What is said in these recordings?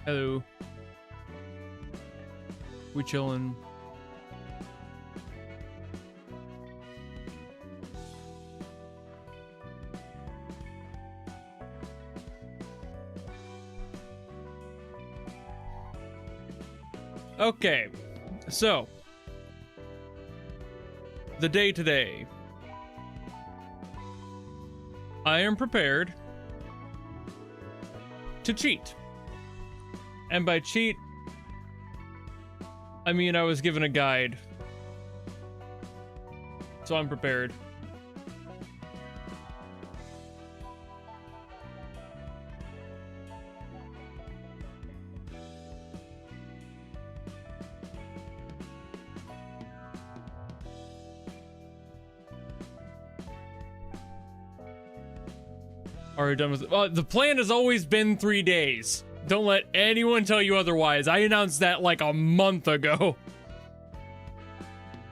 Hello. We chillin'. Okay, so the day today. I am prepared to cheat. And by cheat, I mean I was given a guide. So I'm prepared. Already done with it. The plan has always been 3 days. Don't let anyone tell you otherwise. I announced that like a month ago.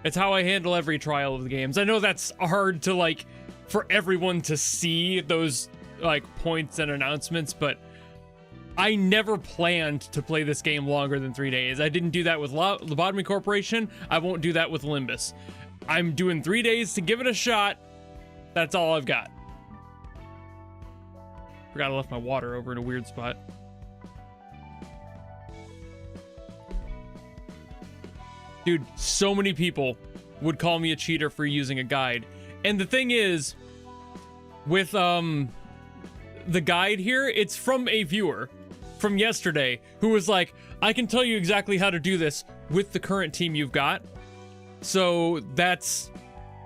It's how I handle every trial of the games. I know that's hard to like for everyone to see those like points and announcements, but I never planned to play this game longer than 3 days. I didn't do that with Lobotomy Corporation. I won't do that with Limbus. I'm doing 3 days to give it a shot. That's all I've got. Forgot I left my water over in a weird spot. Dude, so many people would call me a cheater for using a guide. And the thing is, with the guide here, it's from a viewer from yesterday who was like, I can tell you exactly how to do this with the current team you've got. So that's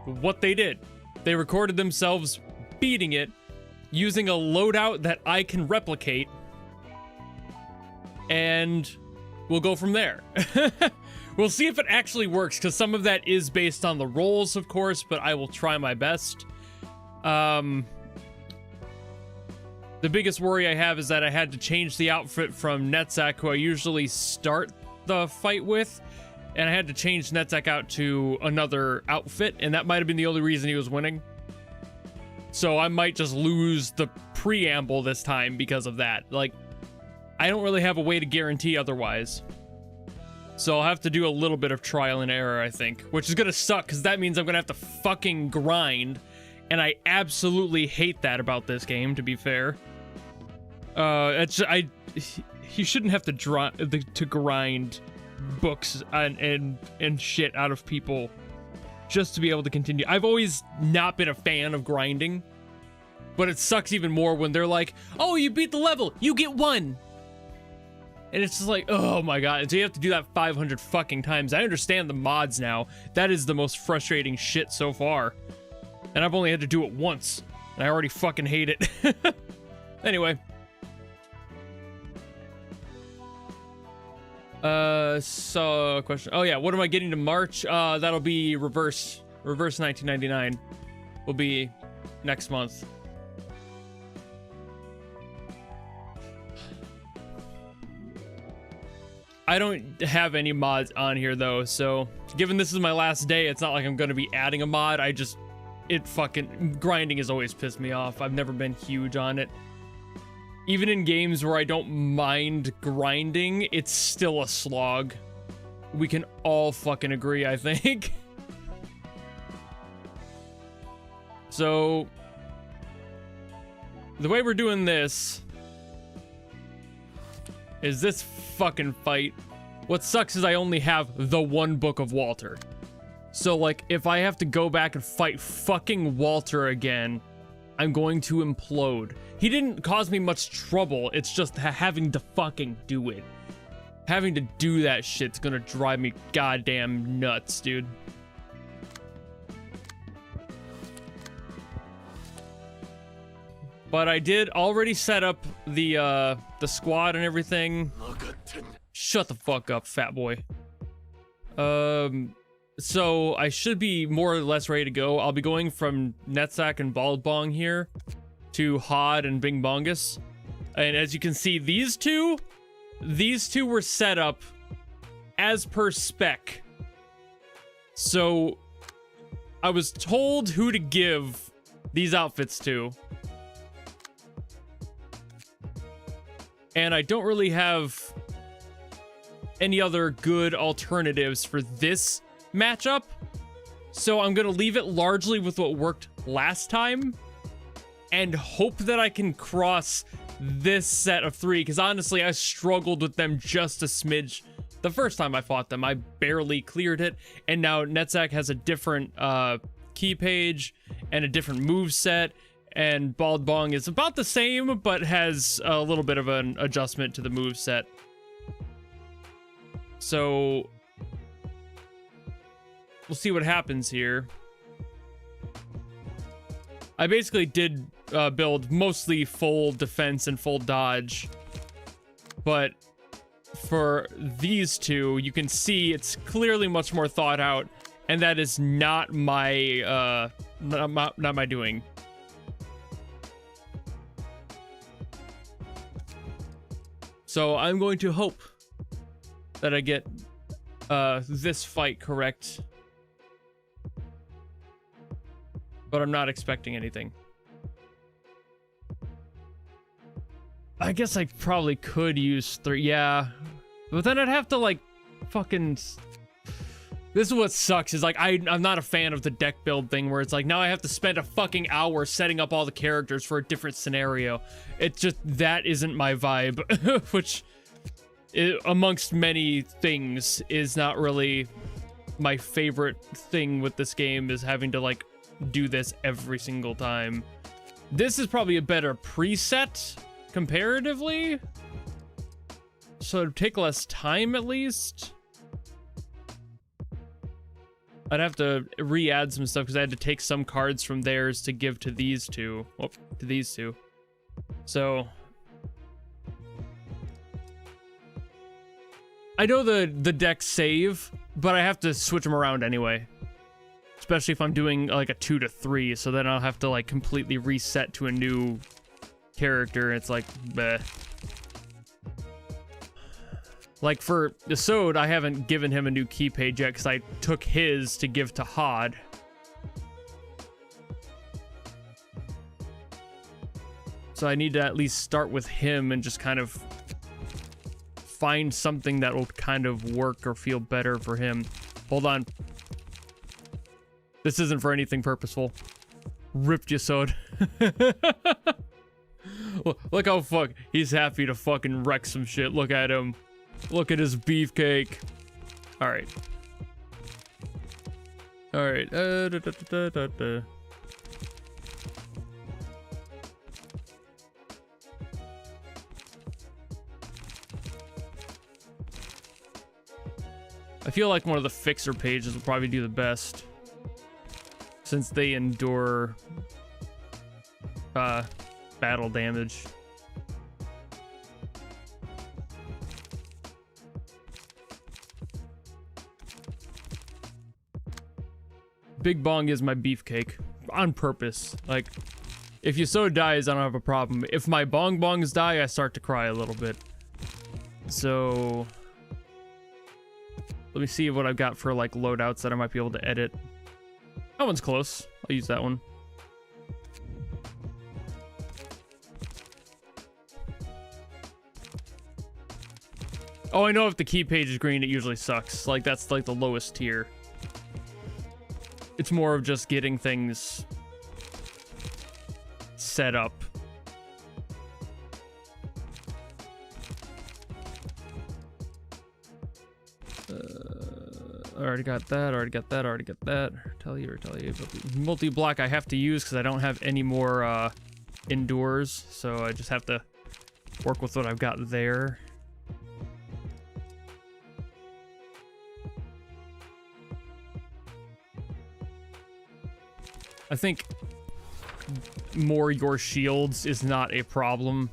what they did. They recorded themselves beating it using a loadout that I can replicate, and we'll go from there. We'll see if it actually works, because some of that is based on the rolls, of course, but I will try my best. The biggest worry I have is that I had to change the outfit from Netzak, who I usually start the fight with, and I had to change Netzak out to another outfit, and that might have been the only reason he was winning. So I might just lose the preamble this time because of that. Like, I don't really have a way to guarantee otherwise. So I'll have to do a little bit of trial and error, I think. Which is gonna suck, because that means I'm gonna have to fucking grind. And I absolutely hate that about this game, to be fair. You shouldn't have to grind books and shit out of people just to be able to continue. I've always not been a fan of grinding, but it sucks even more when they're like, oh, you beat the level, you get 1. And it's just like, oh my god. So you have to do that 500 fucking times. I understand the mods now. That is the most frustrating shit so far. And I've only had to do it once, and I already fucking hate it. Anyway. So question. Oh yeah, what am I getting to March? That'll be reverse 1999 will be next month. I don't have any mods on here though, so given this is my last day, it's not like I'm gonna be adding a mod. Grinding has always pissed me off. I've never been huge on it. Even in games where I don't mind grinding, it's still a slog. We can all fucking agree, I think. So, the way we're doing this is this fucking fight. What sucks is I only have the one book of Walter. So, like, if I have to go back and fight fucking Walter again, I'm going to implode. He didn't cause me much trouble, it's just having to fucking do it. Having to do that shit's gonna drive me goddamn nuts, dude. But I did already set up the squad and everything. Shut the fuck up, fat boy. So I should be more or less ready to go. I'll be going from Netzak and Baldbong here to Hod and Bing Bongus. And as you can see, these two were set up as per spec. So I was told who to give these outfits too. And I don't really have any other good alternatives for this matchup. So I'm going to leave it largely with what worked last time and hope that I can cross this set of 3, because honestly, I struggled with them just a smidge the first time I fought them. I barely cleared it, and now Netzach has a different key page and a different move set, and Bald Bong is about the same, but has a little bit of an adjustment to the move set. So we'll see what happens here. I basically did build mostly full defense and full dodge, but for these two, you can see it's clearly much more thought out, and that is not my not my doing. So I'm going to hope that I get this fight correct, but I'm not expecting anything. I guess I probably could use 3, yeah, but then I'd have to like fucking. This is what sucks, is like I'm not a fan of the deck build thing where it's like now I have to spend a fucking hour setting up all the characters for a different scenario. It's just, that isn't my vibe, which amongst many things is not really my favorite thing with this game, is having to like do this every single time. This is probably a better preset comparatively, so it'd take less time at least. I'd have to re-add some stuff because I had to take some cards from theirs to give to these two. Well, to these two. So I know the decks save, but I have to switch them around anyway. Especially if I'm doing like a 2 to 3, so then I'll have to like completely reset to a new character. It's like, bleh. Like for Yasod, I haven't given him a new key page yet because I took his to give to Hod. So I need to at least start with him and just kind of find something that will kind of work or feel better for him. Hold on. This isn't for anything purposeful. Ripped Yasod. Look how he's happy to fucking wreck some shit. Look at him. Look at his beefcake. All right. All right. I feel like one of the fixer pages will probably do the best, since they endure battle damage. Big Bong is my beefcake on purpose. Like, if Yasod dies, I don't have a problem. If my bongs die, I start to cry a little bit. So let me see what I've got for like loadouts that I might be able to edit. That one's close. I'll use that one. Oh, I know if the key page is green, it usually sucks. Like, that's like the lowest tier. It's more of just getting things set up. Already got that, already got that, already got that. Retaliate. Multi-block I have to use because I don't have any more indoors, so I just have to work with what I've got there. I think more your shields is not a problem.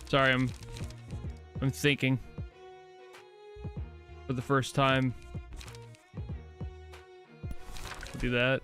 Sorry, I'm thinking for the first time. I'll do that.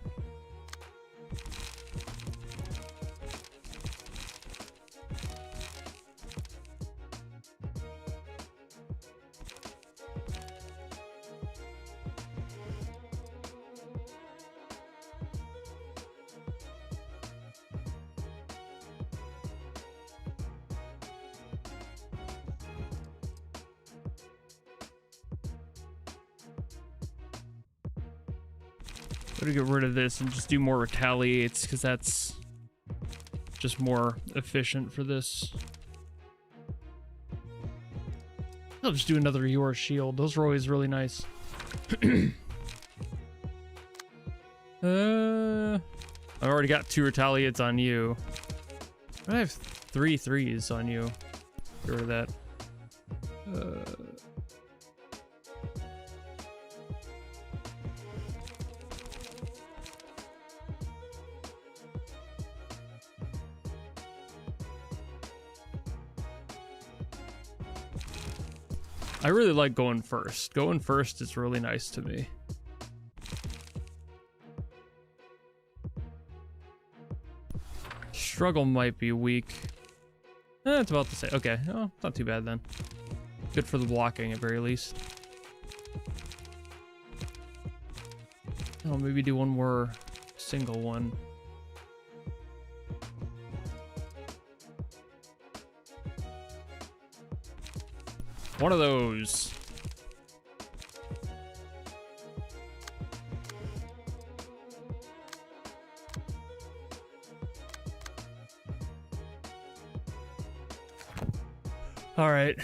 Gotta get rid of this and just do more retaliates, because that's just more efficient for this. I'll just do another your shield. Those are always really nice. I've already got 2 retaliates on you. I have 3 3s on you. Get rid of that. I really like going first. Going first is really nice to me. Struggle might be weak. It's about the same. Okay, oh, not too bad then. Good for the blocking at very least. Oh, maybe do one more single one. One of those. All right.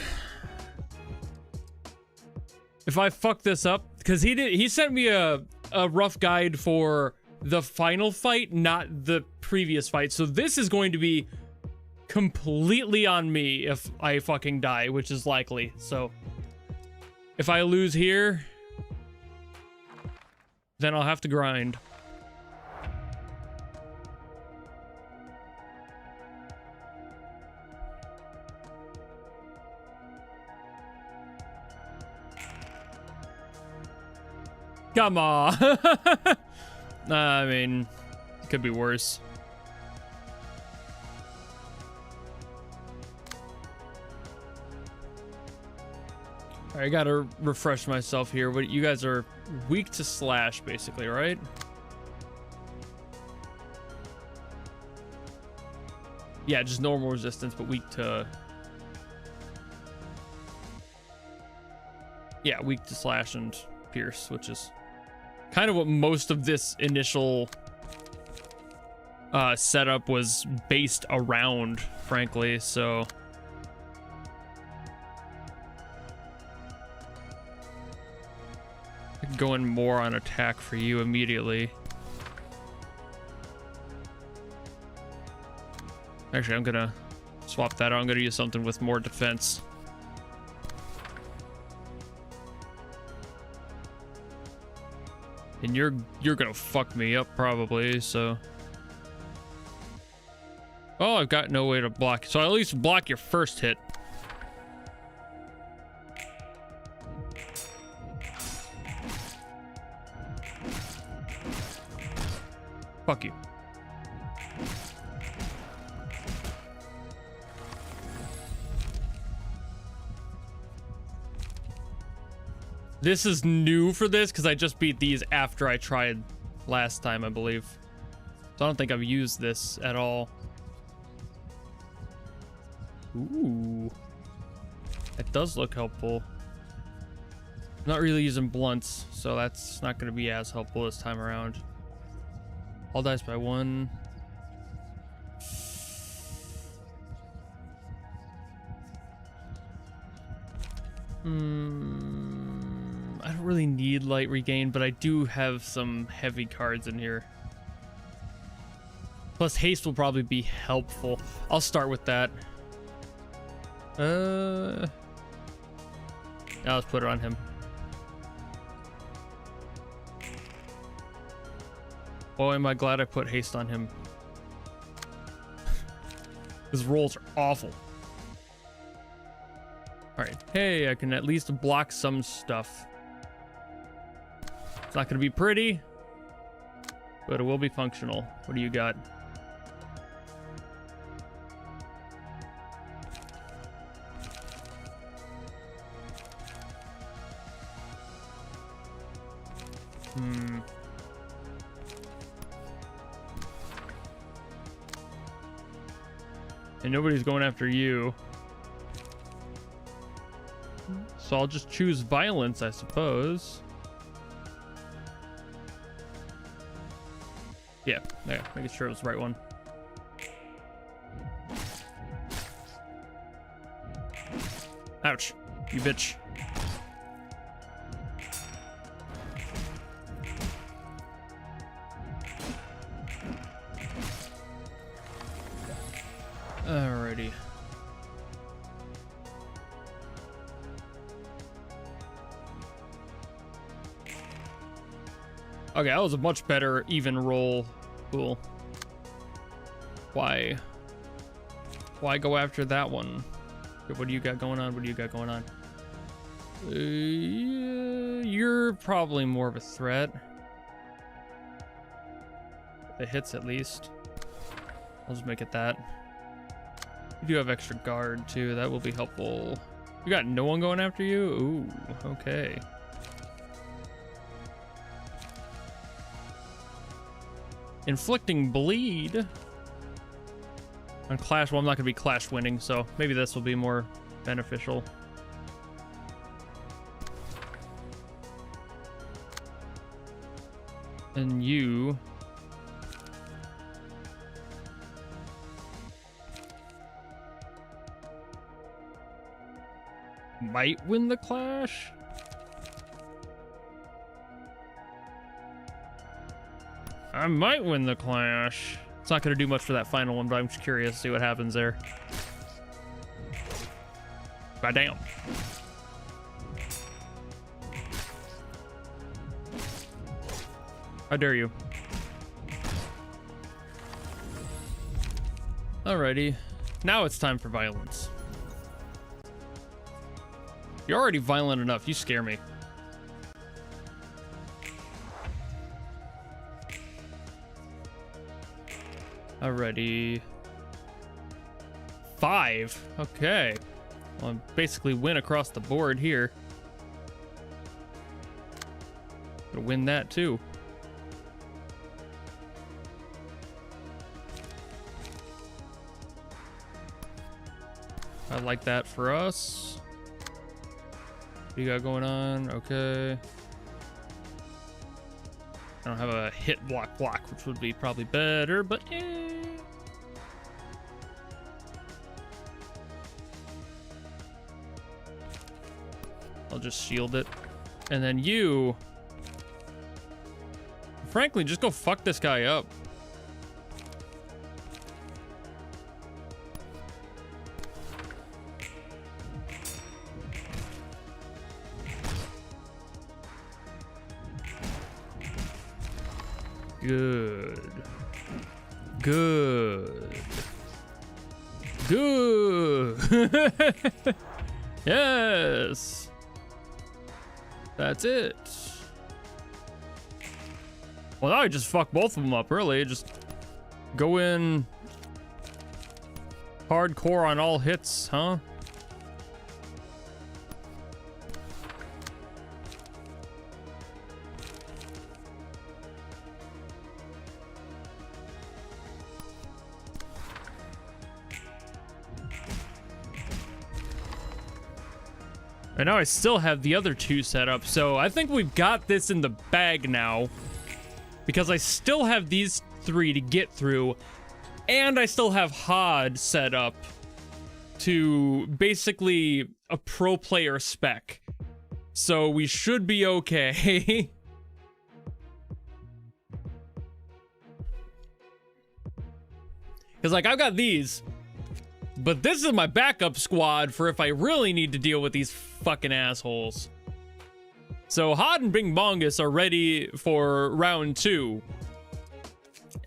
If I fuck this up, because he sent me a rough guide for the final fight, not the previous fight. So this is going to be completely on me if I fucking die, which is likely. So if I lose here, then I'll have to grind. Come on. I mean, it could be worse. I gotta refresh myself here, but you guys are weak to slash, basically, right? Yeah, just normal resistance, but weak to... Yeah, weak to slash and pierce, which is kind of what most of this initial setup was based around, frankly, so... Going more on attack for you immediately. Actually, I'm gonna swap that out. I'm gonna use something with more defense. And you're gonna fuck me up probably, so. Oh, I've got no way to block. So I'll at least block your first hit. Fuck you. This is new for this because I just beat these after I tried last time, I believe. So I don't think I've used this at all. Ooh. That does look helpful. I'm not really using blunts, so that's not going to be as helpful this time around. All dice by 1. I don't really need light regain, but I do have some heavy cards in here. Plus haste will probably be helpful. I'll start with that. I'll just put it on him. Oh, am I glad I put haste on him. His rolls are awful. All right, hey, I can at least block some stuff. It's not gonna be pretty, but it will be functional. What do you got? And nobody's going after you. So I'll just choose violence, I suppose. Yeah, making sure it was the right one. Ouch, you bitch. Alrighty. Okay, that was a much better even roll. Cool. Why go after that one? Okay, what do you got going on? What do you got going on? You're probably more of a threat. It hits at least. I'll just make it that. You do have extra guard too. That will be helpful. You got no one going after you? Ooh, okay. Inflicting bleed on clash. Well, I'm not gonna be clash winning, so maybe this will be more beneficial. And you might win the clash. I might win the clash. It's not going to do much for that final one, but I'm just curious to see what happens there. God damn. How dare you? Alrighty. Now it's time for violence. You're already violent enough. You scare me. Alrighty. 5. Okay. Well, I basically win across the board here. Gonna win that too. I like that for us. What do you got going on? Okay. I don't have a hit block, which would be probably better, but I'll just shield it. And then you, frankly, just go fuck this guy up. Good. Good. Good. Yes. That's it. Well, now I just fuck both of them up, really. Just go in hardcore on all hits, huh? And now I still have the other two set up, so I think we've got this in the bag now. Because I still have these 3 to get through, and I still have HOD set up to basically a pro player spec. So we should be okay. Because, like, I've got these, but this is my backup squad for if I really need to deal with these fucking assholes. So HOD and Bing Bongus are ready for round 2.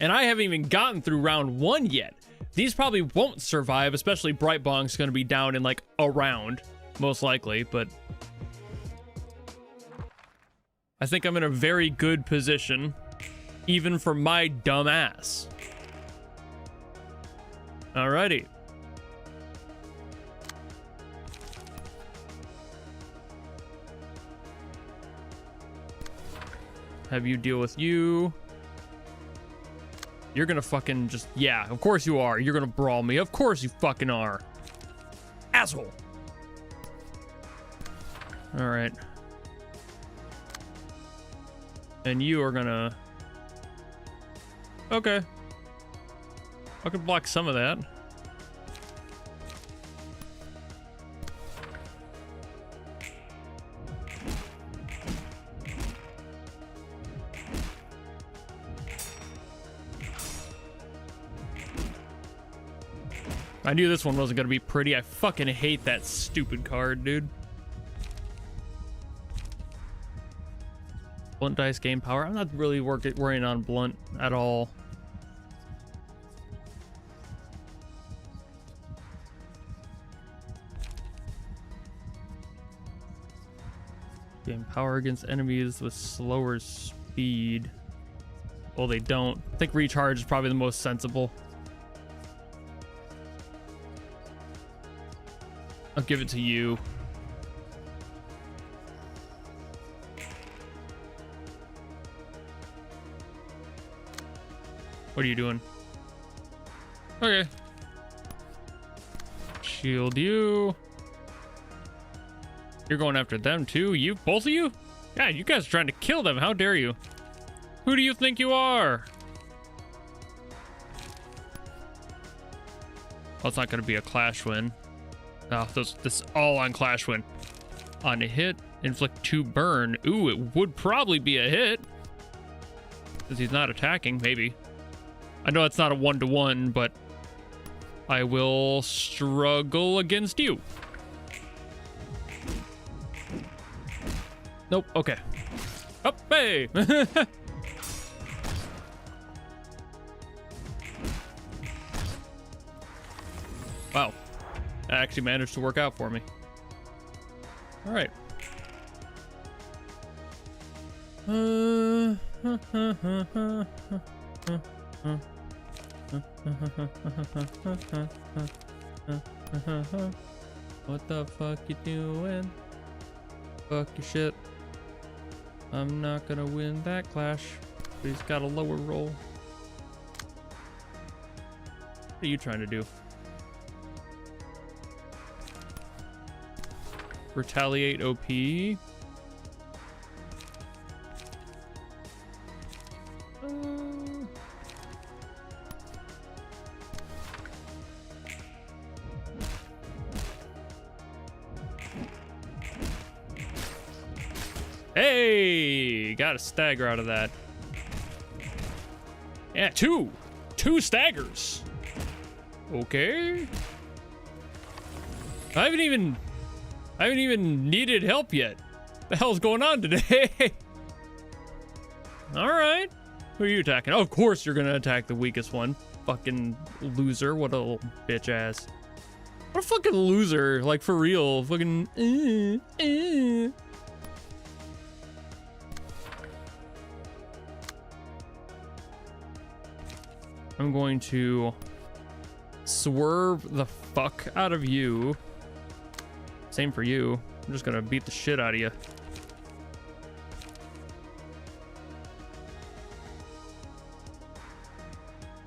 And I haven't even gotten through round 1 yet. These probably won't survive, especially Brightbong's going to be down in like a round, most likely, but I think I'm in a very good position, even for my dumb ass. Alrighty. Have you deal with you. You're gonna fucking just, yeah, of course you are. You're gonna brawl me. Of course you fucking are. Asshole. All right. And you are gonna, okay. I could block some of that. I knew this one wasn't gonna be pretty. I fucking hate that stupid card, dude. Blunt dice gain power. I'm not really worrying on blunt at all. Gain power against enemies with slower speed. Well, they don't. I think recharge is probably the most sensible. I'll give it to you. What are you doing? Okay. Shield you. You're going after them too? You, both of you? Yeah, you guys are trying to kill them. How dare you? Who do you think you are? Well, it's not going to be a clash win. Oh, this all on clash win. On a hit, inflict 2 burn. Ooh, it would probably be a hit. Because he's not attacking, maybe. I know it's not a 1-to-1, but I will struggle against you. Nope, okay. Up, hey! Wow. That actually managed to work out for me. All right. What the fuck you doing? Fuck your shit. I'm not gonna win that clash. But he's got a lower roll. What are you trying to do? Retaliate OP. Hey, got a stagger out of that. Yeah, two staggers. Okay. I haven't even needed help yet. The hell's going on today? All right. Who are you attacking? Oh, of course you're gonna attack the weakest one. Fucking loser. What a little bitch ass. What a fucking loser. Like, for real. Fucking. I'm going to swerve the fuck out of you. Same for you. I'm just gonna beat the shit out of you.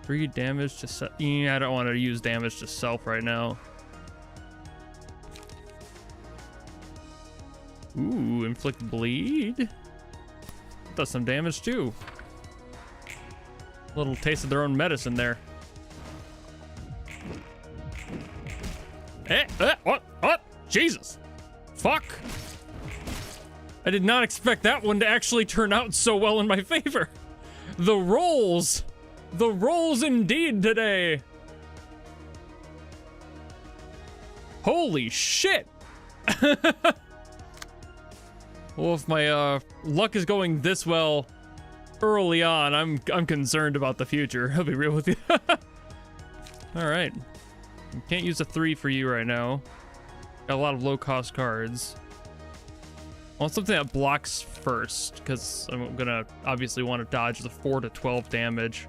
Three damage to self. Yeah, I don't want to use damage to self right now. Ooh, inflict bleed. Does some damage too. Little taste of their own medicine there. What? Jesus. Fuck. I did not expect that one to actually turn out so well in my favor. The rolls indeed today. Holy shit. Well, if my luck is going this well early on, I'm concerned about the future. I'll be real with you. Alright. Can't use a 3 for you right now. Got a lot of low-cost cards. I want something that blocks first, because I'm gonna obviously want to dodge the 4 to 12 damage.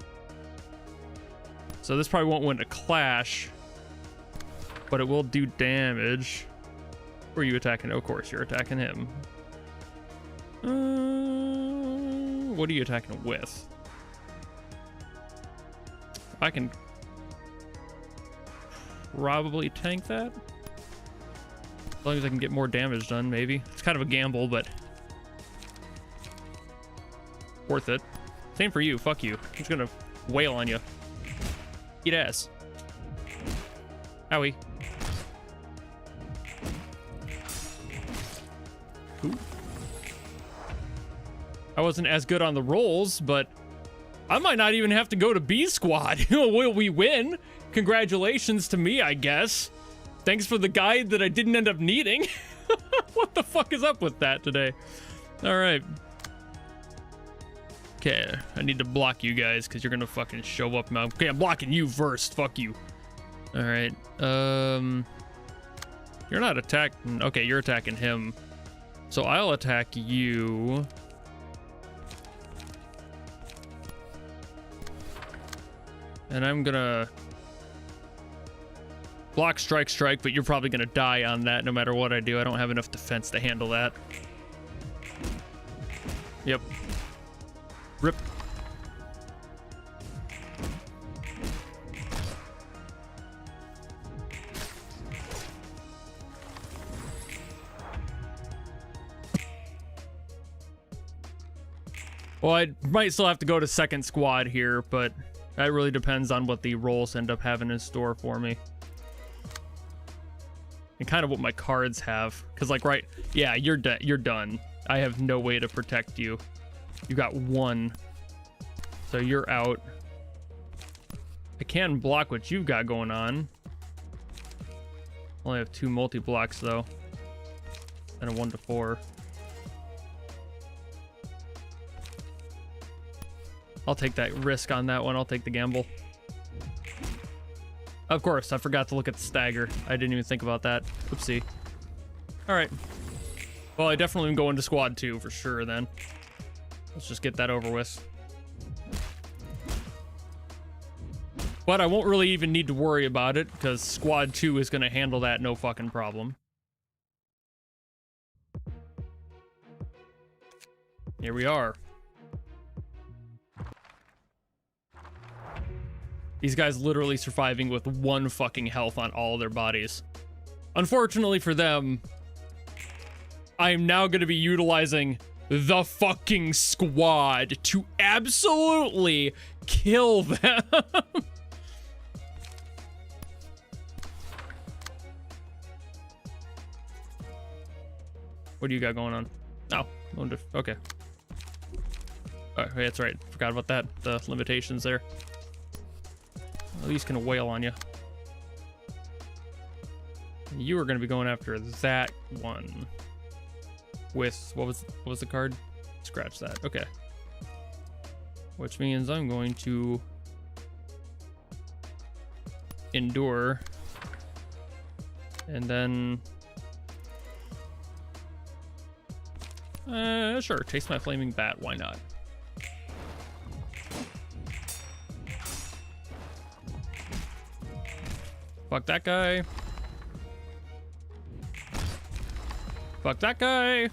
So this probably won't win a clash, but it will do damage. Who are you attacking? Oh, of course, you're attacking him. What are you attacking with? I can probably tank that. As long as I can get more damage done, maybe. It's kind of a gamble, but worth it. Same for you. Fuck you. I'm just gonna wail on you. Eat ass. Owie. Ooh. I wasn't as good on the rolls, but I might not even have to go to B squad. Will we win? Congratulations to me, I guess. Thanks for the guide that I didn't end up needing. What the fuck is up with that today? All right. Okay, I need to block you guys because you're gonna fucking show up now. Okay, I'm blocking you first. Fuck you. All right. You're not attacking. Okay, you're attacking him. So I'll attack you. And I'm gonna block, strike, but you're probably gonna die on that no matter what I do. I don't have enough defense to handle that. Yep. Rip. Well, I might still have to go to second squad here, but that really depends on what the rolls end up having in store for me. And kind of what my cards have. Because, like, right... Yeah, you're done. I have no way to protect you. You got 1. So you're out. I can block what you've got going on. Only have 2 multi-blocks, though. And a 1 to 4. I'll take that risk on that one. I'll take the gamble. Of course, I forgot to look at the stagger. I didn't even think about that. Oopsie. All right. Well, I definitely am going to squad 2 for sure then. Let's just get that over with. But I won't really even need to worry about it because squad 2 is going to handle that no fucking problem. Here we are. These guys literally surviving with 1 fucking health on all their bodies. Unfortunately for them, I am now going to be utilizing the fucking squad to absolutely kill them. What do you got going on? Oh, okay. Oh, that's right. Forgot about that. The limitations there. At least gonna wail on you. You are gonna be going after that one. With what was the card? Scratch that. Okay. Which means I'm going to endure. And then sure, taste my flaming bat, why not? Fuck that guy. Fuck that guy.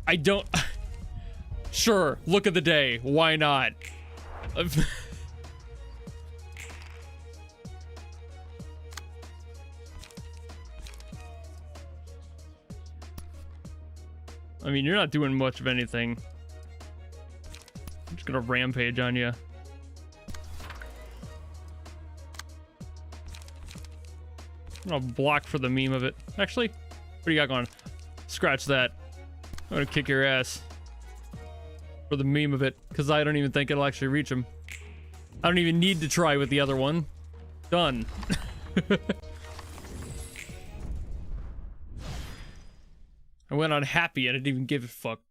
I don't... Sure, look at the day. Why not? I mean, you're not doing much of anything. I'm just gonna rampage on you. I'm gonna block for the meme of it. Actually, what do you got going? Scratch that. I'm gonna kick your ass for the meme of it, because I don't even think it'll actually reach him. I don't even need to try with the other one. Done. I went on happy and I didn't even give a fuck.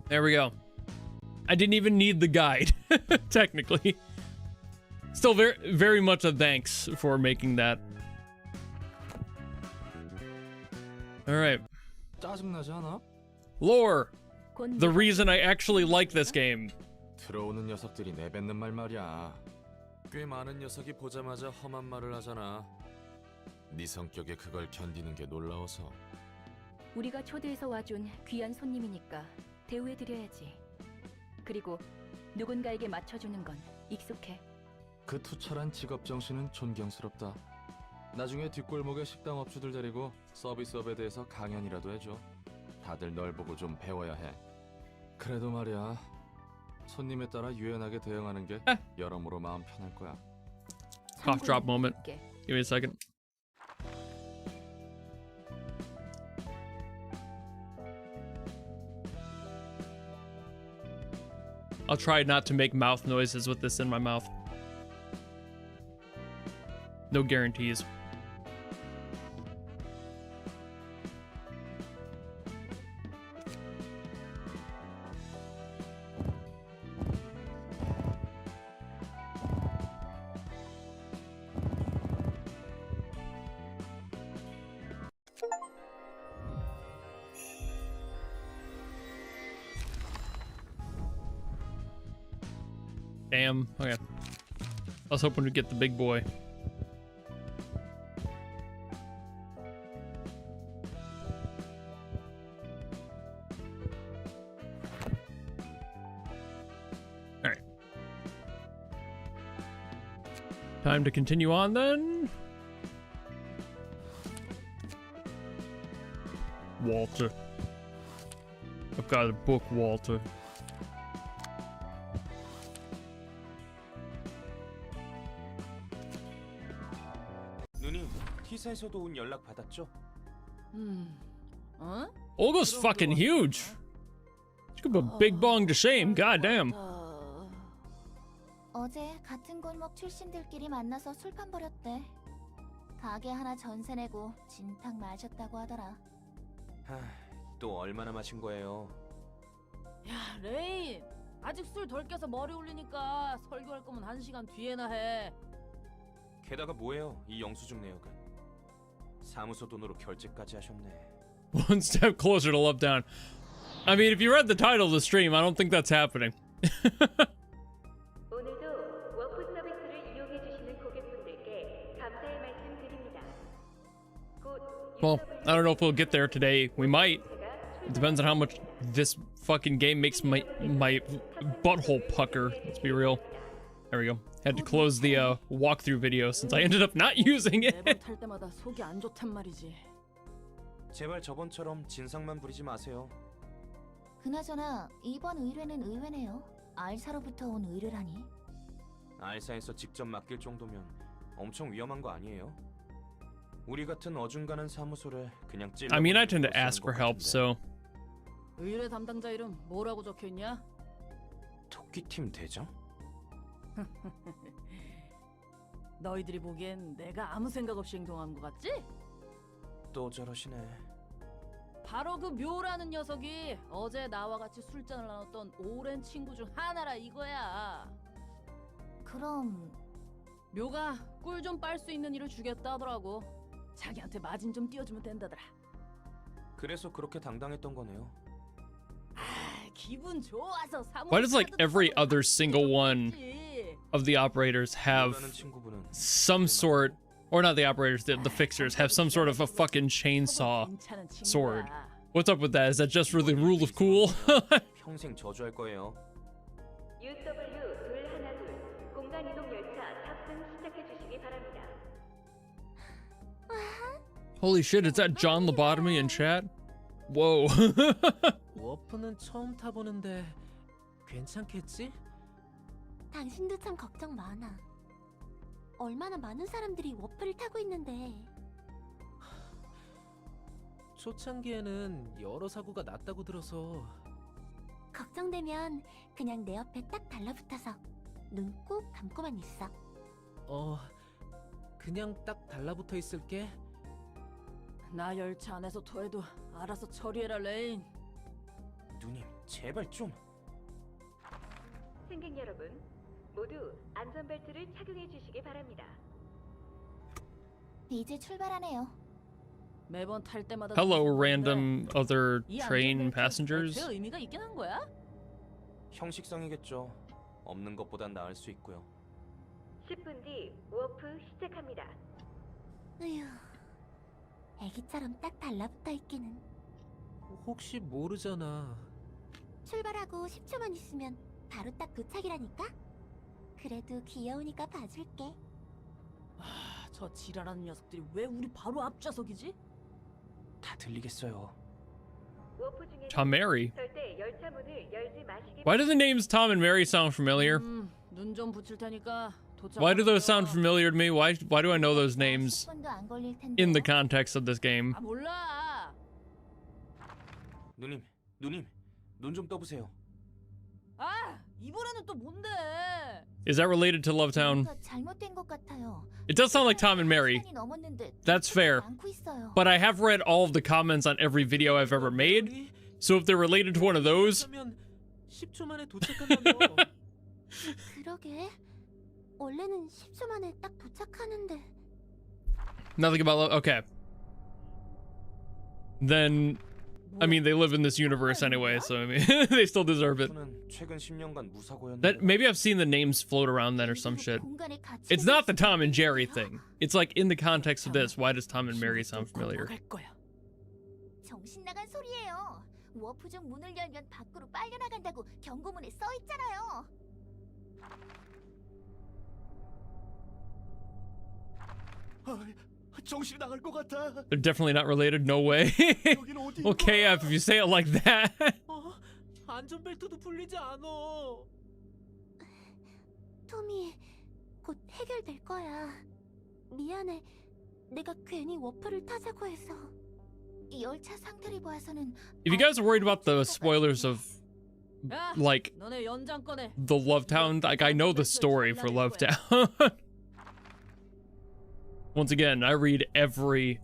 There we go. I didn't even need the guide, technically. Still very much a thanks for making that. Alright. 짜증나지 않아? Lore. The reason I actually like this game. 들어오는 녀석들이 내뱉는 말 말이야. 꽤 많은 녀석이 보자마자 험한 말을 하잖아. 네 성격에 그걸 견디는 게 놀라워서. 우리가 초대해서 와준 귀한 손님이니까 대우해드려야지. 그리고 누군가에게 맞춰주는 건 익숙해. 그 투철한 직업 정신은 존경스럽다. 나중에 뒷골목에 식당 업주들 데리고 서비스업에 대해서 강연이라도 해줘. 다들 널 보고 좀 배워야 해. 그래도 말이야, 손님에 따라 유연하게 대응하는 게 여러모로 마음 편할 거야. Cough drop moment. Give me a second. I'll try not to make mouth noises with this in my mouth. No guarantees. Damn. Okay. I was hoping to get the big boy. Alright. Time to continue on then. Walter. I've got a book, Walter. 누님, T사에서도 온 연락 받았죠? Olga's fucking huge. She could put Big Bong to shame. Goddamn. 어제 같은 골목 출신들끼리 만나서 술판 벌였대. 가게 하나 전세 내고 진탕 마셨다고 하더라. 또 얼마나 마신 거예요? 야, 레인. 아직 술 덜 깨서 머리 올리니까 설교할 거면 1시간 뒤에나 해. 게다가 뭐예요, 이 영수증 내역은? 사무소 돈으로 결제까지 하셨네. One step closer to love down. I mean, if you read the title of the stream, I don't think that's happening. 오늘도 워프 서비스를 이용해 주시는 고객분들께 감사의 말씀 드립니다. Well, I don't know if we'll get there today. We might. It depends on how much this fucking game makes my butthole pucker. Let's be real. There we go. Had to close the walkthrough video since I ended up not using it. 매번 탈 때마다 속이 안 좋단 말이지. 제발 저번처럼 진상만 부리지 마세요. 그나저나 이번 의뢰는 의외네요. 알사로부터 온 의뢰라니. 알사에서 직접 맡길 정도면 엄청 위험한 거 아니에요? 우리 같은 어중간한 사무소를 그냥 찔러. I mean, I tend to ask for help, so. 의뢰 담당자 이름 뭐라고 적혀있냐? 토끼팀 대장? 너희들이 보기엔 내가 아무 생각 없이 행동한 것 같지? 또 저러시네. 바로 그 묘라는 녀석이 어제 나와 같이 술잔을 나눴던 오랜 친구 중 하나라 이거야. 그럼 묘가 꿀 좀 빨 수 있는 일을 주겠다 하더라고. 자기한테 마진 좀 띄워주면 된다더라. 그래서 그렇게 당당했던 거네요. 아, 기분 좋아서 사무실 Why does like every 찾아서 other single one of the operators have 묘라는 친구분은 some sort, or not the operators, the fixers have some sort of a fucking chainsaw 괜찮은 친구야. sword? What's up with that? Is that just really rule of cool? 평생 저주할 거예요. UW 둘 하나 둘 공간 이동 열차 탑승 시작해 주시기 바랍니다. Holy shit, is that John Lobotomy in chat? Whoa. 워프는 처음 타보는데 괜찮겠지? 당신도 참 걱정 많아. 얼마나 많은 사람들이 워프를 타고 있는데. 초창기에는 여러 사고가 났다고 들어서. 걱정되면 그냥 내 옆에 딱 달라붙어서 눈 꼭 감고만 있어. 그냥 딱 달라붙어 있을게. 나 열차 안에서 토해도 알아서 처리해라 레인. 누님, 제발 좀. 승객 여러분, 모두 안전벨트를 착용해 주시기 바랍니다. 이제 출발하네요. 매번 탈 때마다 Hello, 느끼는 random other 건데 이 train 안전벨트 passengers. 대체 의미가 있긴 한 거야? 형식성이겠죠. 없는 것보단 나을 수 있고요. 10분 뒤 워프 시작합니다. 으휴, 애기처럼 딱 달라붙어 있기는. 혹시 모르잖아. 출발하고 10초만 있으면 바로 딱 도착이라니까? 그래도 귀여우니까 봐줄게. 아, 저 지랄하는 녀석들이 왜 우리 바로 앞좌석이지? 다 들리겠어요. 워프 중에는 Tom Mary. 절대 열차 문을 열지 마시기 Why do the names Tom and Mary sound familiar? 눈 좀 붙일 테니까 도착. Why do those sound familiar to me? Why do I know those names 10분도 안 걸릴 텐데. in the context of this game? 아 몰라. 누님, 눈 좀 떠보세요. 아 이번에는 또 뭔데? Is that related to Lovetown? 뭔가 잘못된 것 같아요. It does sound like Tom and Mary. 시간이 넘었는데 That's fair. 않고 있어요. But I have read all of the comments on every video I've ever made. So if they're related to one of those, 그러면 10초 만에 도착한다며. 그러게. 원래는 10초 만에 딱 도착하는데. nothing about love. Okay. Then, I mean, they live in this universe anyway, so I mean, they still deserve it. 저는 최근 10년간 무사고였는데. That maybe I've seen the names float around then or some shit. 공간에 갇히게 It's not the Tom and Jerry 됐어요. thing. It's like in the context of this. Why does Tom and Mary sound familiar? 갈 거야. 정신 나간 소리예요. 워프 중 문을 열면 밖으로 빨려 나간다고 경고문에 써 있잖아요. 정신이 나갈 것 같아. They're definitely not related. No way. 여긴 어디? Okay, if you say it like that. 안전벨트도 풀리지 않아. 토미, 곧 해결될 거야. 미안해. 내가 괜히 워프를 타자고 해서. 이 열차 상태를 봐서는 If you guys are worried about the spoilers of 야, like 너네 연장 꺼내. the Lovetown, like I know the story for Lovetown. Once again, I read every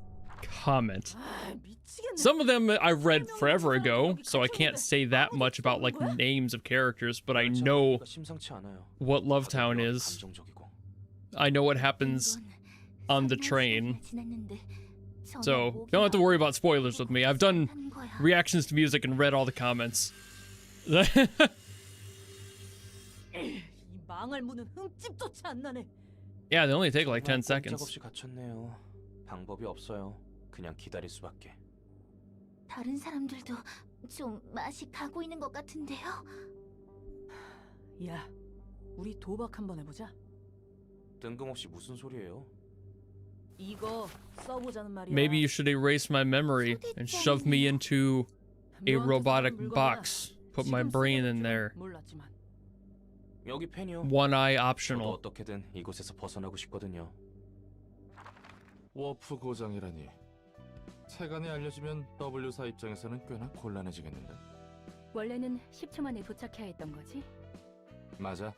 comment. 아, 미치겠네. Some of them I read forever ago, so I can't say that much about like names of characters, but I know 심상치 않아요. what Lovetown is. 감정적이고. I know what happens on the train. So, you don't have to worry about spoilers with me. I've done reactions to music and read all the comments. 이 망할 문은 흠집조차 안 나네. Yeah, they only take like 10 정말 seconds. 꼼짝없이 갇혔네요. 방법이 없어요. 그냥 기다릴 수밖에. 다른 사람들도 좀 맛이 가고 있는 것 같은데요. 야, 우리 도박 한번 해보자. 뜬금없이 무슨 소리예요? 이거 써보자는 말이야. Maybe you should erase my memory and shove me into a robotic box. Put my brain in there. 몰랐지만. 여기 펜이요. One eye 저도 optional. 어떻게든 이곳에서 벗어나고 싶거든요. 워프 고장이라니. 세간에 알려지면 W사 입장에서는 꽤나 곤란해지겠는데. 원래는 10초 만에 도착해야 했던 거지? 맞아.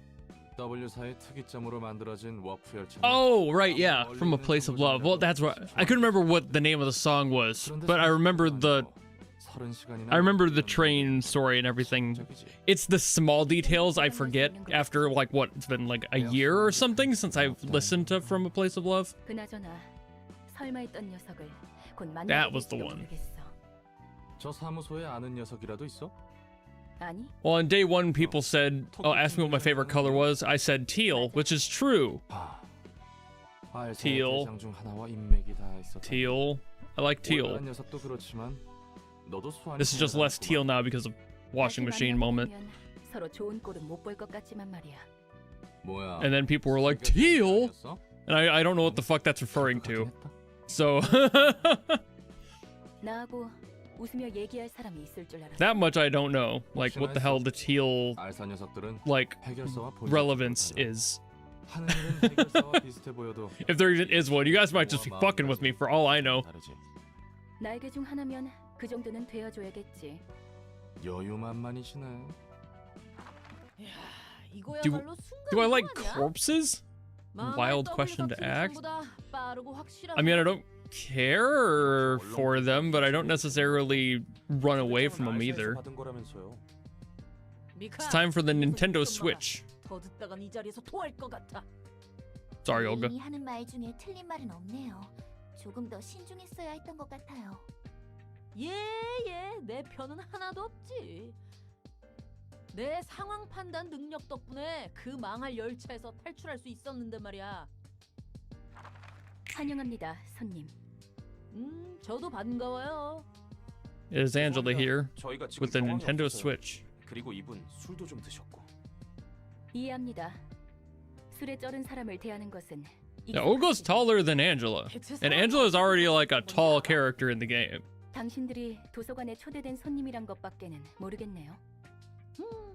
W사의 특이점으로 만들어진 워프 열차. Oh, right, yeah. From a Place of Love. Well, that's right. I couldn't remember what the name of the song was, but I remember the train story and everything. It's the small details I forget after like what, it's been like a year or something since I've listened to From a Place of Love. 그나저나 설마 했던 녀석을 곧 만나게 That was the 될지도 one. 모르겠어. 저 사무소에 아는 녀석이라도 있어? 아니, Well, on day one, people said, "Oh, ask me what my favorite color was." I said teal, which is true. Teal. 대장 중 하나와 인맥이 다 있었다. Teal. I like teal. 올라간 녀석도 그렇지만 너도 수완이 This is just less teal now because of washing 다시 machine moment. 만나면 서로 좋은 꼴은 못 볼 것 같지만 말이야. 뭐야? And then people were like, teal? And I don't know what the fuck that's referring to. So, 나하고 웃으며 얘기할 사람이 있을 줄 알았어. that much I don't know. Like, what the hell the teal, 알사 녀석들은 like, 해결사와 본질 relevance 쪽으로 is. 달라. 하는 일은 해결사와 비슷해 보여도 If there even is one, you guys might just be fucking with me for all I know. 다르지. 날개 중 하나면 그 정도는 되어줘야겠지. 여유만만이시네. 야, 이거야말로 Do I like 순간 corpses? 아니야? Wild 망할 question to W ask. 삭제보다 빠르고 확실한 I mean, I don't care for them, but I don't necessarily run away from them 알사에서 either. 받은 거라면서요. It's time for the Nintendo Switch. 더 듣다간 이 자리에서 토할 것 같아. Sorry, Olga. 이미 하는 말 중에 틀린 말은 없네요. 조금 더 신중했어야 했던 것 같아요. 예, 내 편은 하나도 없지. 내 상황 판단 능력 덕분에 그 망할 열차에서 탈출할 수 있었는데 말이야. 환영합니다, 손님. 저도 반가워요. Is Angela here 저희가 지금 with the 상황이 Nintendo 없어서요. Switch? 그리고 이분 술도 좀 드셨고. 이해합니다. 술에 쩔은 사람을 대하는 것은 Yeah, Olga's taller than Angela, and Angela's already like a tall character in the game. 당신들이 도서관에 초대된 손님이란 것밖에는 모르겠네요.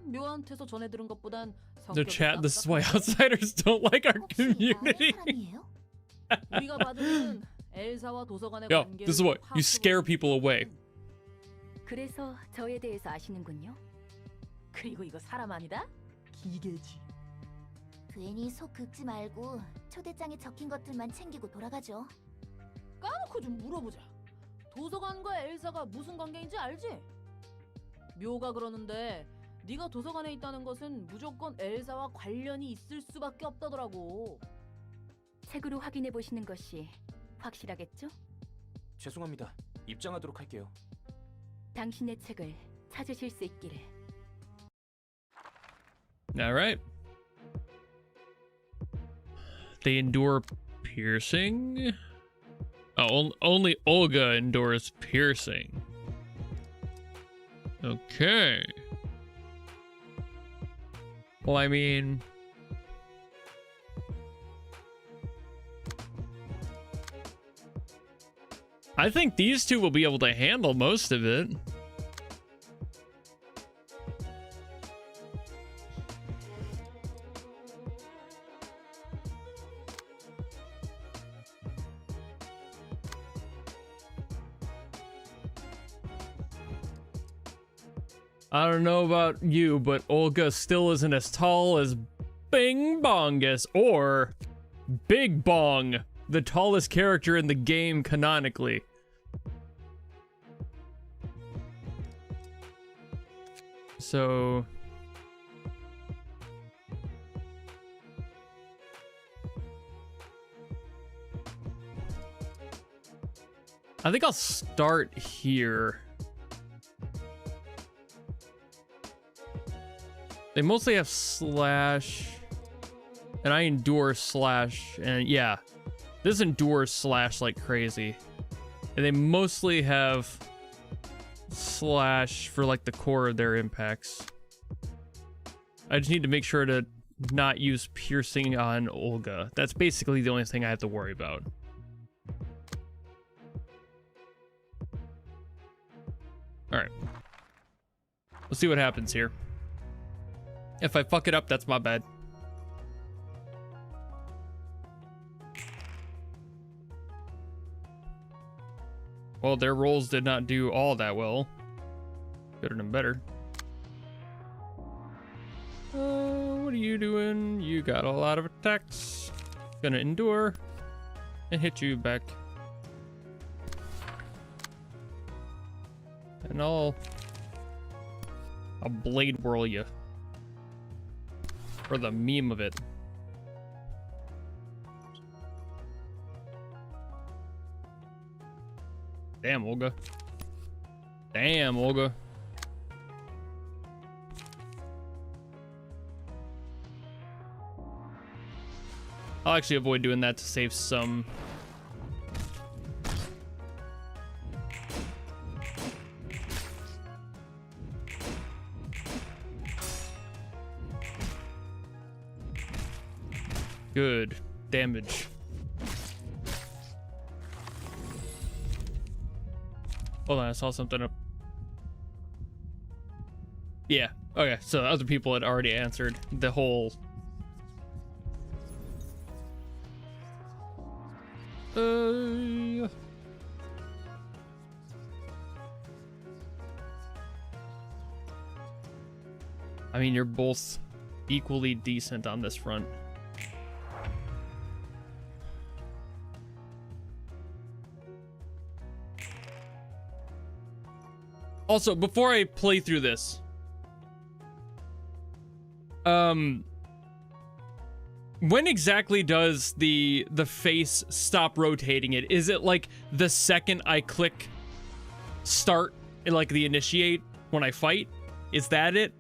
묘한테서 전해 들은 것보단 The 성격이 chat, this is why 싹싹하고. outsiders don't like our 혹시 아는 community. 사람이에요? 우리가 받은 엘사와 도서관의 Yo, 관계를 this is what you scare people away. 그래서 저에 대해서 아시는군요. 그리고 이거 사람 아니다? 기계지. 괜히 속 긁지 말고 초대장에 적힌 것들만 챙기고 돌아가죠. 까놓고 좀 물어보자. 도서관과 엘사가 무슨 관계인지 알지? 묘가 그러는데 네가 도서관에 있다는 것은 무조건 엘사와 관련이 있을 수밖에 없다더라고. 책으로 확인해 보시는 것이 확실하겠죠? 죄송합니다. 입장하도록 할게요. 당신의 책을 찾으실 수 있기를. All right. They endure piercing. Oh, only Olga endures piercing. Okay. Well, I mean, I think these two will be able to handle most of it. I don't know about you, but Olga still isn't as tall as Bing Bongus or Big Bong, the tallest character in the game canonically. So I think I'll start here. They mostly have slash, and I endure slash, and yeah, this endures slash like crazy. And they mostly have slash for like the core of their impacts. I just need to make sure to not use piercing on Olga. That's basically the only thing I have to worry about. All right, let's see what happens here. If I fuck it up, that's my bad. Well, their rolls did not do all that well. Could have done better. What are you doing? You got a lot of attacks. Gonna endure and hit you back. And I'll blade whirl you. For the meme of it. Damn, Olga. Damn, Olga. I'll actually avoid doing that to save some. Good damage. Hold on, I saw something up. Yeah, okay, so other people had already answered the whole... I mean, you're both equally decent on this front. Also, before I play through this, When exactly does the face stop rotating it? Is it like the second I click start, like the initiate when I fight? Is that it?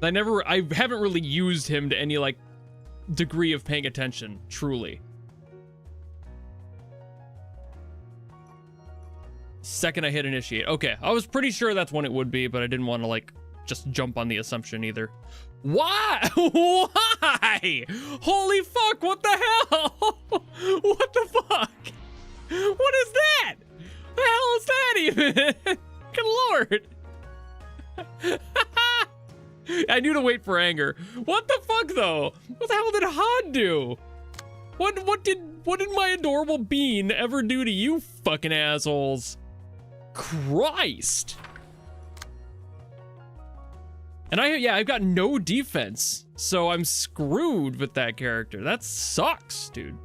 I haven't really used him to any like degree of paying attention, truly. Second I hit initiate. Okay, I was pretty sure that's when it would be, but I didn't want to like just jump on the assumption either. Why? Why? Holy fuck, what the hell? What the fuck? What is that? The hell is that even? Good lord. I knew to wait for anger. What the fuck though? What the hell did Han do? What did my adorable bean ever do to you fucking assholes? Christ. And I've got no defense, so I'm screwed with that character. That sucks, dude.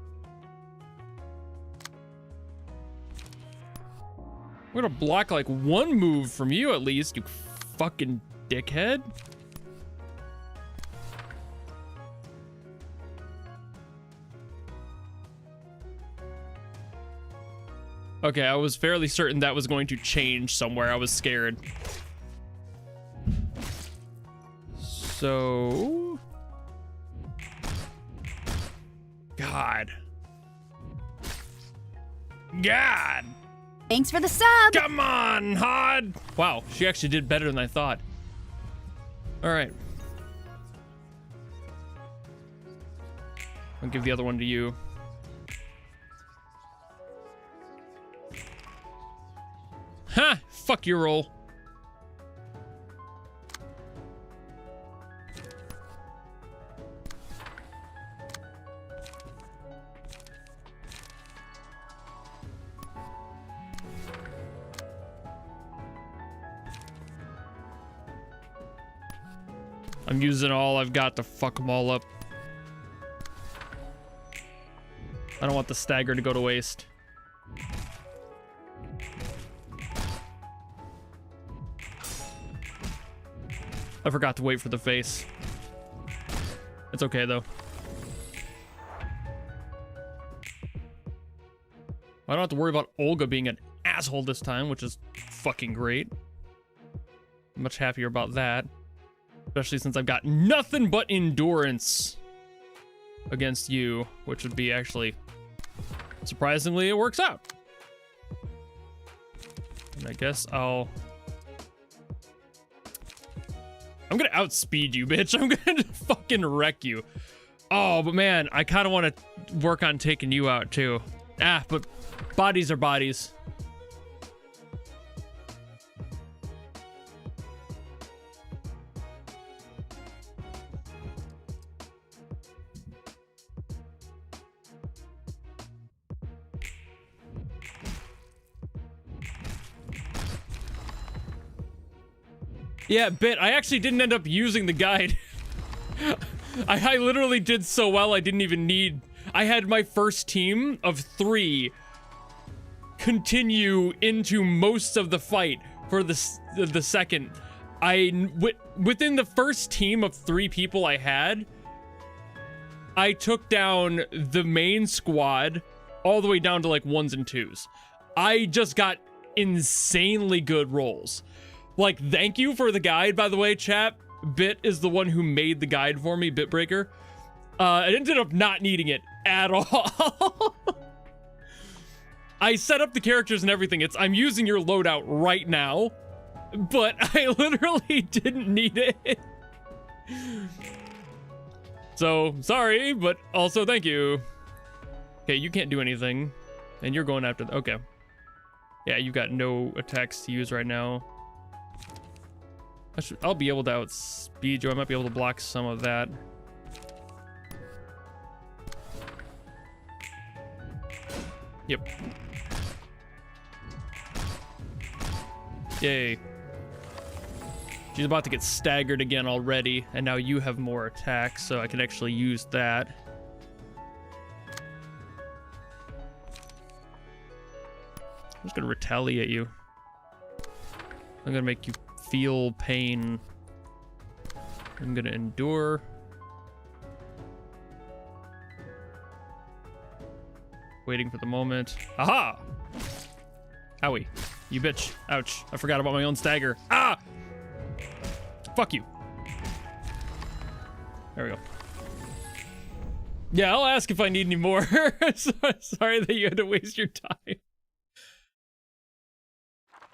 I'm gonna block like one move from you at least, you fucking dickhead. Okay, I was fairly certain that was going to change somewhere. I was scared. So... God. Thanks for the sub. Come on, Hod. Wow, she actually did better than I thought. All right. I'll give the other one to you. Ha! Fuck your roll. I'm using all I've got to fuck them all up. I don't want the stagger to go to waste. I forgot to wait for the face. It's okay though. I don't have to worry about Olga being an asshole this time, which is fucking great. I'm much happier about that. Especially since I've got nothing but endurance against you, which would be actually, surprisingly, it works out. And I guess I'm gonna outspeed you, bitch. I'm gonna fucking wreck you. Oh, but man, I kind of want to work on taking you out too. Ah, but bodies are bodies. Yeah, Bit, I actually didn't end up using the guide. I literally did so well I didn't even need... I had my first team of 3 continue into most of the fight for the second. Within the first team of 3 people I had, I took down the main squad all the way down to like 1s and 2s. I just got insanely good rolls. Like, thank you for the guide, by the way, chat. Bit is the one who made the guide for me, Bitbreaker. I ended up not needing it at all. I set up the characters and everything. I'm using your loadout right now, but I literally didn't need it. So, sorry, but also thank you. Okay, you can't do anything, and you're going after... Okay. Yeah, you got no attacks to use right now. I'll be able to outspeed you. I might be able to block some of that. Yep. Yay. She's about to get staggered again already, and now you have more attacks, so I can actually use that. I'm just gonna retaliate you. I'm gonna make you feel pain. I'm gonna endure. Waiting for the moment. Aha! Owie. You bitch. Ouch. I forgot about my own stagger. Ah! Fuck you. There we go. Yeah, I'll ask if I need any more. Sorry that you had to waste your time.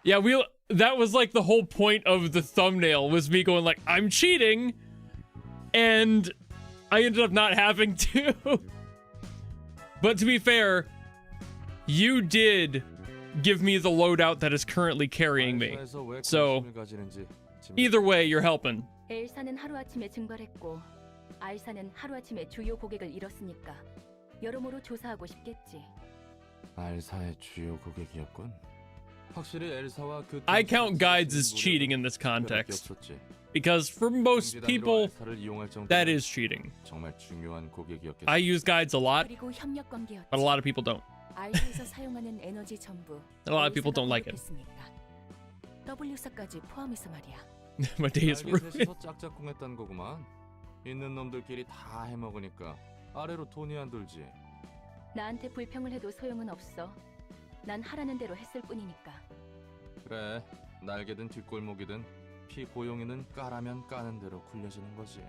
Yeah, that was like the whole point of the thumbnail, was me going like, I'm cheating, and I ended up not having to. But to be fair, you did give me the loadout that is currently carrying me. So either way, you're helping. 엘사는 하루아침에 증발했고 알사는 하루아침에 주요 고객을 잃었으니까 여러모로 조사하고 싶겠지. 알사의 주요 고객이었군. 확실히 엘사와 그 I count guides as cheating in this context, because for most people, that is cheating. 정말 중요한 고객이었겠어. I use guides a lot, 그리고 협력 관계였지. but a lot of people don't. 알사에서 사용하는 에너지 전부 A lot of people don't like it. W사까지 포함해서 말이야. My day is ruined. 셋이서 짝짝꿍했단 거구만. 있는 놈들끼리 다 해먹으니까 아래로 돈이 안 돌지. 나한테 불평을 해도 소용은 없어. 난 하라는 대로 했을 뿐이니까. 그래, 날개든 뒷골목이든 피고용이는 까라면 까는 대로 굴려지는 거지.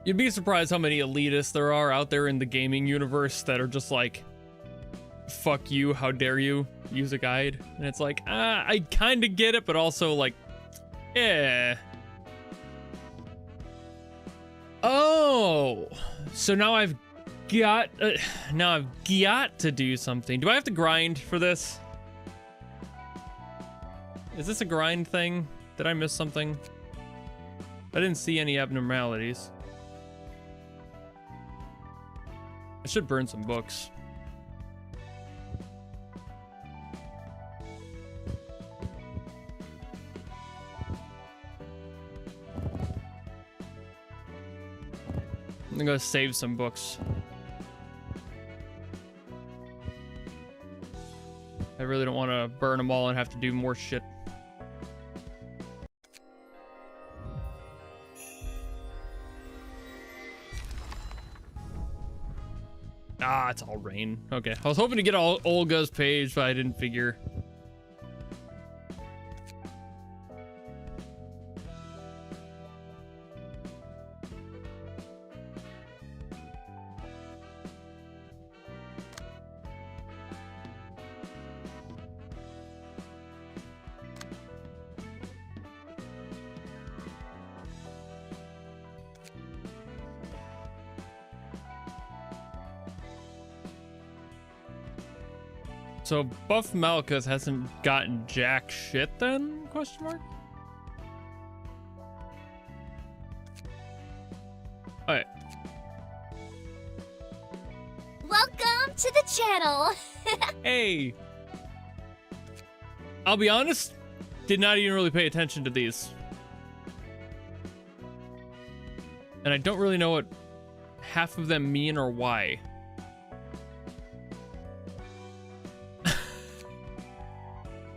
You'd be surprised how many elitists there are out there in the gaming universe that are just like, fuck you, how dare you use a guide? And it's like, I kind of get it, but also like, eh. Oh, so now I've got to do something. Do I have to grind for this? Is this a grind thing? Did I miss something? I didn't see any abnormalities. I should burn some books. I'm gonna save some books. I really don't want to burn them all and have to do more shit. Ah, it's all rain. Okay, I was hoping to get all Olga's page, but I didn't figure. So Buff Malkuth hasn't gotten jack shit then? Question mark? Alright. Welcome to the channel. Hey! I'll be honest, did not even really pay attention to these. And I don't really know what half of them mean or why.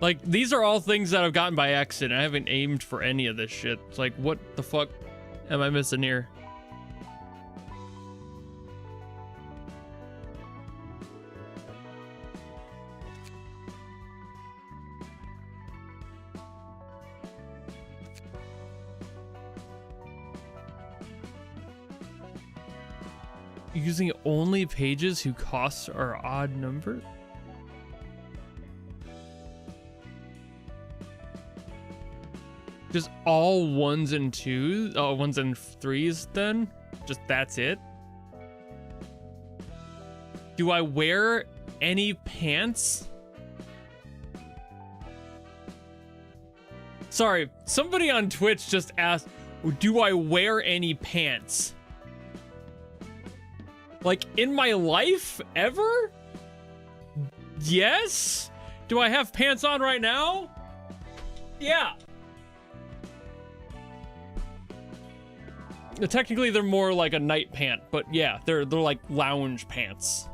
Like, these are all things that I've gotten by accident. I haven't aimed for any of this shit. It's like, what the fuck am I missing here? Using only pages whose costs are odd numbered? Just all ones and twos? Oh, ones and threes then? Just that's it? Do I wear any pants? Sorry, somebody on Twitch just asked, do I wear any pants? Like, in my life? Ever? Yes? Do I have pants on right now? Yeah. Technically, they're more like a night pant, but yeah, they're like lounge pants.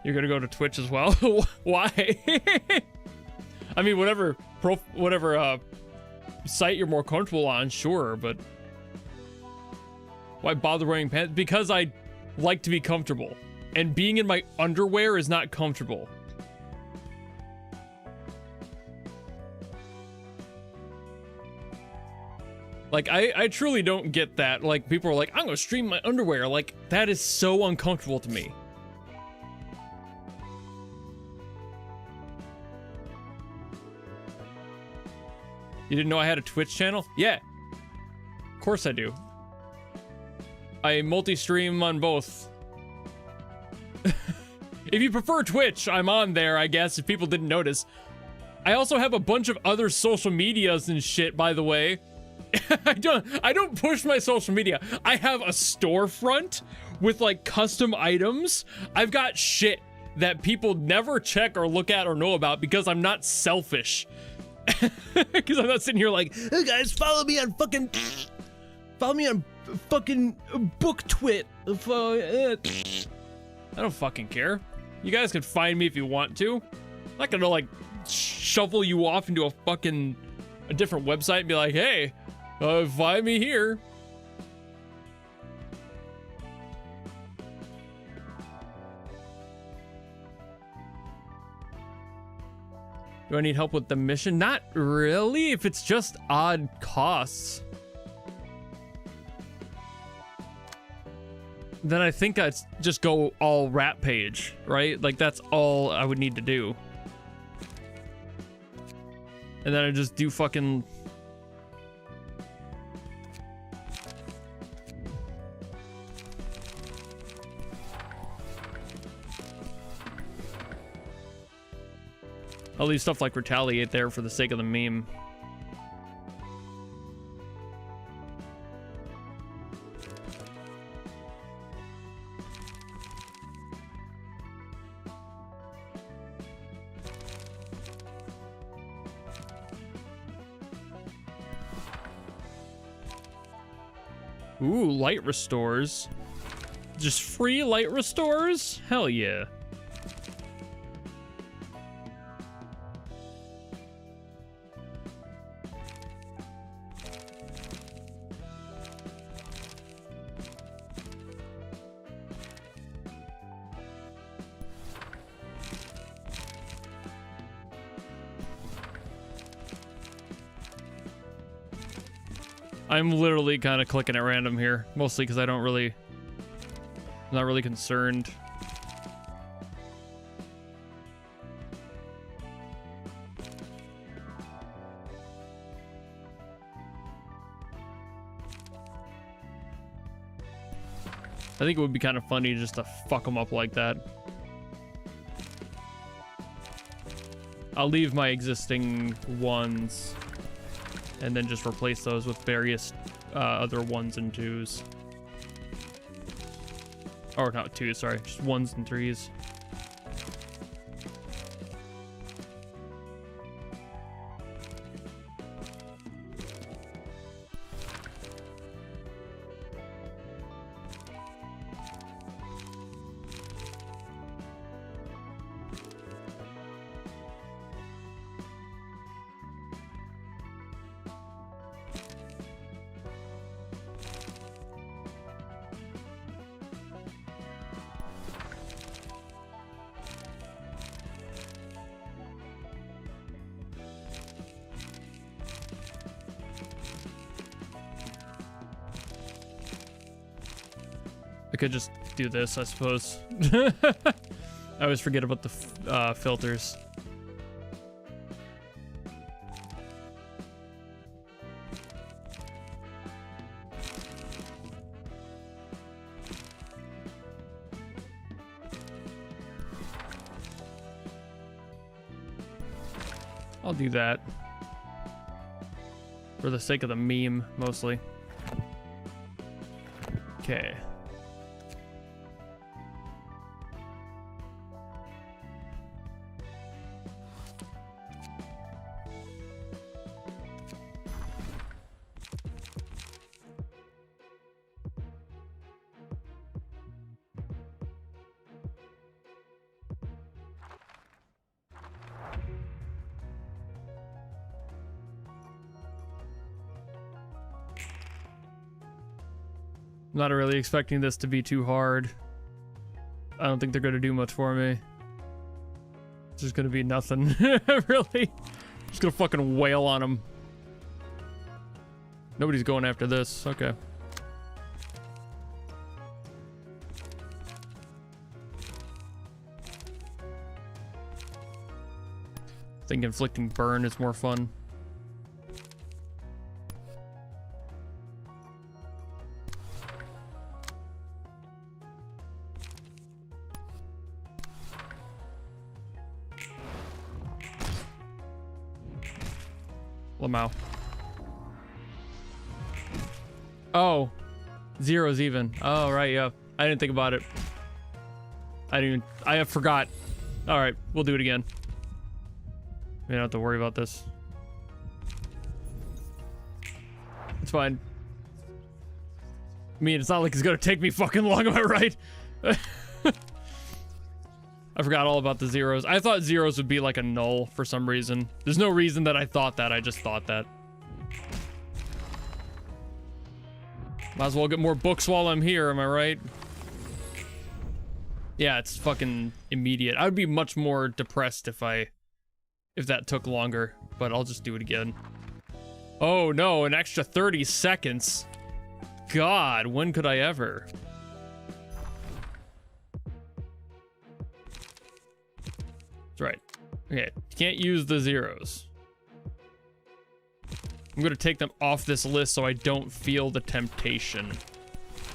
You're gonna go to Twitch as well? Why? I mean, whatever site you're more comfortable on, sure, but why bother wearing pants? Because I like to be comfortable, and being in my underwear is not comfortable. Like, I truly don't get that. Like, people are like, I'm gonna stream my underwear. Like, that is so uncomfortable to me. You didn't know I had a Twitch channel? Yeah. Of course I do. I multi-stream on both. If you prefer Twitch, I'm on there, I guess, if people didn't notice. I also have a bunch of other social medias and shit, by the way. I don't push my social media. I have a storefront with like custom items. I've got shit that people never check or look at or know about because I'm not selfish. Because I'm not sitting here like, hey guys, follow me on fucking book twit. I don't fucking care. You guys can find me if you want to. I'm not gonna like shuffle you off into a different website and be like, hey, find me here. Do I need help with the mission? Not really, if it's just odd costs. Then I think I'd just go all rat page, right? Like, that's all I would need to do. And then I just do fucking... I'll leave stuff like Retaliate there for the sake of the meme. Ooh, light restores. Just free light restores? Hell yeah. I'm literally kind of clicking at random here, mostly because I'm not really concerned. I think it would be kind of funny just to fuck them up like that. I'll leave my existing ones and then just replace those with various other 1s and 2s. Or not 2s, sorry, just 1s and 3s. I could just do this, I suppose. I always forget about the filters. I'll do that. For the sake of the meme, mostly. Okay. Not really expecting this to be too hard. I don't think they're gonna do much for me. It's just gonna be nothing, really. Just gonna fucking wail on them. Nobody's going after this. Okay. I think inflicting burn is more fun. Lamau. Oh, zero's even. Oh, right, yeah. I didn't think about it. I forgot. All right, we'll do it again. We don't have to worry about this. It's fine. I mean, it's not like it's gonna take me fucking long, am I right? I forgot all about the zeros. I thought zeros would be like a null for some reason. There's no reason that I thought that. I just thought that. Might as well get more books while I'm here, am I right? Yeah, it's fucking immediate. I would be much more depressed if that took longer, but I'll just do it again. Oh no, an extra 30 seconds. God, when could I ever? That's right. Okay, can't use the zeros. I'm gonna take them off this list so I don't feel the temptation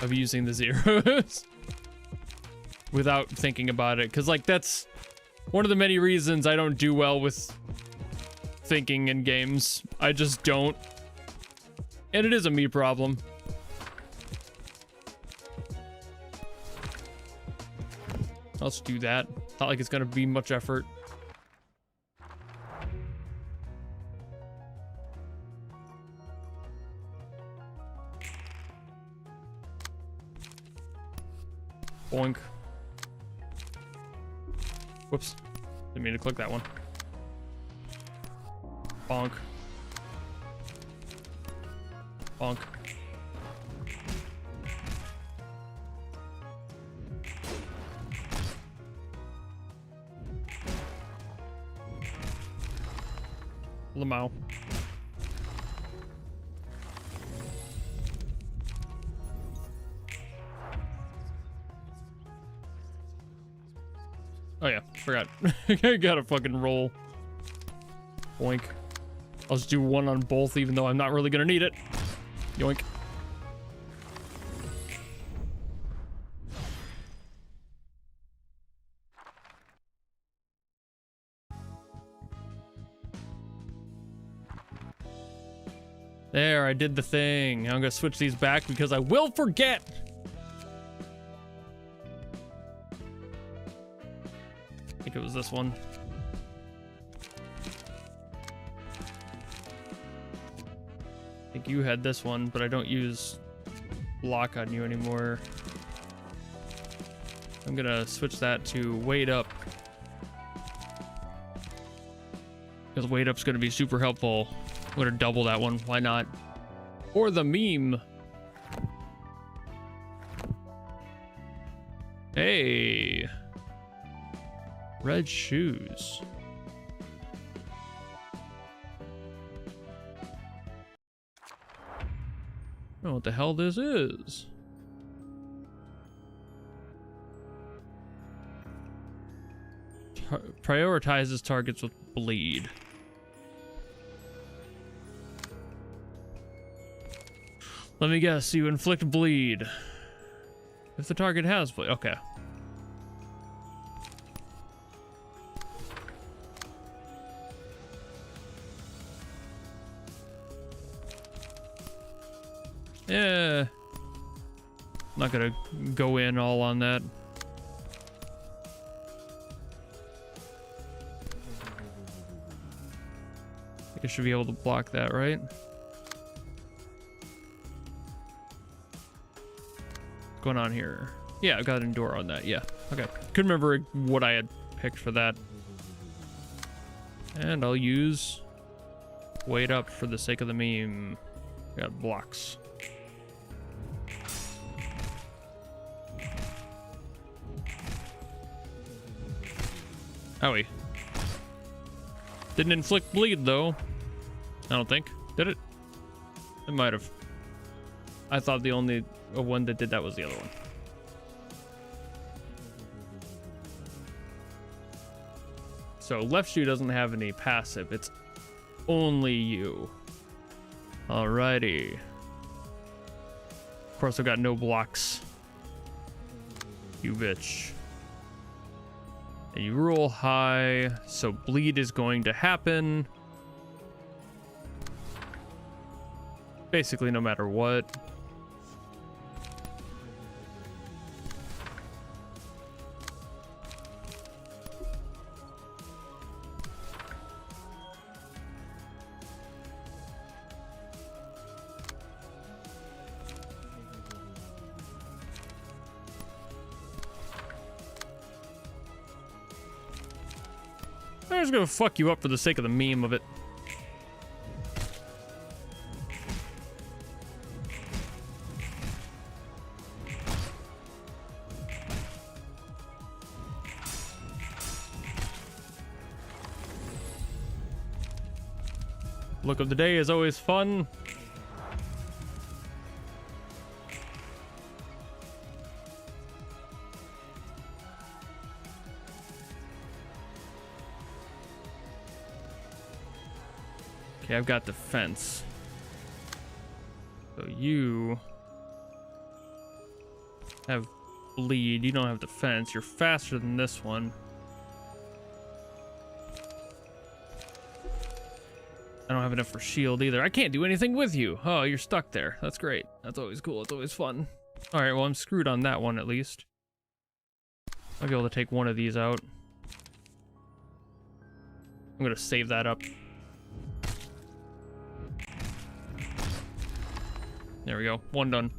of using the zeros without thinking about it. Cause like that's one of the many reasons I don't do well with thinking in games. I just don't. And it is a me problem. I'll just do that. Not like it's gonna be much effort. Boink. Whoops. Didn't mean to click that one. Bonk. Bonk. Lamau. Oh yeah, forgot. I gotta fucking roll. Boink. I'll just do one on both even though I'm not really gonna need it. Yoink. There, I did the thing. I'm gonna switch these back because I will forget. I think it was this one. I think you had this one, but I don't use lock on you anymore. I'm gonna switch that to weight up. Because weight up's gonna be super helpful. I'm gonna double that one, why not? Or the meme. Hey. Red shoes. I don't know what the hell this is. Prioritizes targets with bleed. Let me guess, you inflict bleed. If the target has bleed, okay. Yeah. Not gonna go in all on that. I think I should be able to block that, right? What's going on here? Yeah, I got Endure on that, yeah. Okay. Couldn't remember what I had picked for that. And I'll use weight up for the sake of the meme. Got blocks. Owie. Didn't inflict bleed though. I don't think. Did it? It might have. I thought the only one that did that was the other one. So left shoe doesn't have any passive. It's only you. Alrighty. Of course, I've got no blocks. You bitch. And you roll high, so bleed is going to happen. Basically, no matter what. I'm just gonna fuck you up for the sake of the meme of it. Look of the day is always fun. Okay, I've got defense. So you have bleed. You don't have defense. You're faster than this one. I don't have enough for shield either. I can't do anything with you. Oh, you're stuck there. That's great. That's always cool. It's always fun. All right, well, I'm screwed on that one at least. I'll be able to take one of these out. I'm gonna save that up. There we go. One done.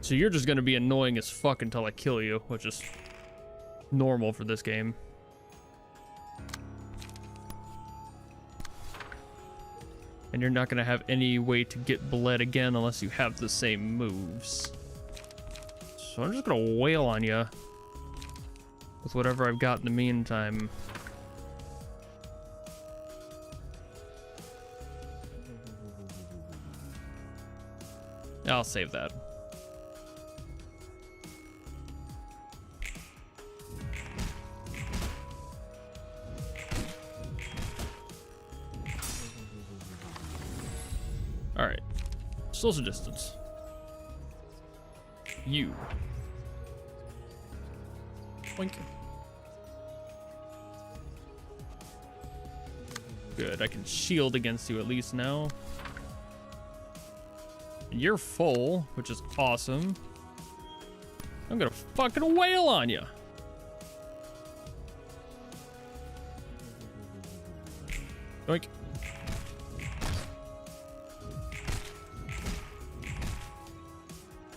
So you're just gonna be annoying as fuck until I kill you, which is normal for this game. And you're not gonna have any way to get bled again unless you have the same moves. So I'm just gonna wail on you with whatever I've got in the meantime. I'll save that. All right, social distance. You. Boink. Good, I can shield against you at least now. You're full, which is awesome. I'm gonna fucking wail on you. Doink.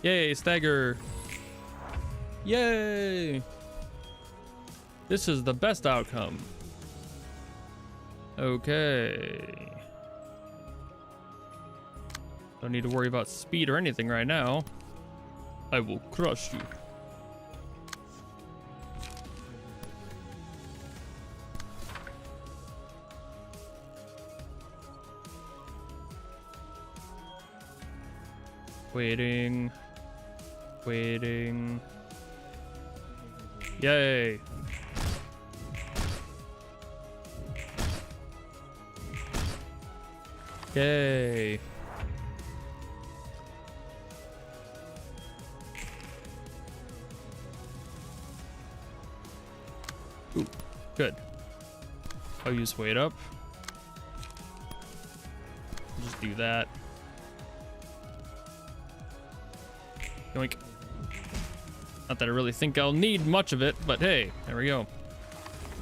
Yay, stagger. Yay. This is the best outcome. Okay. Don't need to worry about speed or anything right now. I will crush you. Waiting. Waiting. Yay. Yay. Ooh, good. I'll use weight up. Just do that. Yoink. Not that I really think I'll need much of it, but hey, there we go.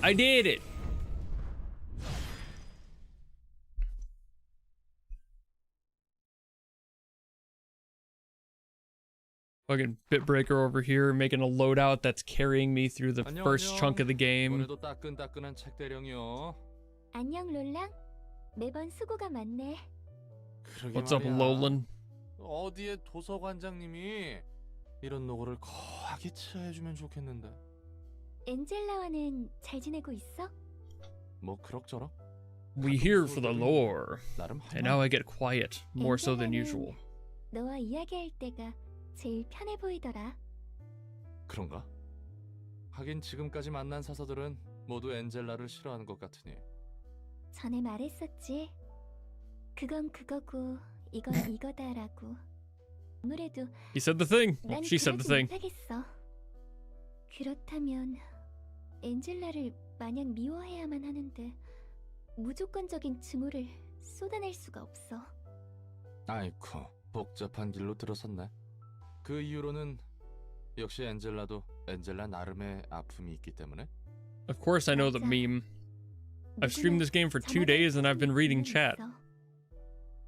I did it! Fucking Bitbreaker over here making a loadout that's carrying me through the first chunk of the game. 오늘도 따끈따끈한 책 대령이요. 안녕 롤랑. 매번 수고가 많네. 그러게 What's up, 말이야. Lolan? 어디에 도서관장님이 이런 노고를 거하게 치하해주면 좋겠는데. 엔젤라와는 잘 지내고 있어? 뭐 그럭저럭. We here for the lore. 나름 And now I get quiet, more so than usual. 너와 이야기할 때가 제일 편해 보이더라. 그런가? 하긴 지금까지 만난 사서들은 모두 엔젤라를 싫어하는 것 같으니. 전에 말했었지. 그건 그거고 이건 이거다라고. 아무래도 He said the thing. 난 Well, she said the 그러지 thing. 못하겠어. 그렇다면 엔젤라를 마냥 미워해야만 하는데 무조건적인 증오를 쏟아낼 수가 없어. 아이쿠, 복잡한 길로 들어섰네. 그 이유로는 역시 엔젤라도 엔젤라 나름의 아픔이 있기 때문에. Of course, I know the meme. I've streamed this game for 2 days and I've been reading chat.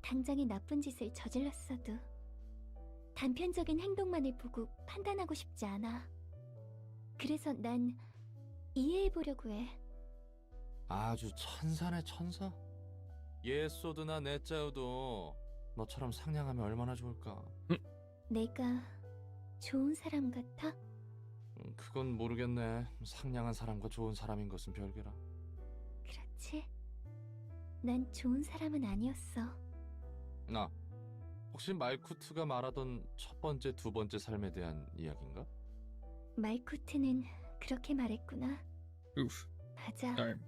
당장에 나쁜 짓을 저질렀어도 단편적인 행동만을 보고 판단하고 싶지 않아. 그래서 난 이해해보려고 해. 아주 천사네 천사. 예소드나 네짜우도 너처럼 상냥하면 얼마나 좋을까. 내가 좋은 사람 같아? 그건 모르겠네. 상냥한 사람과 좋은 사람인 것은 별개라. 그렇지. 난 좋은 사람은 아니었어. 나 혹시 말쿠트가 말하던 첫 번째, 두 번째 삶에 대한 이야기인가? 말쿠트는 그렇게 말했구나. Oof. 맞아. Sorry.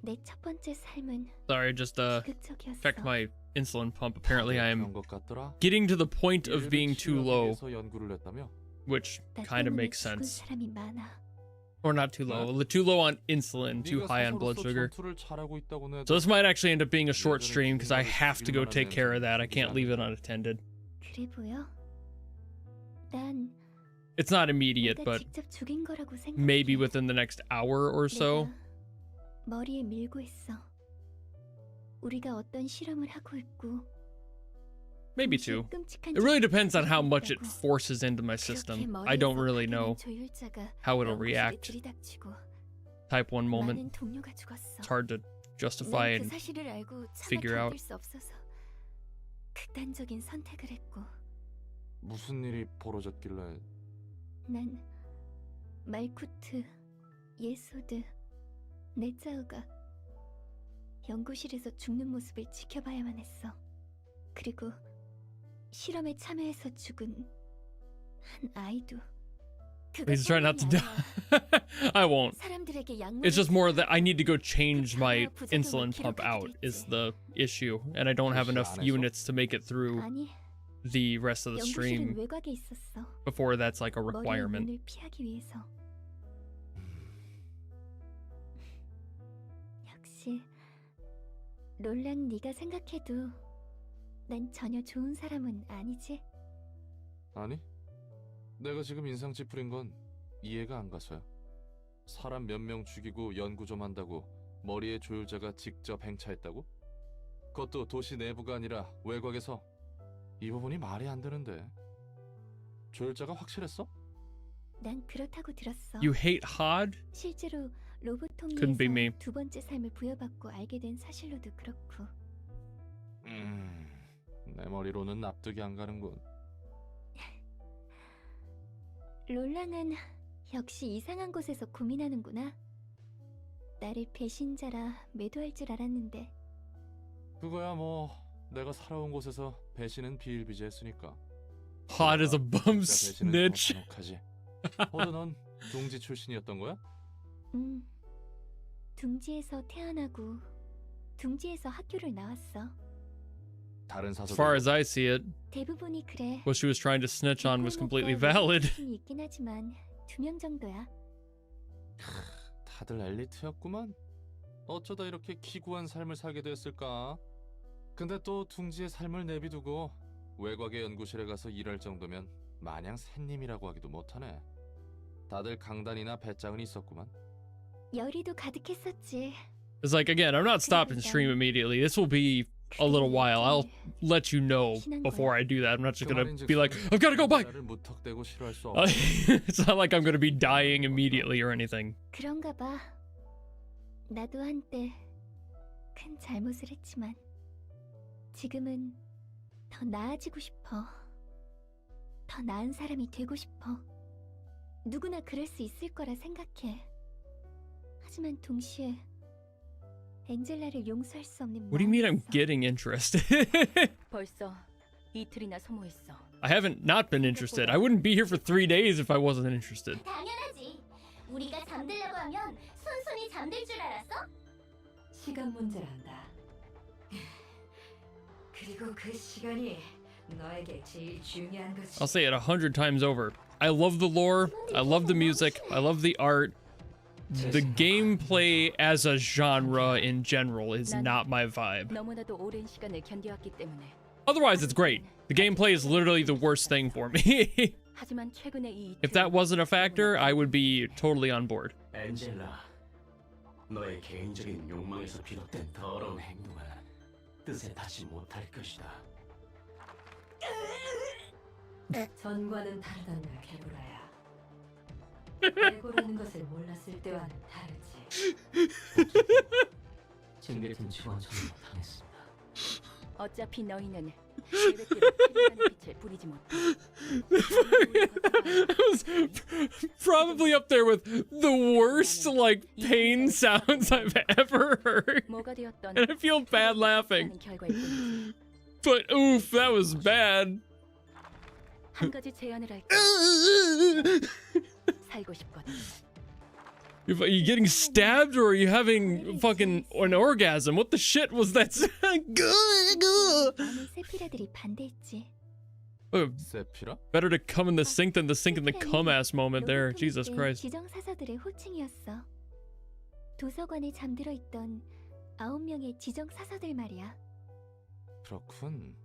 내 첫 번째 삶은 Sorry, just 비극적이었어. checked my insulin pump. Apparently, I am 그런 것 같더라. getting to the point of 인류를 being too low, 치료하기 위해서 연구를 했다며? which 나 kind of 때문에 makes 죽은 sense. 사람이 많아. Or not too low. Too low on insulin, too 네가 high on blood 사서로서 sugar. 전투를 잘하고 있다고는 해도 So this might actually end up being a short stream because I have to go take care of that. I can't leave it unattended. 그래 보여? 난 It's not immediate, 내가 but 직접 죽인 거라고 생각해. maybe within the next hour or so. 내가 머리에 밀고 있어. 우리가 어떤 실험을 하고 있고. Maybe 동시에 two. 끔찍한 It really depends on 짓을 how 하고 much it 있다고. forces into my 그렇게 system. 머리에서 I don't really 파견한 know 조율자가 how it'll 연구실에 react. 들이닥치고 Type 1 moment. 많은 동료가 죽었어. It's hard to justify 난 그 and 사실을 알고 차마 figure out. 견딜 수 없어서 극단적인 선택을 했고. 무슨 일이 벌어졌길래? 난 말쿠트, 예소드, 네짜우가 연구실에서 죽는 모습을 지켜봐야만 했어. 그리고 실험에 참여해서 죽은 한 아이도. please try not to die. I won't. 사람들에게 It's just more that I need to go change my 부작용을 insulin pump out is the issue, and I don't have enough units to make it through 아니, the rest of the 연구실은 stream 외곽에 있었어. before that's like a 머리의 requirement. 눈을 피하기 위해서. 역시 롤랑 네가 생각해도 난 전혀 좋은 사람은 아니지. 아니, 내가 지금 인상 찌푸린 건 이해가 안 가서야. 사람 몇 명 죽이고 연구 좀 한다고 머리에 조율자가 직접 행차했다고? 그것도 도시 내부가 아니라 외곽에서. 이 부분이 말이 안 되는데. 조율자가 확실했어? 난 그렇다고 들었어. You hate Hod? 실제로 Couldn't be me. 로보토미에서 두 번째 삶을 부여받고 알게 된 사실로도 그렇고. 내 머리로는 납득이 안 가는군. 롤랑은 역시 이상한 곳에서 고민하는구나. 나를 배신자라 매도할 줄 알았는데. 그거야 뭐 내가 살아온 곳에서 배신은 비일비재했으니까. Hod is a bum 배신은 snitch. 더 잔혹하지. 호드 넌 둥지 출신이었던 거야? 둥지에서 태어나고 둥지에서 학교를 나왔어. 다른 As 사서들. far as I see it, 대부분이 그래. what she was trying to snitch on was completely 뒷골목과 valid. 출신이 있긴 하지만 2명 정도야. 다들 엘리트였구만. 어쩌다 이렇게 기구한 삶을 살게 됐을까? 근데 또 둥지의 삶을 내비두고 외곽의 연구실에 가서 일할 정도면 마냥 샌님이라고 하기도 못하네. 다들 강단이나 배짱은 있었구만. 열의도 가득했었지. It's like, again, I'm not stopping stream immediately. This will be a little while. I'll let you know before I do that. I'm not just gonna be like, I've gotta go, bye! 나를 무턱대고 싫어할 수 It's not like I'm gonna be dying immediately or anything. 그런가 봐. 나도 한때 큰 잘못을 했지만 지금은 더 나아지고 싶어. 더 나은 사람이 되고 싶어. 누구나 그럴 수 있을 거라 생각해. 하지만 동시에 엔젤라를 용서할 수 없는 What do you mean I'm 마음이 있어. getting interested? 벌써 이틀이나 소모했어. I haven't not been interested. I wouldn't be here for 3 days if I wasn't interested. 당연하지. 우리가 잠들려고 하면 손손이 잠들 줄 알았어? 시간 문제란다. 그리고 그 시간이 너에게 제일 중요한 것이. I'll say it 100 times over. I love the lore. I love the music. I love the art. The gameplay as a genre in general is not my vibe. 너무나도 오랜 시간을 견뎌왔기 때문에. Otherwise, it's great. The gameplay is literally the worst thing for me. 하지만 최근에 이 If that wasn't a factor, I would be totally on board. 엔젤라, 너의 개인적인 욕망에서 비롯된 더러운 행동은 뜻에 닿지 못할 것이다. 전과는 다르단다, 개구라야. 개구라는 것을 몰랐을 때와는 다르지. 징계팀 직원처럼 당했습니다. 어차피 너희는 계획대로 필요한 빛을 뿌리지 못해. That was probably up there with the worst, like, pain sounds I've ever heard. 뭐가 되었던 And I feel bad laughing. 결과일 뿐이지. But oof, that was bad. 한 가지 제안을 할게. 살고 싶거든. Are you getting stabbed or are you having fucking an orgasm? What the shit was that? 많은 세피라들이 반대했지. 세피라? Better to come in the sink than to sink in the cum ass moment there. Jesus Christ. 지정 사서들의 호칭이었어. 도서관에 잠들어 있던 9명의 지정 사서들 말이야. 그렇군.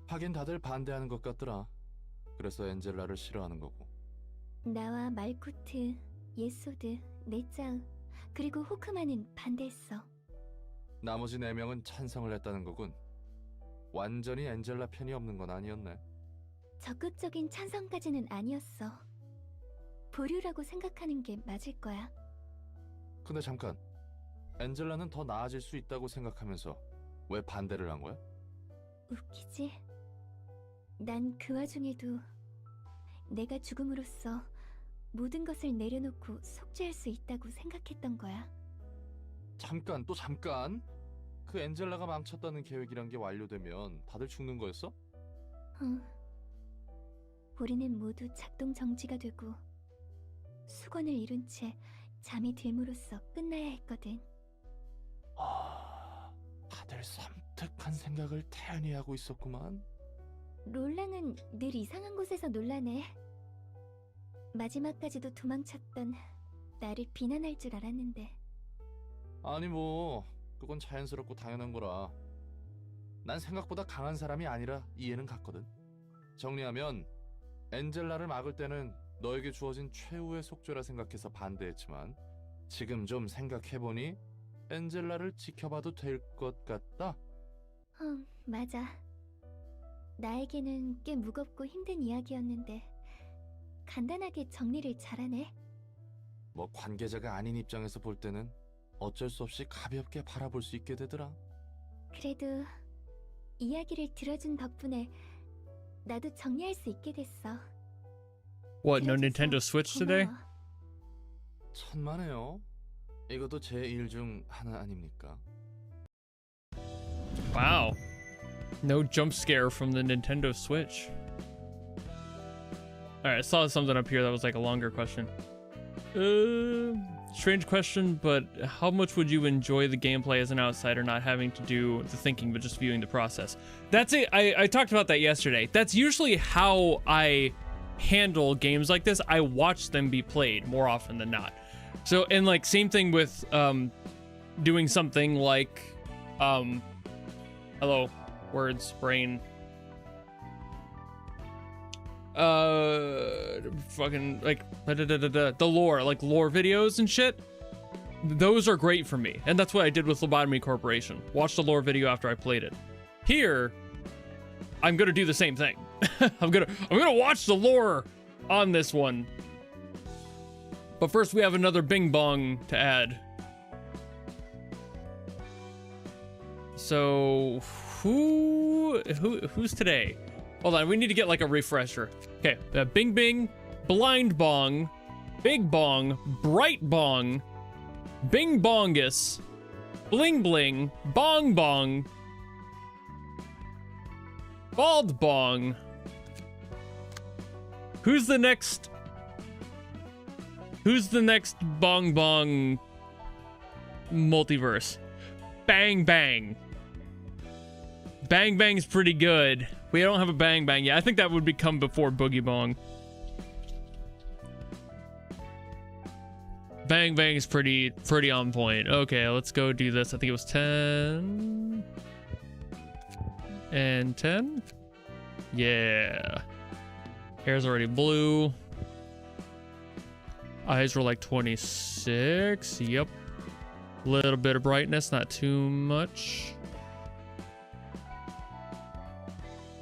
하긴 다들 반대하는 것 같더라. 그래서 엔젤라를 싫어하는 거고. 나와 말쿠트, 예소드, 네짜우, 그리고 호크만은 반대했어. 나머지 4명은 찬성을 했다는 거군. 완전히 엔젤라 편이 없는 건 아니었네. 적극적인 찬성까지는 아니었어. 보류라고 생각하는 게 맞을 거야. 근데 잠깐, 엔젤라는 더 나아질 수 있다고 생각하면서 왜 반대를 한 거야? 웃기지? 난 그 와중에도 내가 죽음으로써 모든 것을 내려놓고 속죄할 수 있다고 생각했던 거야. 잠깐, 또 잠깐. 그 엔젤라가 망쳤다는 계획이란 게 완료되면 다들 죽는 거였어? 우리는 모두 작동 정지가 되고 수건을 이룬 채 잠이 들므로써 끝나야 했거든. 다들 섬뜩한 생각을 태연히 하고 있었구만. 롤랑은 늘 이상한 곳에서 놀라네. 마지막까지도 도망쳤던 나를 비난할 줄 알았는데. 아니 뭐 그건 자연스럽고 당연한 거라. 난 생각보다 강한 사람이 아니라 이해는 갔거든. 정리하면 엔젤라를 막을 때는 너에게 주어진 최후의 속죄라 생각해서 반대했지만 지금 좀 생각해보니 엔젤라를 지켜봐도 될 것 같다. 맞아. 나에게는 꽤 무겁고 힘든 이야기였는데 간단하게 정리를 잘하네. 뭐 관계자가 아닌 입장에서 볼 때는 어쩔 수 없이 가볍게 바라볼 수 있게 되더라. 그래도 이야기를 들어준 덕분에 나도 정리할 수 있게 됐어. What, no 그래줘서 Nintendo Switch today? 고마워. 천만에요. 이것도 제 일 중 하나 아닙니까? Wow. No jump scare from the Nintendo Switch. Alright, I saw something up here that was like a longer question. Strange question, but how much would you enjoy the gameplay as an outsider, not having to do the thinking, but just viewing the process? That's it. I talked about that yesterday. That's usually how I handle games like this. I watch them be played more often than not. So, and like same thing with doing something like hello, words, brain. Fucking like the lore, like lore videos and shit. Those are great for me, and that's what I did with Lobotomy Corporation. Watch the lore video after I played it. Here, I'm gonna do the same thing. I'm gonna watch the lore on this one. But first, we have another Bing Bong to add. So, who's today? Hold on, we need to get like a refresher. Okay, Bing Bing, Blind Bong, Big Bong, Bright Bong, Bing Bongus, Bling Bling, Bong Bong, Bald Bong. Who's the next Bong Bong multiverse? Bang Bang. Bang Bang's pretty good. We don't have a Bang Bang yet. I think that would become before Boogie Bong. Bang Bang is pretty on point. Okay, let's go do this. I think it was 10 and 10. Yeah. Hair's already blue. Eyes were like 26. Yep. Little bit of brightness, not too much.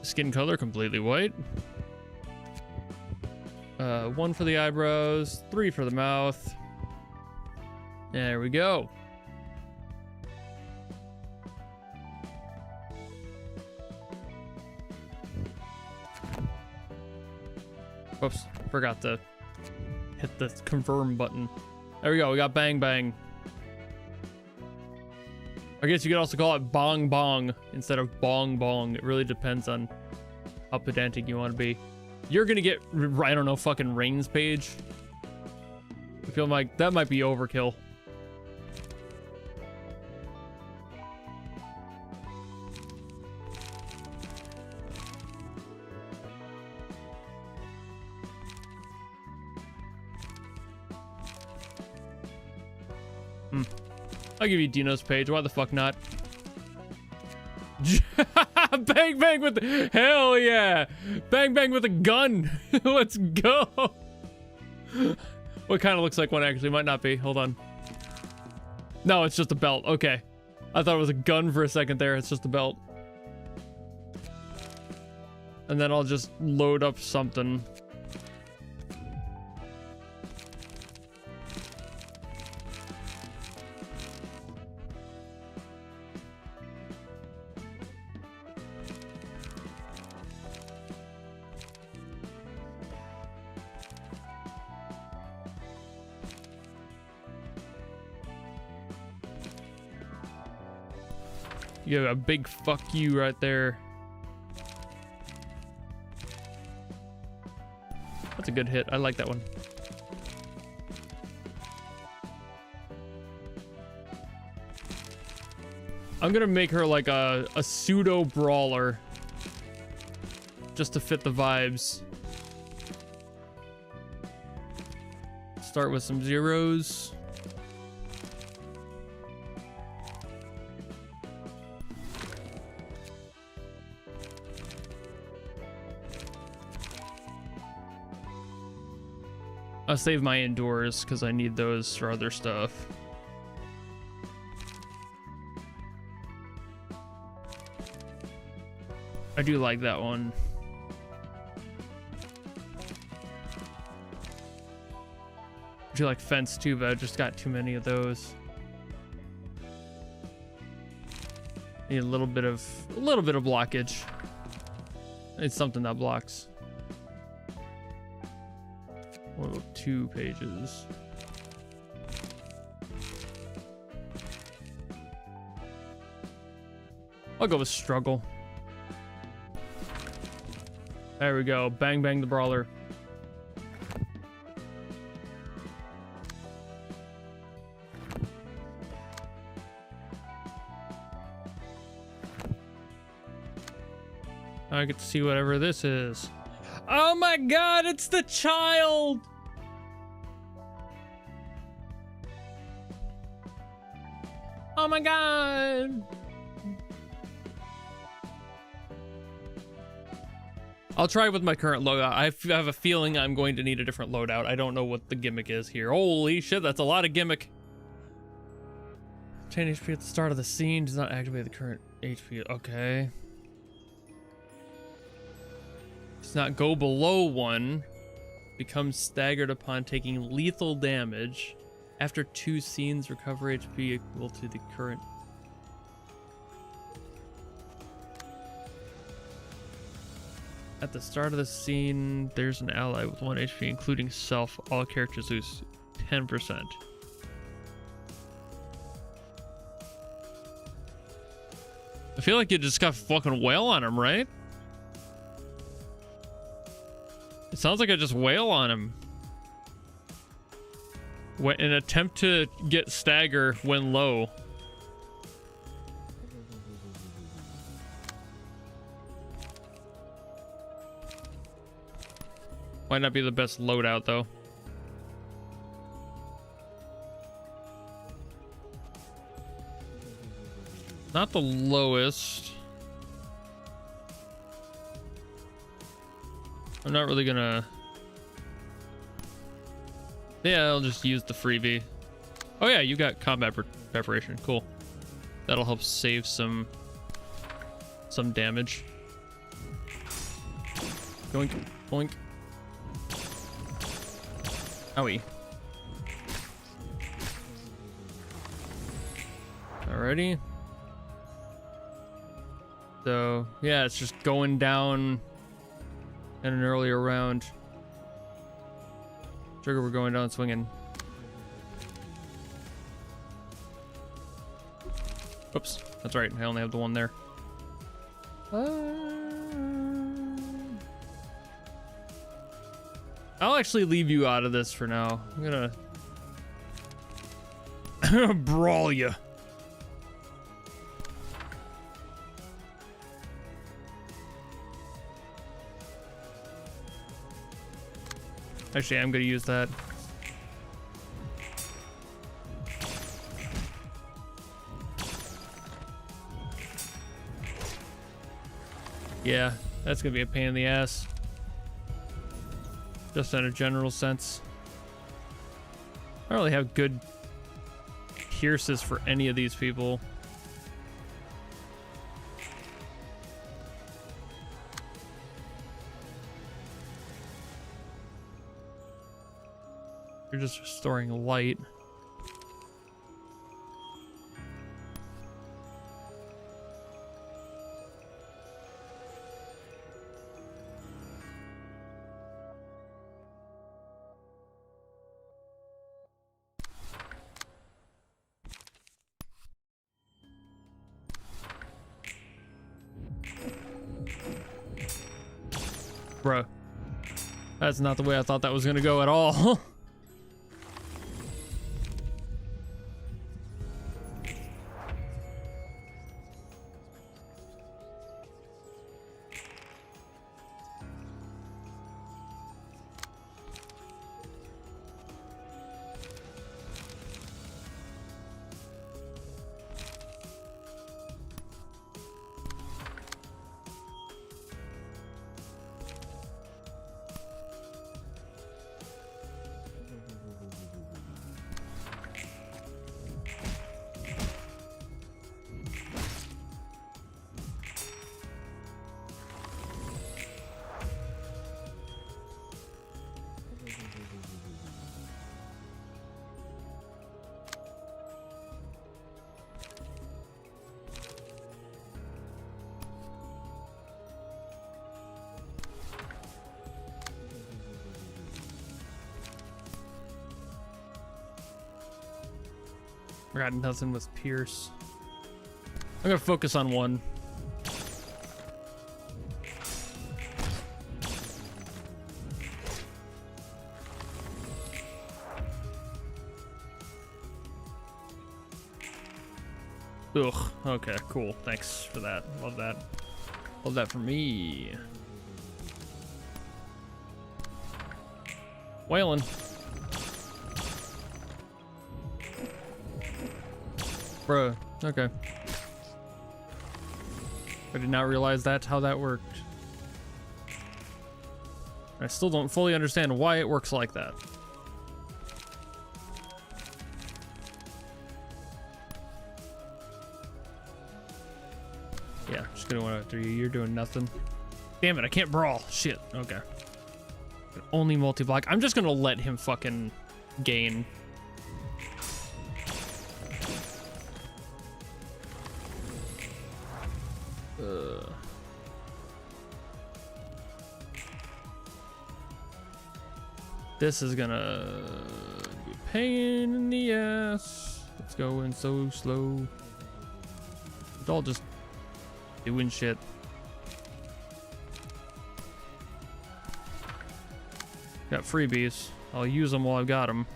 Skin color completely white. 1 for the eyebrows, 3 for the mouth. There we go. Whoops, forgot to hit the confirm button. There we go, we got Bang Bang. I guess you could also call it Bong Bong instead of Bong Bong. It really depends on how pedantic you want to be. You're gonna get, I don't know, fucking Rain's page. I feel like that might be overkill. I'll give you Dino's page. Why the fuck not? Bang Bang with the... Hell yeah! Bang Bang with a gun! Let's go! What kind of looks like one actually? Might not be. Hold on. No, it's just a belt. Okay. I thought it was a gun for a second there. It's just a belt. And then I'll just load up something. You have a big fuck you right there. That's a good hit. I like that one. I'm gonna make her like a pseudo brawler just to fit the vibes. Start with some zeros. I'll save my endures because I need those for other stuff. I do like that one. I do like fence too, but I just got too many of those. Need a little bit of blockage. It's something that blocks. What about 2 pages? I'll go with struggle. There we go. Bang Bang the brawler. I get to see whatever this is. Oh my god, it's the child! Oh my god! I'll try with my current loadout. I have a feeling I'm going to need a different loadout. I don't know what the gimmick is here. Holy shit, that's a lot of gimmick. 10 HP at the start of the scene does not activate the current HP. Okay. Does not go below 1. Becomes staggered upon taking lethal damage. After 2 scenes, recover HP equal to the current. At the start of the scene, there's an ally with 1 HP, including self. All characters lose 10%. I feel like you just got fucking wail on him, right? It sounds like I just wail on him. An attempt to get stagger when low. Might not be the best loadout though. Not the lowest. I'm not really gonna... Yeah, I'll just use the freebie. Oh yeah, you got combat preparation. Cool. That'll help save some damage. Boink, boink. Owie. Alrighty. So, yeah, it's just going down in an earlier round. Trigger, we're going down swinging. Oops, that's right. I only have the one there. I'll actually leave you out of this for now. I'm gonna brawl you. Actually, I'm gonna use that. Yeah, that's gonna be a pain in the ass. Just in a general sense. I don't really have good pierces for any of these people. You're just restoring light. Bruh. That's not the way I thought that was gonna go at all. I got nothing with Pierce. I'm gonna focus on one. Ugh. Okay, cool. Thanks for that. Love that. Love that for me. Waylon. Bruh, okay. I did not realize that's how that worked. I still don't fully understand why it works like that. Yeah, just gonna went after you. You're doing nothing. Damn it, I can't brawl. Shit, okay. Only multi-block. I'm just gonna let him fucking gain. This is gonna be a pain in the ass. It's going so slow. It's all just doing shit. Got freebies. I'll use them while I've got them.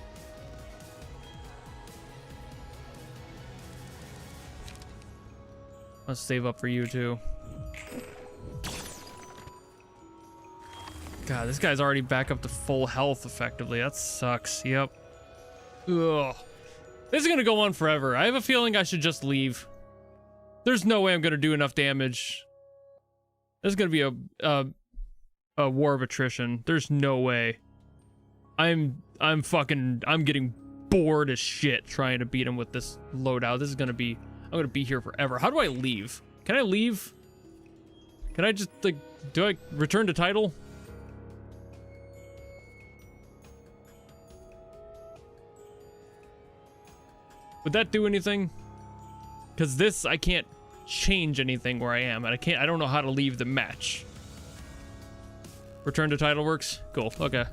Let's save up for you too. God, this guy's already back up to full health effectively. That sucks. Yep. Ugh. This is gonna go on forever. I have a feeling I should just leave. There's no way I'm gonna do enough damage. This is gonna be a war of attrition. There's no way. I'm getting bored as shit trying to beat him with this loadout. This is gonna be, I'm gonna be here forever. How do I leave? Can I leave? Can I just, like, do I return to title? Would that do anything? Because this, I can't change anything where I am, and I don't know how to leave the match. Return to title works? Cool, okay.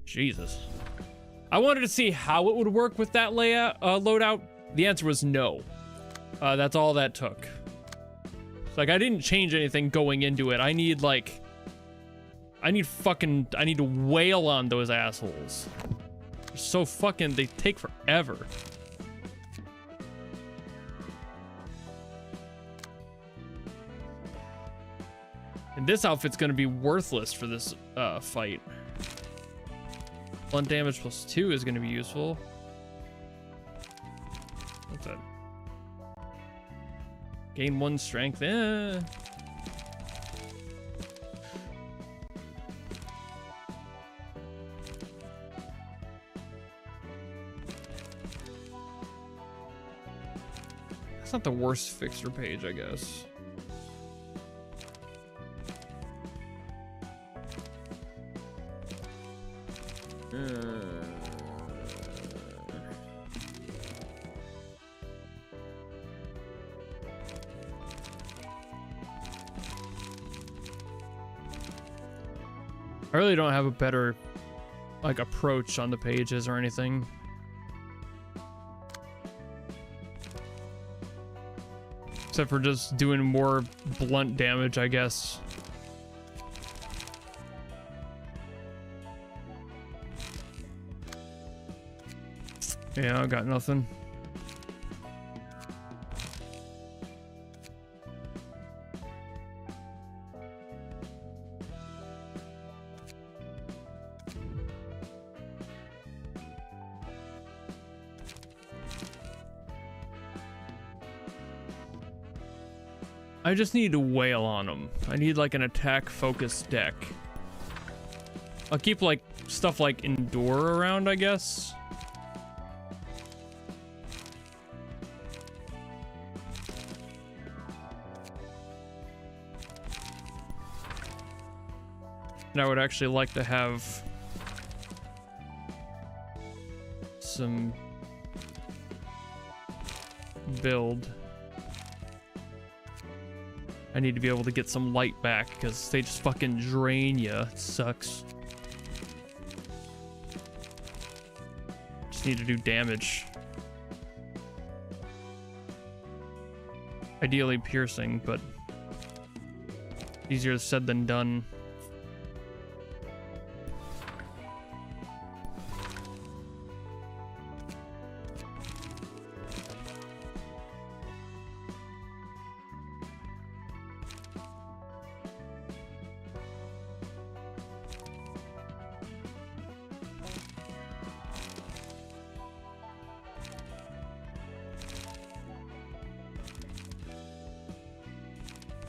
Jesus. I wanted to see how it would work with that layout, loadout. The answer was no. That's all that took. It's like, I didn't change anything going into it. I need to wail on those assholes. They're so fucking, they take forever. And this outfit's gonna be worthless for this fight. Blunt damage +2 is gonna be useful. What's that? Gain 1 strength. That's not the worst fixer page, I guess. I really don't have a better, like, approach on the pages or anything. Except for just doing more blunt damage, I guess. Yeah, I got nothing. I just need to wail on them. I need like an attack focused deck. I'll keep like stuff like Endure around, I guess. And I would actually like to have some build. I need to be able to get some light back because they just fucking drain you. It sucks. Just need to do damage. Ideally piercing, but easier said than done.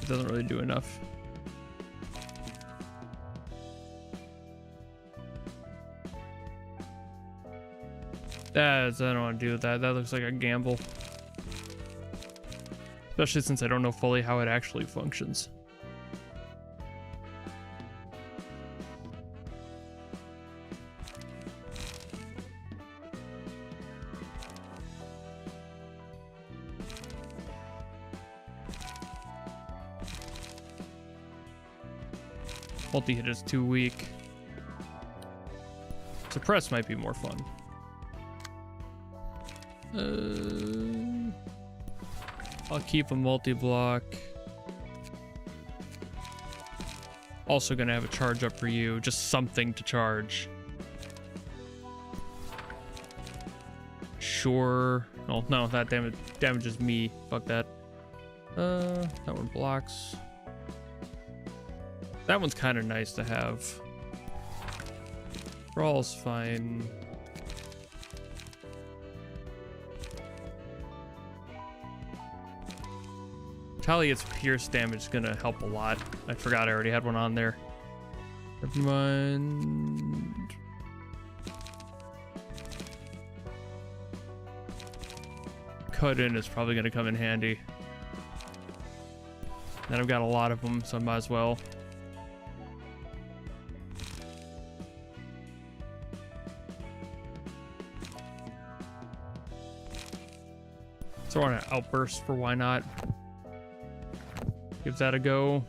Doesn't really do enough. I don't want to do that. That looks like a gamble. Especially since I don't know fully how it actually functions. Multi-hit is too weak. Suppress might be more fun. I'll keep a multi-block. Also gonna have a charge up for you. Just something to charge. Sure. Oh, no, that damages me. Fuck that. That one blocks. That one's kind of nice to have. Brawl's fine. Retaliate's pierce damage is gonna help a lot. I forgot I already had one on there. Never mind. Cut in is probably gonna come in handy. Then I've got a lot of them, so I might as well. Throw on an outburst for why not. Give that a go.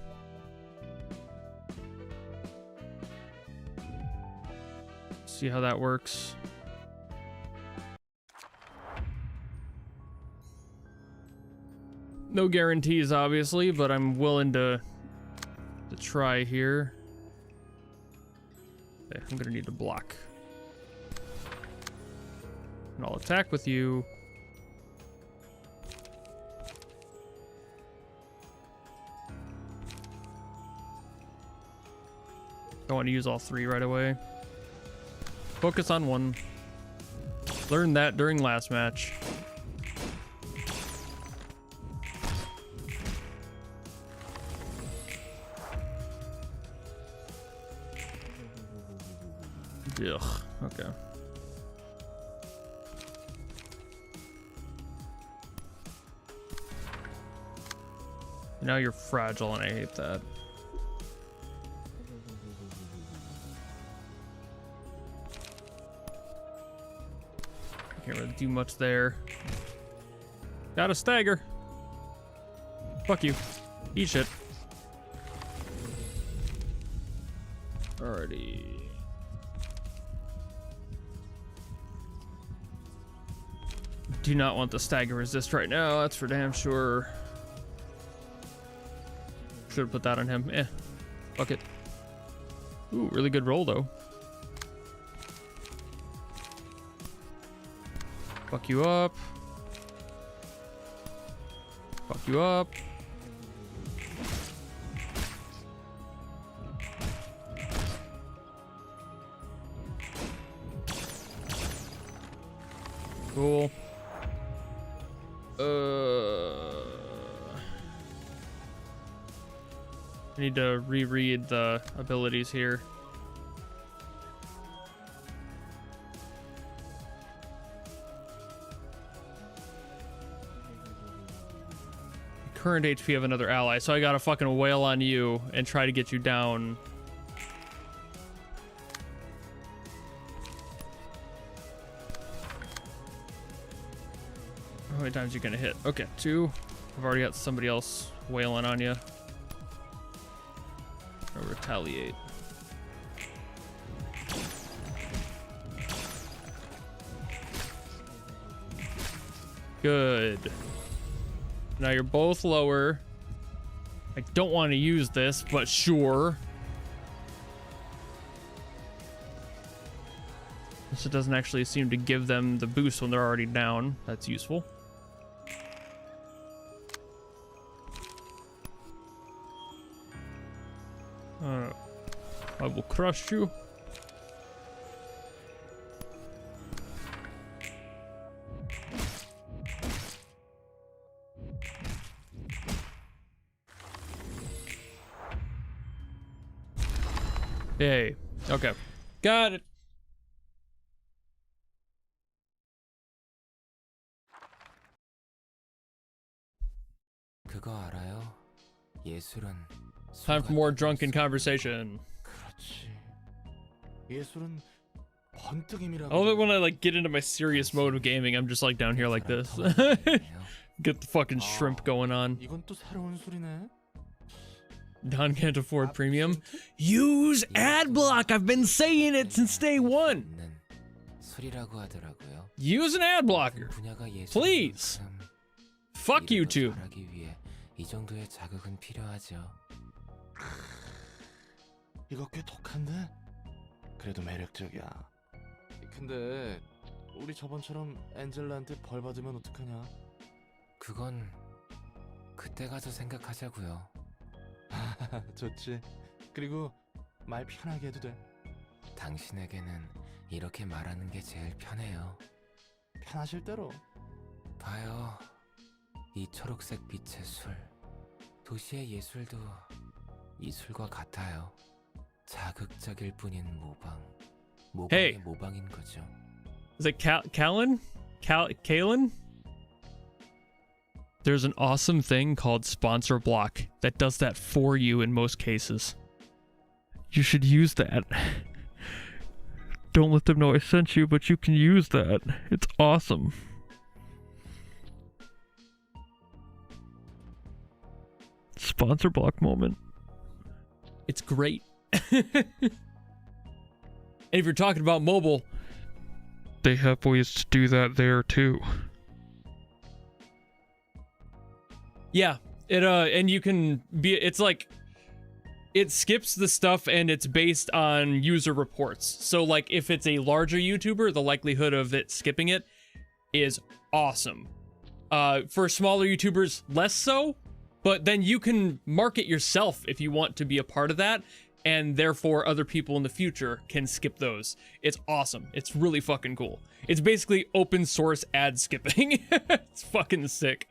See how that works. No guarantees, obviously, but I'm willing to try here. Okay, I'm gonna need to block. And I'll attack with you. Don't want to use all three right away. Focus on one. Learned that during last match. Ugh, okay. Now you're fragile and I hate that. Can't really do much there. Got a stagger. Fuck you. Eat shit. Alrighty. Do not want the stagger resist right now, that's for damn sure. Should have put that on him. Eh. Fuck it. Ooh, really good roll though. Fuck you up. Fuck you up. Cool. I need to reread the abilities here. Current HP of another ally, so I gotta fucking wail on you and try to get you down. How many times are you gonna hit? Okay, 2. I've already got somebody else wailing on you. I'll retaliate. Good. Now you're both lower. I don't want to use this, but sure. This doesn't actually seem to give them the boost when they're already down. That's useful. I will crush you. Yay. Okay. Got it. 그거 알아요? 예술은 Time for more drunken conversation. 그렇지. 예술은 번뜩임이라고. I love it when I like get into my serious mode of gaming. I'm just like down here like this. Get the fucking shrimp going on. 이건 또 새로운 술이네. Don can't afford premium. Use ad block. I've been saying it since day one. 술이라고 하더라고요. Use an ad blocker. 분야가 Please. Fuck YouTube. 잘하기 위해 이 정도의 자극은 필요하죠. 이거 꽤 독한데? 그래도 매력적이야. 근데 우리 저번처럼 엔젤라한테 벌 받으면 어떡하냐? 그건 그때 가서 생각하자고요. 좋지. 그리고 말 편하게 해도 돼. 당신에게는 이렇게 말하는 게 제일 편해요. 편하실 대로. 봐요. 이 초록색 빛의 술. 도시의 예술도 이 술과 같아요. 자극적일 뿐인 모방의 Hey. 모방인 거죠. Is it Kalen? There's an awesome thing called sponsor block that does that for you in most cases. You should use that. Don't let them know I sent you, but you can use that. It's awesome. Sponsor block moment. It's great. And if you're talking about mobile, they have ways to do that there too. Yeah, it and you can be, it's like, it skips the stuff and it's based on user reports. So like if it's a larger YouTuber, the likelihood of it skipping it is awesome. For smaller YouTubers, less so, but then you can market yourself if you want to be a part of that, and therefore other people in the future can skip those. It's awesome. It's really fucking cool. It's basically open source ad skipping. It's fucking sick.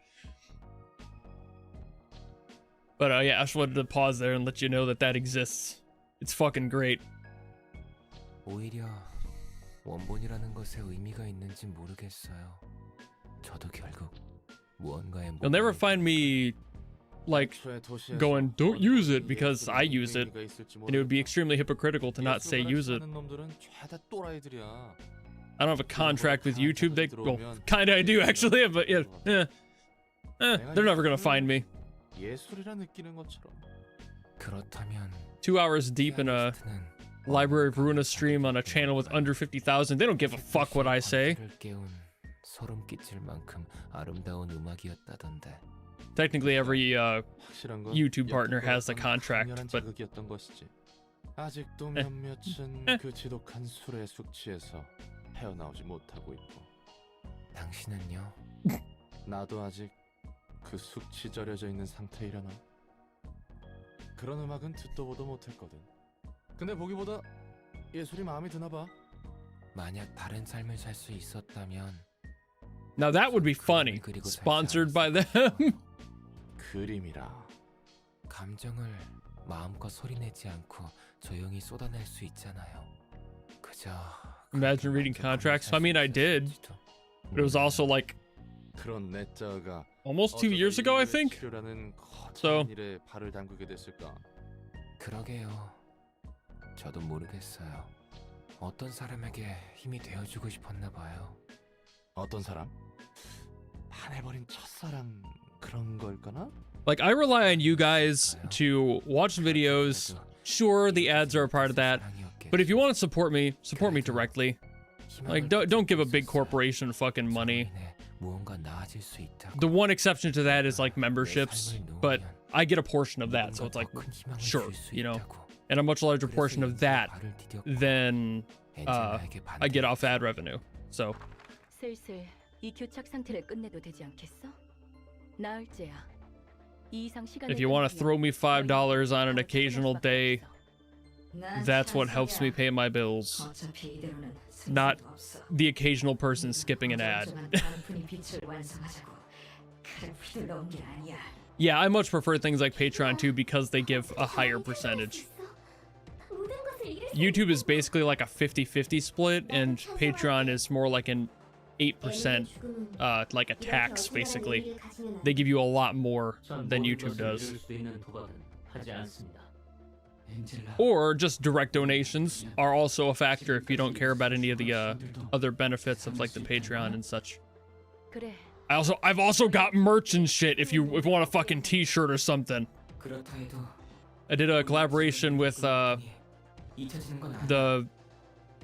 But yeah, I just wanted to pause there and let you know that that exists. It's fucking great. 오히려 원본이라는 것에 의미가 있는지 모르겠어요. 저도 결국 무언가에 You'll never find me like going, don't use it because I use it. And it would be extremely hypocritical to not say use it. I don't have a contract with YouTube. They, well, kinda I do actually, but yeah, they're never gonna find me. 그렇다면 2 hours deep in a Library of Ruina stream on a channel with under 50,000. They don't give a fuck what I say. 소름 끼칠 만큼 아름다운 음악이었다던데. Technically, every YouTube partner has a contract, but 아직도 몇몇은 그 지독한 술에 숙취해서 헤어나오지 못하고 있고. 당신은요? 나도 아직 그 숙취 절여져 있는 상태이려나. 그런 음악은 듣도 보도 못했거든. 근데 보기보다 예술이 마음에 드나 봐. 만약 다른 삶을 살 수 있었다면. Now that would be funny. Sponsored by them. 그림이라. 감정을 마음껏 소리내지 않고 조용히 쏟아낼 수 있잖아요. 그저. Imagine reading contracts. I mean, I did, but it was also like almost 2 years ago, I think. So. 그러게요. 저도 모르겠어요. 어떤 사람에게 힘이 되어주고 싶었나 봐요. 어떤 사람? 반해버린 첫사랑 그런 걸까나? Like, I rely on you guys to watch videos. Sure, the ads are a part of that, but if you want to support me directly. Like, don't give a big corporation fucking money. The one exception to that is like memberships, but I get a portion of that, so it's like, sure, you know, and a much larger portion of that than I get off ad revenue. So. 슬슬 이 교착 상태를 끝내도 되지 않겠어? 나을지야. 이 이상 시간을 If you want to throw me $5 on an occasional day, that's what helps me pay my bills. Not the occasional person skipping an ad. Yeah, I much prefer things like Patreon too because they give a higher percentage. YouTube is basically like a 50-50 split, and Patreon is more like an 8%, like a tax, basically. They give you a lot more than YouTube does. Or just direct donations are also a factor if you don't care about any of the other benefits of like the Patreon and such. I've also got merch and shit if you want a fucking t-shirt or something. I did a collaboration with the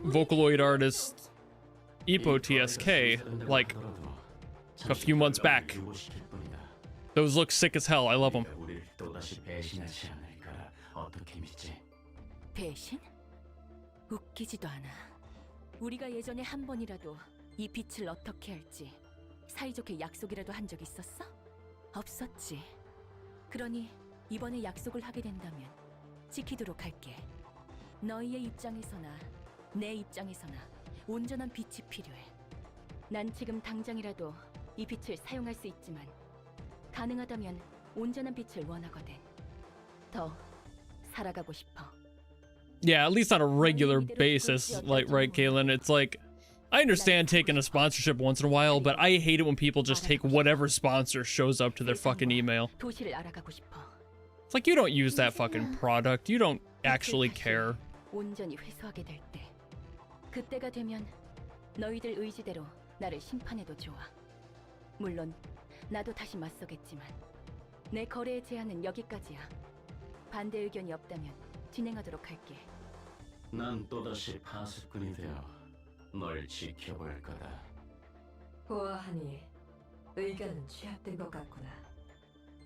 Vocaloid artist Ippo TSK like a few months back. Those look sick as hell. I love them. 배신? 웃기지도 않아. 우리가 예전에 한 번이라도 이 빛을 어떻게 할지 사이좋게 약속이라도 한 적 있었어? 없었지. 그러니 이번에 약속을 하게 된다면 지키도록 할게. 너희의 입장에서나 내 입장에서나 온전한 빛이 필요해. 난 지금 당장이라도 이 빛을 사용할 수 있지만 가능하다면 온전한 빛을 원하거든. 더 살아가고 싶어. Yeah, at least on a regular basis, like, right, Kaylin? It's like, I understand taking a sponsorship once in a while, but I hate it when people just take whatever sponsor shows up to their fucking email. It's like, you don't use that fucking product. You don't actually care. 온전히 회수하게 될 때, 그때가 되면 너희들 의지대로 나를 심판해도 좋아. 물론 나도 다시 맞서겠지만 내 거래의 제한은 여기까지야. 반대 의견이 없다면 진행하도록 할게. 난 또다시 파수꾼이 되어 널 지켜볼 거다. 보아하니 의견은 취합된 것 같구나.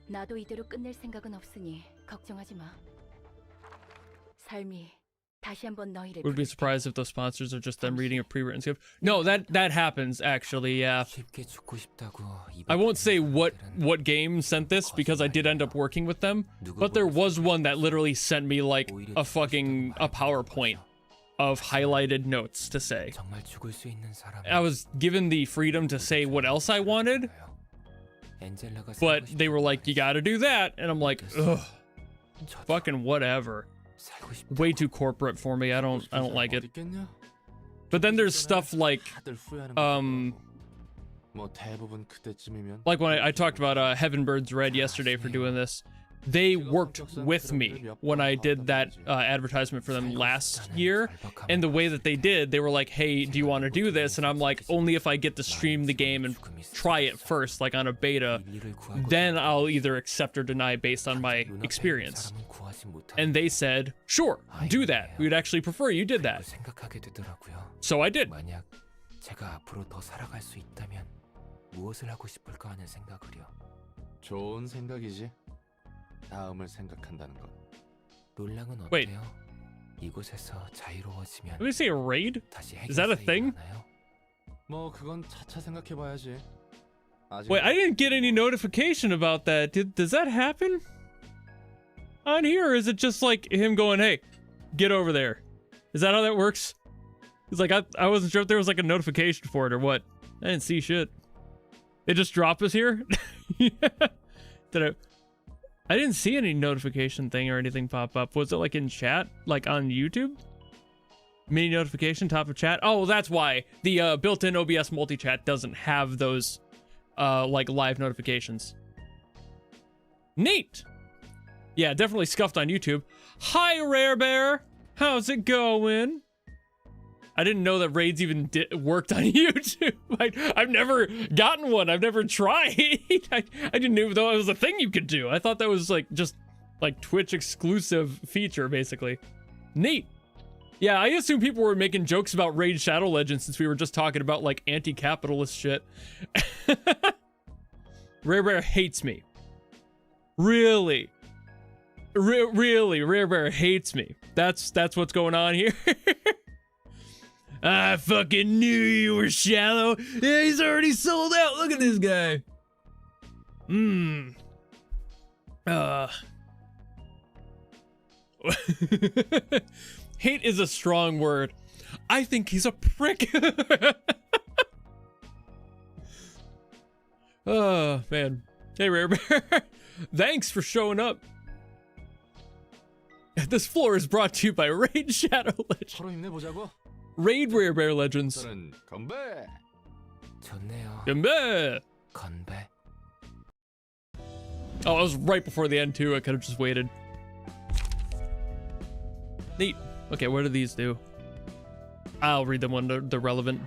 나도 이대로 끝낼 생각은 없으니 걱정하지 마. 삶이 다시 한번 너희를 Would be surprised if those sponsors are just them reading a pre-written script. No, that happens actually. Yeah. I won't say what game sent this because I did end up working with them, but there was one that literally sent me like a PowerPoint of highlighted notes to say. I was given the freedom to say what else I wanted, but they were like, you gotta do that, and I'm like, ugh, fucking whatever. Way too corporate for me. I don't like it. But then there's stuff like when I talked about Heaven Birds Red yesterday for doing this. They worked with me when I did that advertisement for them last year, and the way that they did, they were like, hey, do you want to do this? And I'm like, only if I get to stream the game and try it first, like on a beta, then I'll either accept or deny based on my experience. And they said, sure, do that. We would actually prefer you did that. So I did. 좋은 생각이지. 다음을 생각한다는 것. Wait. Let me say a raid? Is that a thing? 뭐 그건 차차 생각해봐야지. Wait, I didn't get any notification about that. Does that happen on here, or is it just like him going, hey, get over there? Is that how that works? It's like I wasn't sure if there was like a notification for it or what. I didn't see shit. They just drop us here? I didn't see any notification thing or anything pop up. Was it like in chat, like on YouTube? Mini notification, top of chat. Oh, that's why the built-in OBS multi-chat doesn't have those like live notifications. Neat. Yeah, definitely scuffed on YouTube. Hi, Rare Bear. How's it going? I didn't know that raids even worked on YouTube. I've never gotten one. I've never tried. I didn't even know it was a thing you could do. I thought that was like just like Twitch exclusive feature, basically. Neat. Yeah, I assume people were making jokes about Raid Shadow Legends since we were just talking about like anti-capitalist shit. Rare Bear hates me. Really? Really, Rare Bear hates me. That's what's going on here. I fucking knew you were shallow. Yeah, he's already sold out. Look at this guy. Hate is a strong word. I think he's a prick. Oh, man. Hey, Rare Bear. Thanks for showing up. This floor is brought to you by Raid Shadow Legends. Raid Rare Bear Legends. 건배. 건배. Oh, it was right before the end too. I could have just waited. Neat. Okay, what do these do? I'll read them when they're relevant,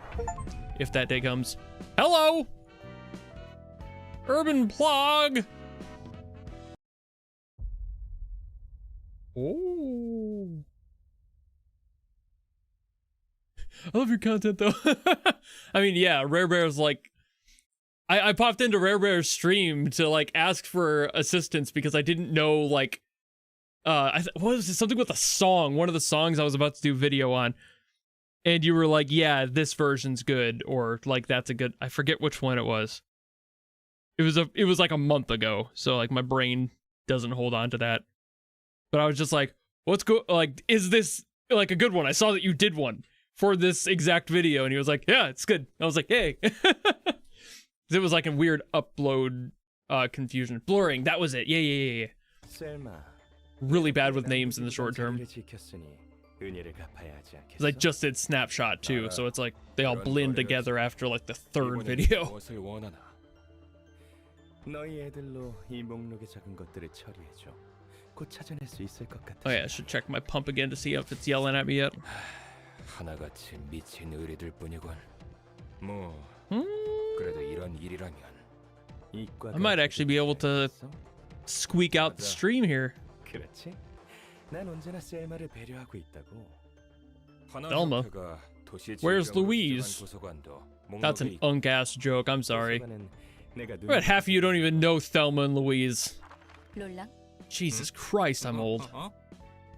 if that day comes. Hello, Urban Plog. Oh. I love your content though. I mean, yeah, Rare Bear's like, I popped into Rare Bear's stream to like ask for assistance because I didn't know like, what was it? Something with a song, one of the songs I was about to do video on. And you were like, yeah, this version's good, or like that's a good, I forget which one it was. It was like a month ago, so like my brain doesn't hold on to that. But I was just like, what's like, is this like a good one? I saw that you did one for this exact video, and he was like, yeah, it's good. I was like, hey. It was like a weird upload confusion. Blurring, that was it. Yeah. Really bad with names in the short term. Because I just did Snapshot too, so it's like they all blend together after like the third video. Oh yeah, I should check my pump again to see if it's yelling at me yet. 하나같이 미친 의리들 뿐이군. 뭐 그래도 이런 일이라면 I might actually be able to squeak out the stream here. 그렇지? 난 언제나 셀마를 배려하고 있다고. Thelma. Where's Louise? That's an unk-ass joke, I'm sorry. I bet half of you don't even know Thelma and Louise. Jesus Christ, I'm old.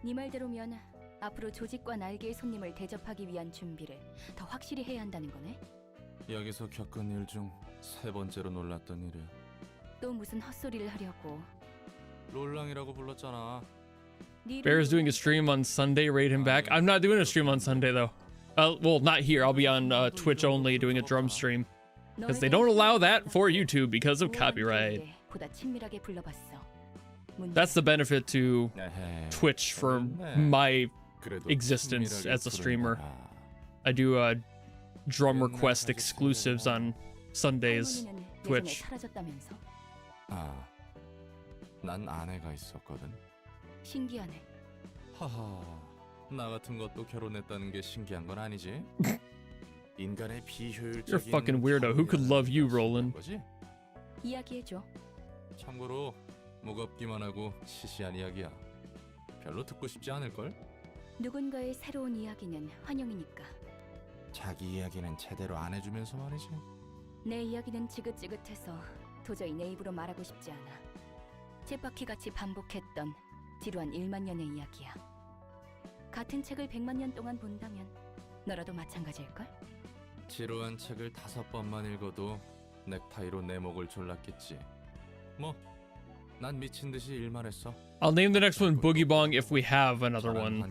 네 말대로면 앞으로 조직과 날개의 손님을 대접하기 위한 준비를 더 확실히 해야 한다는 거네. 여기서 겪은 일 중 세 번째로 놀랐던 일이야. 또 무슨 헛소리를 하려고. 롤랑이라고 불렀잖아. Bear's doing a stream on Sunday, raid him back. I'm not doing a stream on Sunday though. Well, not here. I'll be on Twitch only doing a drum stream. Because they don't allow that for YouTube because of copyright. That's the benefit to Twitch for my existence as a streamer. I do drum request exclusives on Sundays, Twitch. 난 아내가 있었거든. 신기하네. 하하, 나 같은 것도 결혼했다는 게 신기한 건 아니지? 인간의 비효율적인 You're a fucking weirdo. Who could love you, Roland? 이야기해줘. 참고로 무겁기만 하고 시시한 이야기야. 별로 듣고 싶지 않을걸? 누군가의 새로운 이야기는 환영이니까. 자기 이야기는 제대로 안 해주면서 말이지. 내 이야기는 지긋지긋해서 도저히 내 입으로 말하고 싶지 않아. 쳇바퀴같이 반복했던 지루한 1만 년의 이야기야. 같은 책을 100만 년 동안 본다면 너라도 마찬가지일걸? 지루한 책을 5번만 읽어도 넥타이로 내 목을 졸랐겠지. 뭐, 난 미친 듯이 일만 했어. I'll name the next one Boogie Bong if we have another one.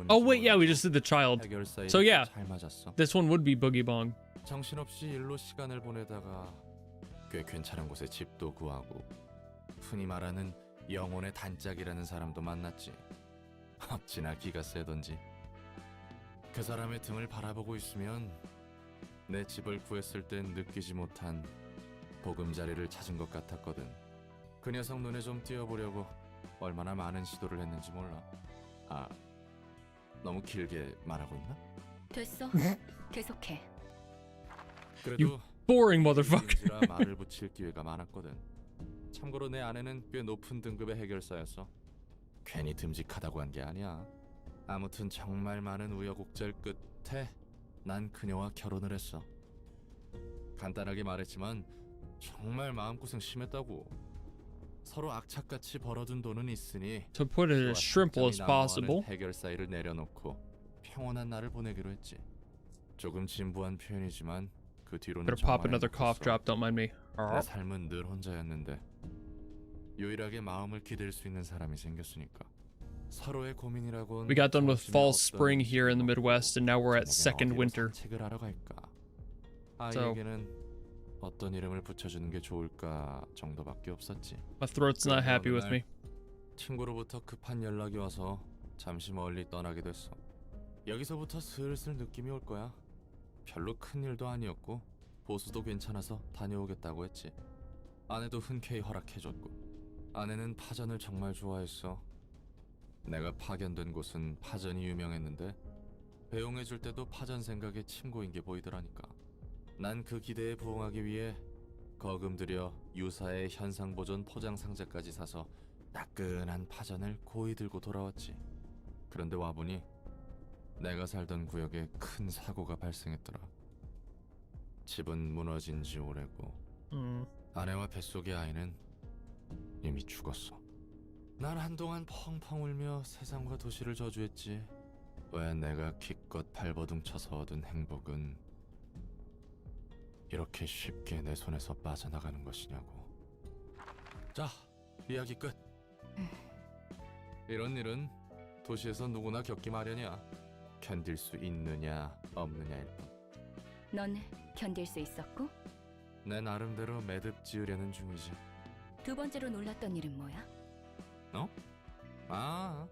Oh wait, yeah, we just did the child. So yeah, this one would be Boogie Bong. 정신없이 일로 시간을 보내다가 꽤 괜찮은 곳에 집도 구하고 흔히 말하는 영혼의 단짝이라는 사람도 만났지. 어찌나 기가 세던지. 그 사람의 등을 바라보고 있으면 내 집을 구했을 땐 느끼지 못한 보금자리를 찾은 것 같았거든. 그 녀석 눈에 좀 띄어보려고 얼마나 많은 시도를 했는지 몰라. 아, 너무 길게 말하고 있나? 됐어. 계속해. 그래도 boring motherfucker. 말을 붙일 기회가 많았거든. 참고로 내 아내는 꽤 높은 등급의 해결사였어. 괜히 듬직하다고 한 게 아니야. 아무튼 정말 많은 우여곡절 끝에 난 그녀와 결혼을 했어. 간단하게 말했지만 정말 마음고생 심했다고. 서로 악착같이 벌어둔 돈은 있으니 To put it as simple as possible. 해결사일을 내려놓고 평온한 날을 보내기로 했지. 조금 진부한 표현이지만 그 뒤로는 Better pop another cough drop, don't mind me. 내 삶은 늘 혼자였는데 유일하게 마음을 기댈 수 있는 사람이 생겼으니까. 서로의 고민이라곤 We got done with fall spring here in the Midwest, and now we're at second winter. So 어떤 이름을 붙여주는 게 좋을까 정도밖에 없었지. My throat's not happy with me. 친구로부터 급한 연락이 와서 잠시 멀리 떠나게 됐어. 여기서부터 슬슬 느낌이 올 거야. 별로 큰 일도 아니었고 보수도 괜찮아서 다녀오겠다고 했지. 아내도 흔쾌히 허락해줬고. 아내는 파전을 정말 좋아했어. 내가 파견된 곳은 파전이 유명했는데 배웅해줄 때도 파전 생각에 침고인 게 보이더라니까. 난 그 기대에 부응하기 위해 거금 들여 유사의 현상보존 포장 상자까지 사서 따끈한 파전을 고이 들고 돌아왔지. 그런데 와보니 내가 살던 구역에 큰 사고가 발생했더라. 집은 무너진 지 오래고 아내와 뱃속의 아이는 이미 죽었어. 난 한동안 펑펑 울며 세상과 도시를 저주했지. 왜 내가 기껏 발버둥 쳐서 얻은 행복은 이렇게 쉽게 내 손에서 빠져나가는 것이냐고. 자, 이야기 끝. 이런 일은 도시에서 누구나 겪기 마련이야. 견딜 수 있느냐 없느냐일 뿐. 넌 견딜 수 있었고? 내 나름대로 매듭 지으려는 중이지. 두 번째로 놀랐던 일은 뭐야? 어? 아,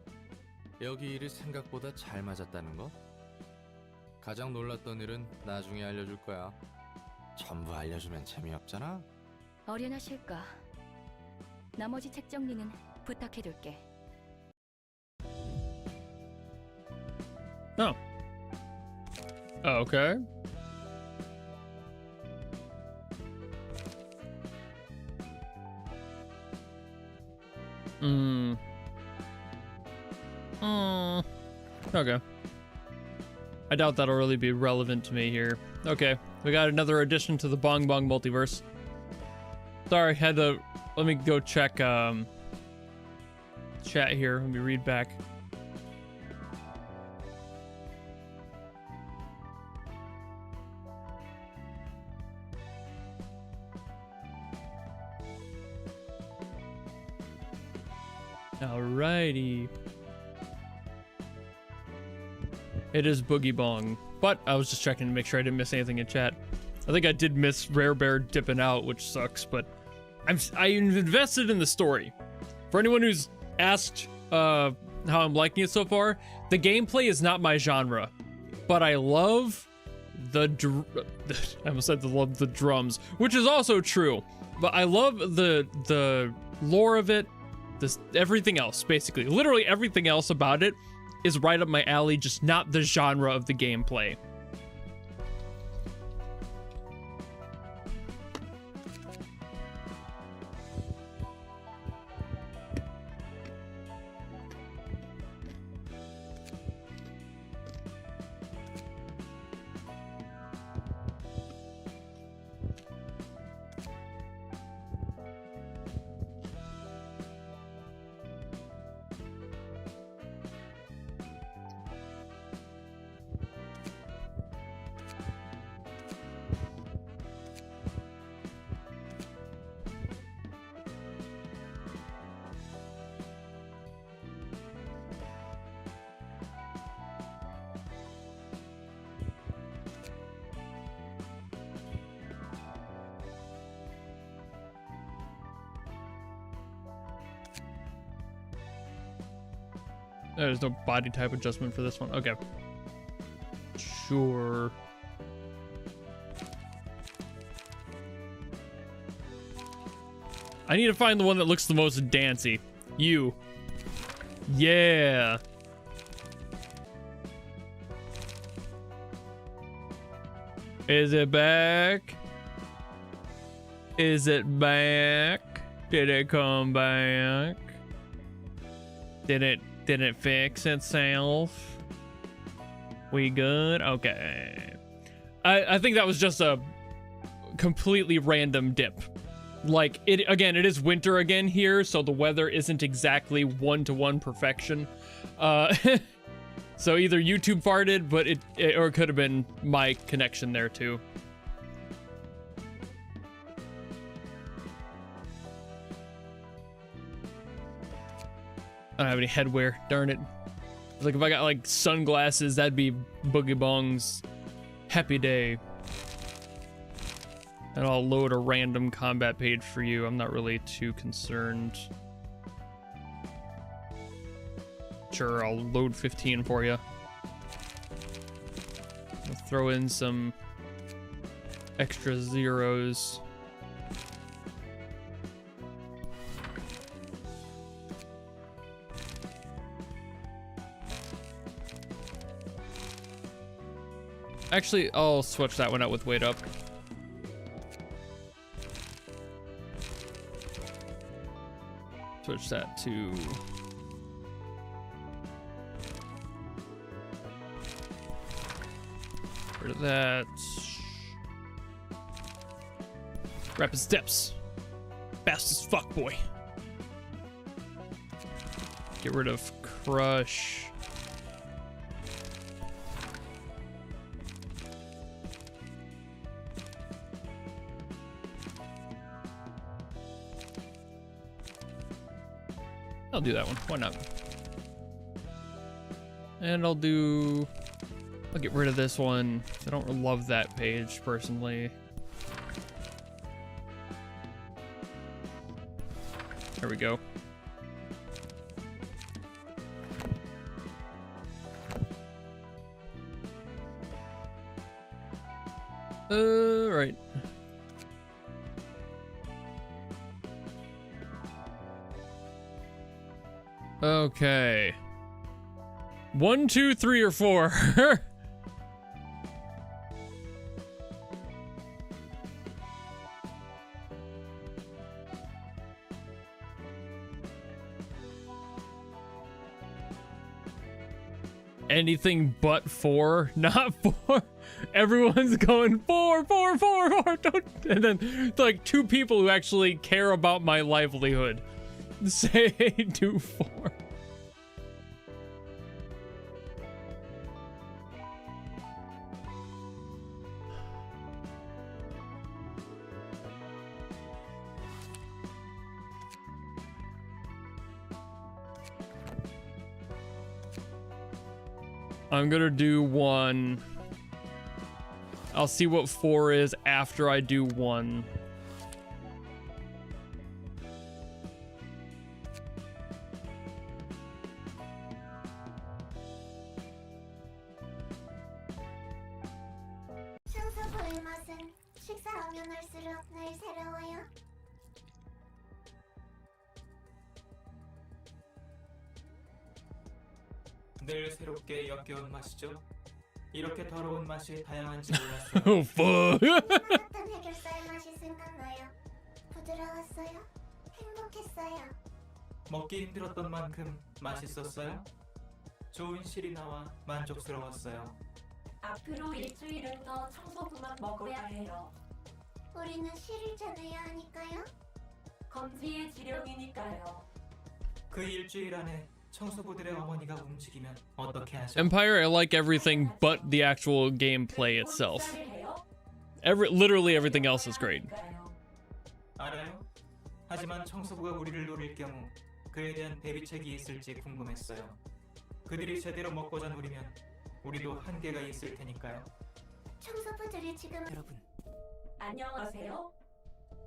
여기 일이 생각보다 잘 맞았다는 거? 가장 놀랐던 일은 나중에 알려줄 거야. 전부 알려주면 재미없잖아. 어련하실까? 나머지 책 정리는 부탁해둘게. Oh. Oh, okay. Okay. I doubt that'll really be relevant to me here. Okay, we got another addition to the Bong Bong multiverse. Sorry, had to... Let me go check, chat here. Let me read back. Alrighty. It is Boogie Bong, but I was just checking to make sure I didn't miss anything in chat. I think I did miss Rare Bear dipping out, which sucks, but I'm invested in the story. For anyone who's asked how I'm liking it so far, the gameplay is not my genre, but I love I almost said love the drums, which is also true, but I love the lore of it. Everything else, basically, literally everything else about it is right up my alley, just not the genre of the gameplay. There's no body type adjustment for this one. Okay. Sure. I need to find the one that looks the most dancey. You. Yeah. Is it back? Is it back? Did it come back? Did it fix itself? We good? Okay. I think that was just a completely random dip. Like, it is winter again here, so the weather isn't exactly one-to-one perfection. So either YouTube farted, but or it could have been my connection there too. I don't have any headwear, darn it. Like, if I got like sunglasses, that'd be Boogie Bong's happy day. And I'll load a random combat page for you. I'm not really too concerned. Sure, I'll load 15 for you. I'll throw in some extra zeros. Actually, I'll switch that one out with weight up. Switch that to rid of that. Rapid steps. Fast as fuck, boy. Get rid of crush. I'll do that one. Why not? And I'll get rid of this one. I don't love that page personally. There we go. Right. Okay. 1, 2, 3, or 4. Anything but 4, not 4. Everyone's going 4, 4, 4, 4. Don't. And then like 2 people who actually care about my livelihood say do 4. I'm gonna do 1. I'll see what 4 is after I do 1. 청소부의 맛은 식사하면 할수록 늘 새로워요. 늘 새롭게 역겨운 맛이죠. 이렇게 더러운 맛이 다양한지 몰랐어요. Oh fuck. 같은 해결사의 맛이 생각나요. 부드러웠어요. 행복했어요. 먹기 힘들었던 만큼 맛있었어요. 좋은 실이 나와 만족스러웠어요. 앞으로 일주일은 더 청소부만 먹어야 해요. 우리는 실을 짜내야 하니까요. 검지의 지령이니까요. 그 일주일 안에 청소부들의 어머니가 움직이면 어떻게 하죠? Empire, I like everything but the actual gameplay itself. Literally everything else is great. 알아요? 하지만 청소부가 우리를 노릴 경우 그에 대한 대비책이 있을지 궁금했어요. 그들이 제대로 먹고자 노리면 우리도 한계가 있을 테니까요. 청소부들이 지금 여러분, 안녕하세요.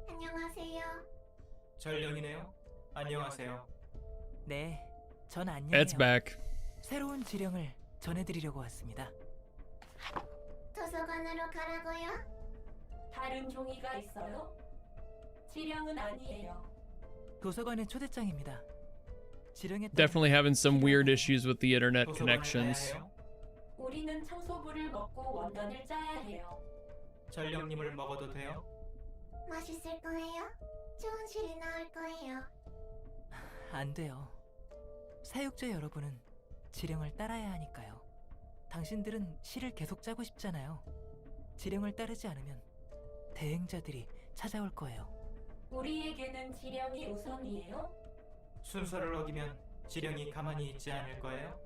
안녕하세요. 전령이네요. 안녕하세요. 네, 전 안녕해요. It's back. 새로운 지령을 전해드리려고 왔습니다. 도서관으로 가라고요? 다른 종이가 있어요? 지령은 아니에요. 도서관의 초대장입니다. 지령에 Definitely having some weird issues with the internet connections. 우리는 청소부를 먹고 원단을 짜야 해요. 전령님을 먹어도 돼요? 맛있을 거예요? 좋은 실이 나올 거예요. 안 돼요. 사육자 여러분은 지령을 따라야 하니까요. 당신들은 실을 계속 짜고 싶잖아요. 지령을 따르지 않으면 대행자들이 찾아올 거예요. 우리에게는 지령이 우선이에요? 순서를 어기면 지령이 가만히 있지 않을 거예요?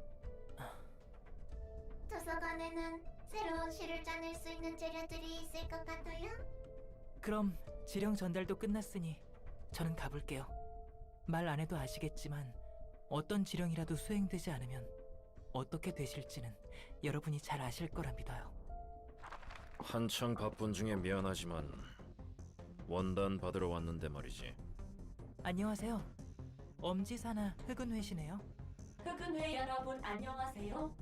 도서관에는 새로운 실을 짜낼 수 있는 재료들이 있을 것 같아요. 그럼 지령 전달도 끝났으니 저는 가볼게요. 말 안 해도 아시겠지만 어떤 지령이라도 수행되지 않으면 어떻게 되실지는 여러분이 잘 아실 거라 믿어요. 한창 바쁜 중에 미안하지만 원단 받으러 왔는데 말이지. 안녕하세요. 엄지사나 흑은회시네요. 흑은회 여러분 안녕하세요.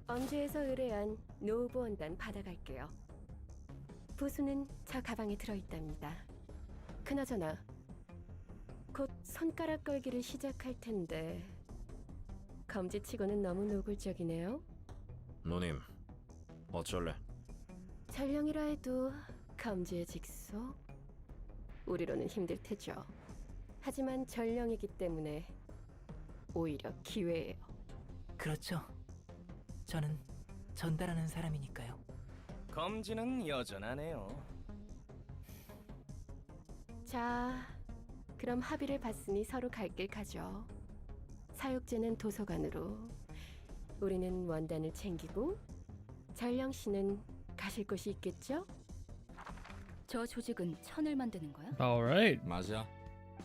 엄지에서 의뢰한 노브 원단 받아갈게요. 부수는 저 가방에 들어있답니다. 그나저나 곧 손가락 걸기를 시작할 텐데 검지치고는 너무 노골적이네요. 누님, 어쩔래? 전령이라 해도 검지의 직속? 우리로는 힘들 테죠. 하지만 전령이기 때문에 오히려 기회예요. 그렇죠. 저는 전달하는 사람이니까요. 검지는 여전하네요. 자, 그럼 합의를 봤으니 서로 갈 길 가죠. 사육제는 도서관으로, 우리는 원단을 챙기고, 전령 씨는 가실 곳이 있겠죠? 저 조직은 천을 만드는 거야? All right. 맞아.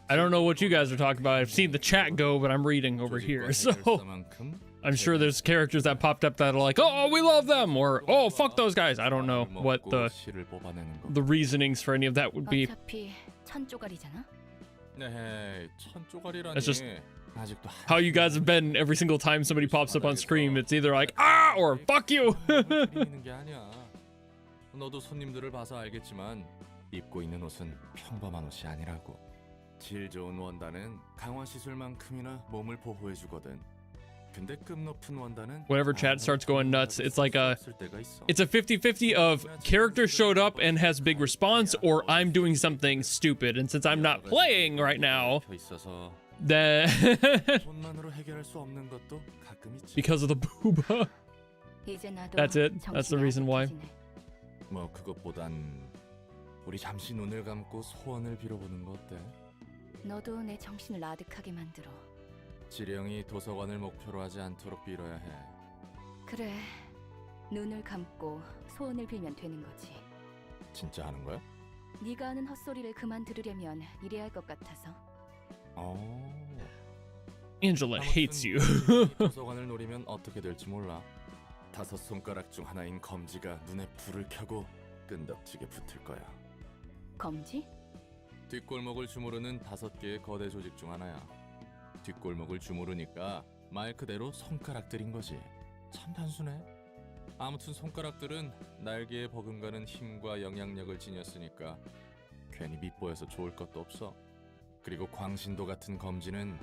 I don't know what you guys are talking about. I've seen the chat go, but I'm reading over here. So I'm sure there's characters that popped up that are like, oh, we love them, or oh, fuck those guys. I don't know what the reasonings for any of that would be. 어차피 천 쪼가리잖아. 네, 천 쪼가리라니. That's just 아직도 how you guys have been every single time somebody pops up on screen. It's either like, ah, or fuck you. 있는 게 아니야. 너도 손님들을 봐서 알겠지만 입고 있는 옷은 평범한 옷이 아니라고. 질 좋은 원단은 강화 시술만큼이나 몸을 보호해 주거든. 근데 급 높은 원단은 Whenever chat starts going nuts, it's like it's a 50-50 of character showed up and has big response, or I'm doing something stupid. And since I'm not playing right now, then because of the booba. That's it. That's the reason why. 뭐 그것보단 우리 잠시 눈을 감고 소원을 빌어보는 거 어때? 너도 내 정신을 아득하게 만들어. 지령이 도서관을 목표로 하지 않도록 빌어야 해. 그래, 눈을 감고 소원을 빌면 되는 거지. 진짜 하는 거야? 네가 하는 헛소리를 그만 들으려면 이래야 할 것 같아서. Angela hates you. 도서관을 노리면 어떻게 될지 몰라. 5 손가락 중 하나인 검지가 눈에 불을 켜고 끈덕지게 붙을 거야. 검지? 뒷골목을 주무르는 5개의 거대 조직 중 하나야. 뒷골목을 주무르니까 말 그대로 손가락들인 거지. 참 단순해. 아무튼 손가락들은 날개에 버금가는 힘과 영향력을 지녔으니까 괜히 밉보여서 좋을 것도 없어. 그리고 광신도 같은 검지는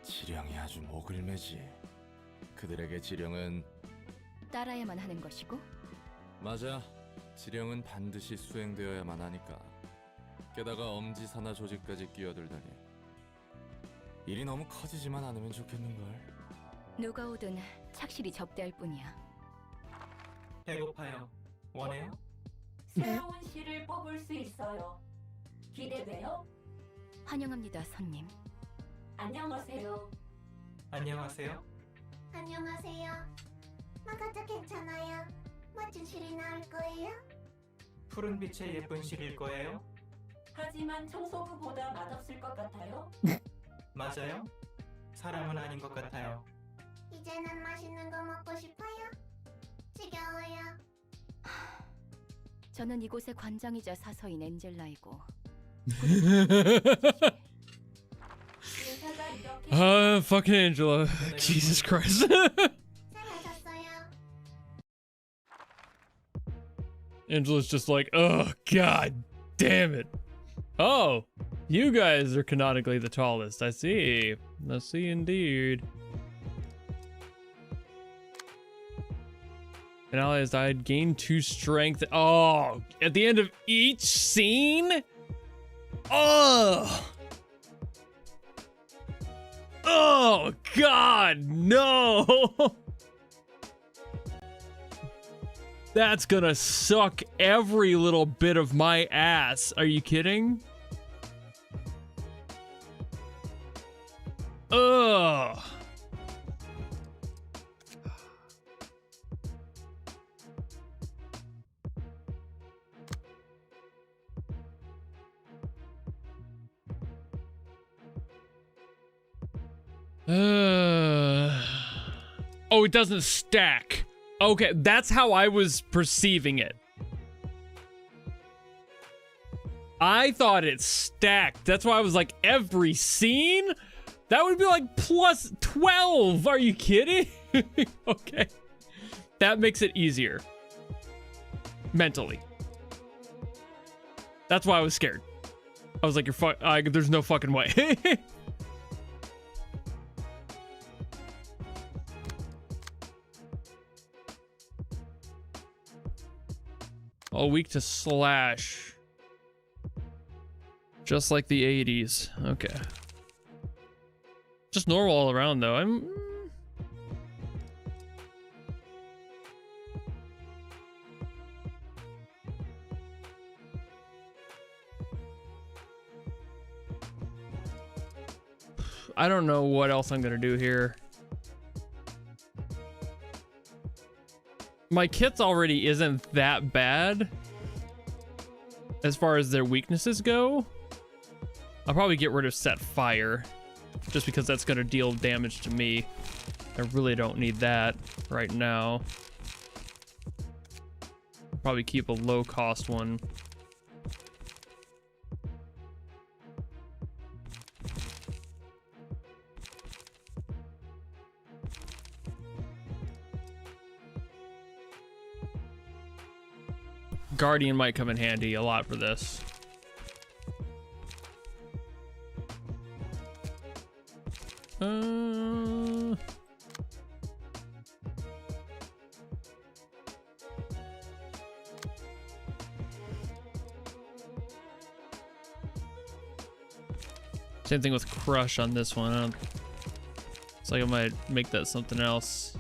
지령이 아주 목을 매지. 그들에게 지령은 따라야만 하는 것이고? 맞아. 지령은 반드시 수행되어야만 하니까. 게다가 엄지사나 조직까지 끼어들다니. 일이 너무 커지지만 않으면 좋겠는걸. 누가 오든 착실히 접대할 뿐이야. 배고파요. 원해요? 새로운 씨를 뽑을 수 있어요. 기대돼요? 환영합니다, 손님. 안녕하세요. 안녕하세요. 안녕하세요. 나가도 괜찮아요. 멋진 실이 나올 거예요. 푸른 빛의 예쁜 실일 거예요? 하지만 청소부보다 맛없을 것 같아요. 맞아요? 사람은 아닌 것 같아요. 이제는 맛있는 거 먹고 싶어요. 지겨워요. 저는 이곳의 관장이자 사서인 엔젤라이고. Fucking Angela. Jesus Christ. Angela's just like, oh, god damn it. Oh, you guys are canonically the tallest. I see. I see indeed. An ally has died. Gain 2 strength. Oh, at the end of each scene? Oh. Oh, God, no. That's gonna suck every little bit of my ass. Are you kidding? Ugh. Oh, it doesn't stack. Okay, that's how I was perceiving it. I thought it stacked. That's why I was like, every scene? That would be like plus 12. Are you kidding? Okay. That makes it easier. Mentally. That's why I was scared. I was like, there's no fucking way. All weak to slash. Just like the 80s. Okay. Just normal all around though. I don't know what else I'm gonna do here. My kits already isn't that bad as far as their weaknesses go. I'll probably get rid of set fire just because that's gonna deal damage to me. I really don't need that right now. Probably keep a low cost one. Guardian might come in handy a lot for this. Same thing with crush on this one. It's like I might make that something else.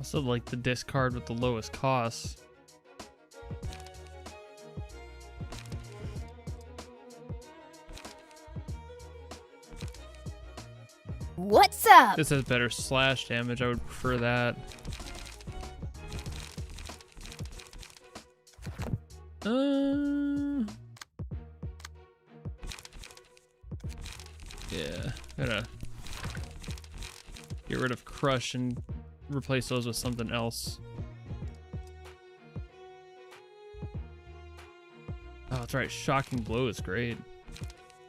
Also like the discard with the lowest cost. What's up? This has better slash damage. I would prefer that. Yeah, gotta get rid of crush and replace those with something else. Oh, that's right. Shocking blow is great.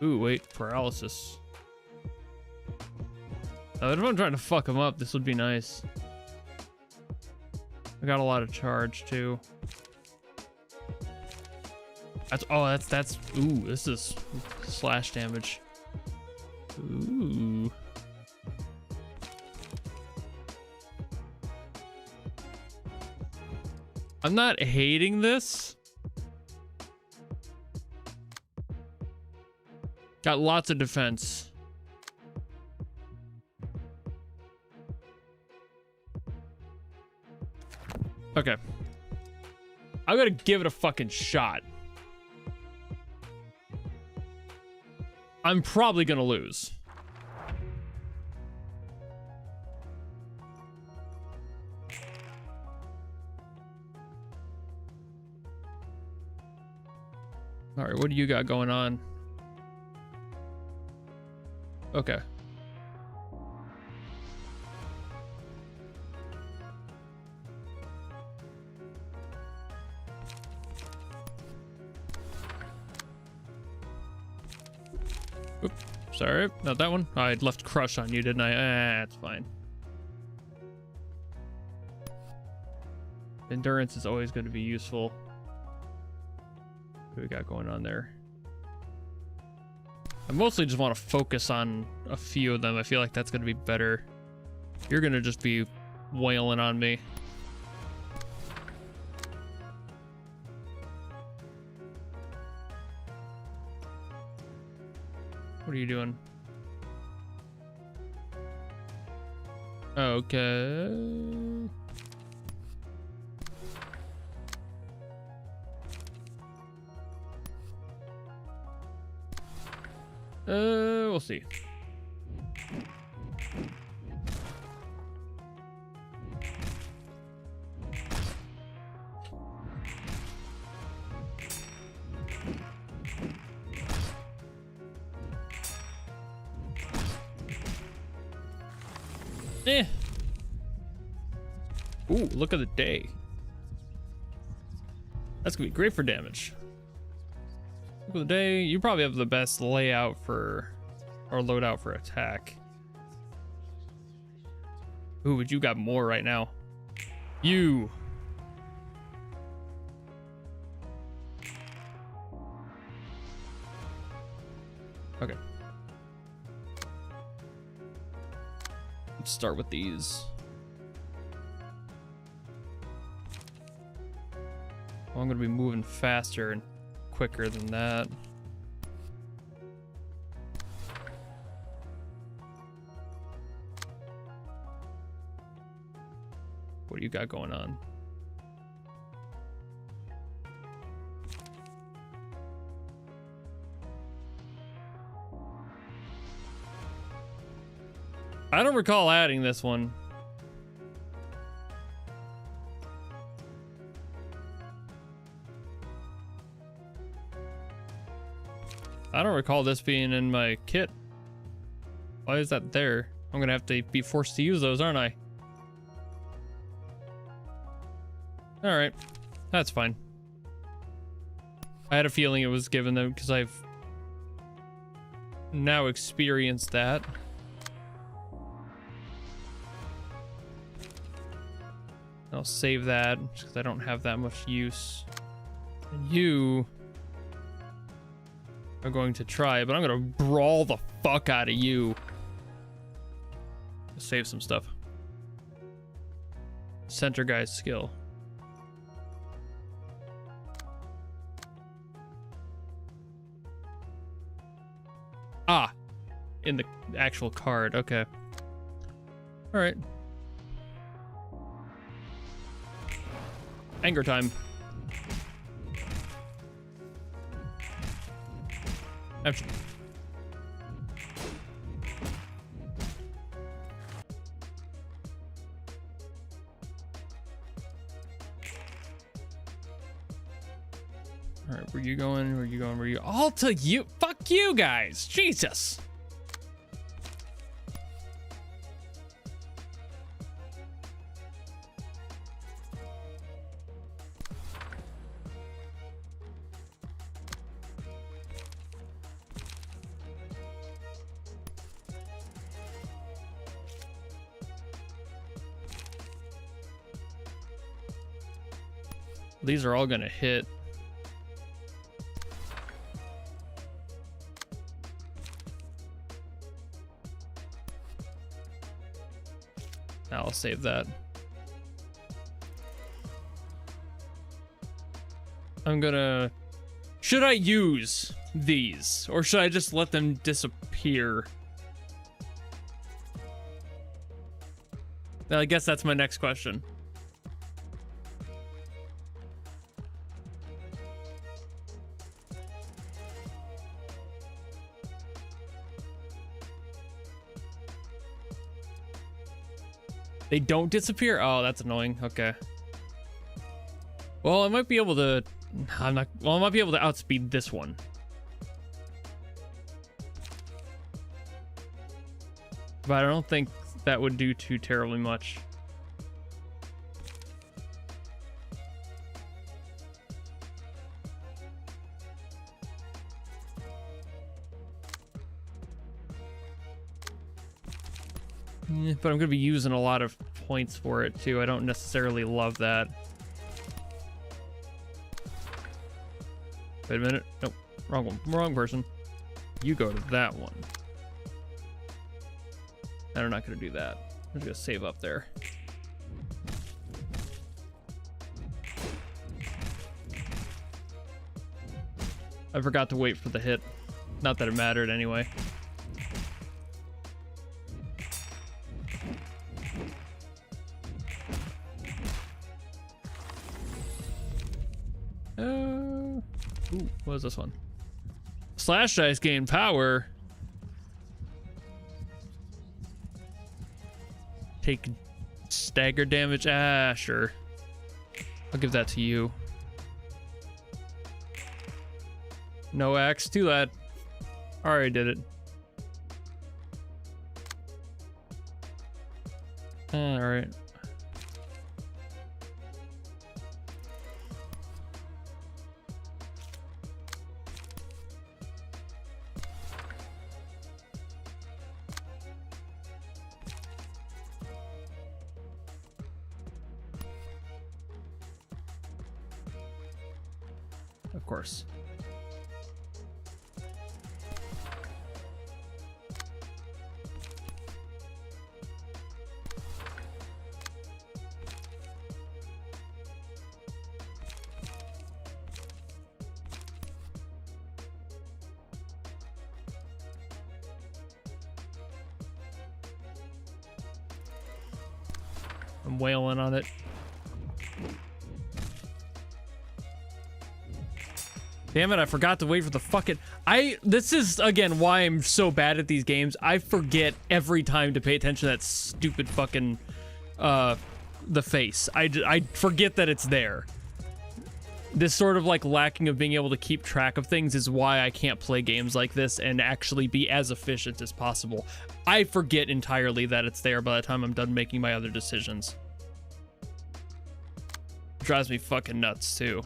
Ooh, wait, paralysis. If I'm trying to fuck him up, this would be nice. I got a lot of charge too. That's ooh, this is slash damage. Ooh. I'm not hating this. Got lots of defense. Okay. I'm gonna give it a fucking shot. I'm probably gonna lose. All right, what do you got going on? Okay. Oop, sorry, not that one. I left crush on you, didn't I? That's fine. Endurance is always going to be useful. What we got going on there? I mostly just want to focus on a few of them. I feel like that's going to be better. You're going to just be wailing on me. What are you doing? Okay. We'll see. Ooh, look at the day. That's gonna be great for damage. of the day. You probably have the best layout for, or loadout for attack. Ooh, but you got more right now. You. Okay. Let's start with these. Well, I'm gonna be moving faster and quicker than that. What do you got going on? I don't recall adding this one. I don't recall this being in my kit. Why is that there? I'm gonna have to be forced to use those, aren't I? All right, that's fine. I had a feeling it was given them because I've now experienced that. I'll save that because I don't have that much use. And you are going to try, but I'm gonna brawl the fuck out of you. Save some stuff. Center guy's skill. Ah, in the actual card. Okay. All right. Anger time. Ouch. All right, where you going? Where you going? Where you? All to you. Fuck you guys. Jesus. These are all gonna hit. I'll save that. I'm gonna... Should I use these? Or should I just let them disappear? Well, I guess that's my next question. They don't disappear? Oh, that's annoying. Okay. Well, I might be able to... I might be able to outspeed this one. But I don't think that would do too terribly much. But I'm going to be using a lot of points for it, too. I don't necessarily love that. Wait a minute. Nope. Wrong one. Wrong person. You go to that one. And I'm not going to do that. I'm just going to save up there. I forgot to wait for the hit. Not that it mattered anyway. Ooh, what is this one? Slash dice gain power. Take stagger damage. Ah, sure. I'll give that to you. No axe, too bad. Already did it. Alright. of course. I'm wailing on it. Damn it, I forgot to wait for the fucking... This is, again, why I'm so bad at these games. I forget every time to pay attention to that stupid fucking, the face. I forget that it's there. This sort of, like, lacking of being able to keep track of things is why I can't play games like this and actually be as efficient as possible. I forget entirely that it's there by the time I'm done making my other decisions. Drives me fucking nuts, too.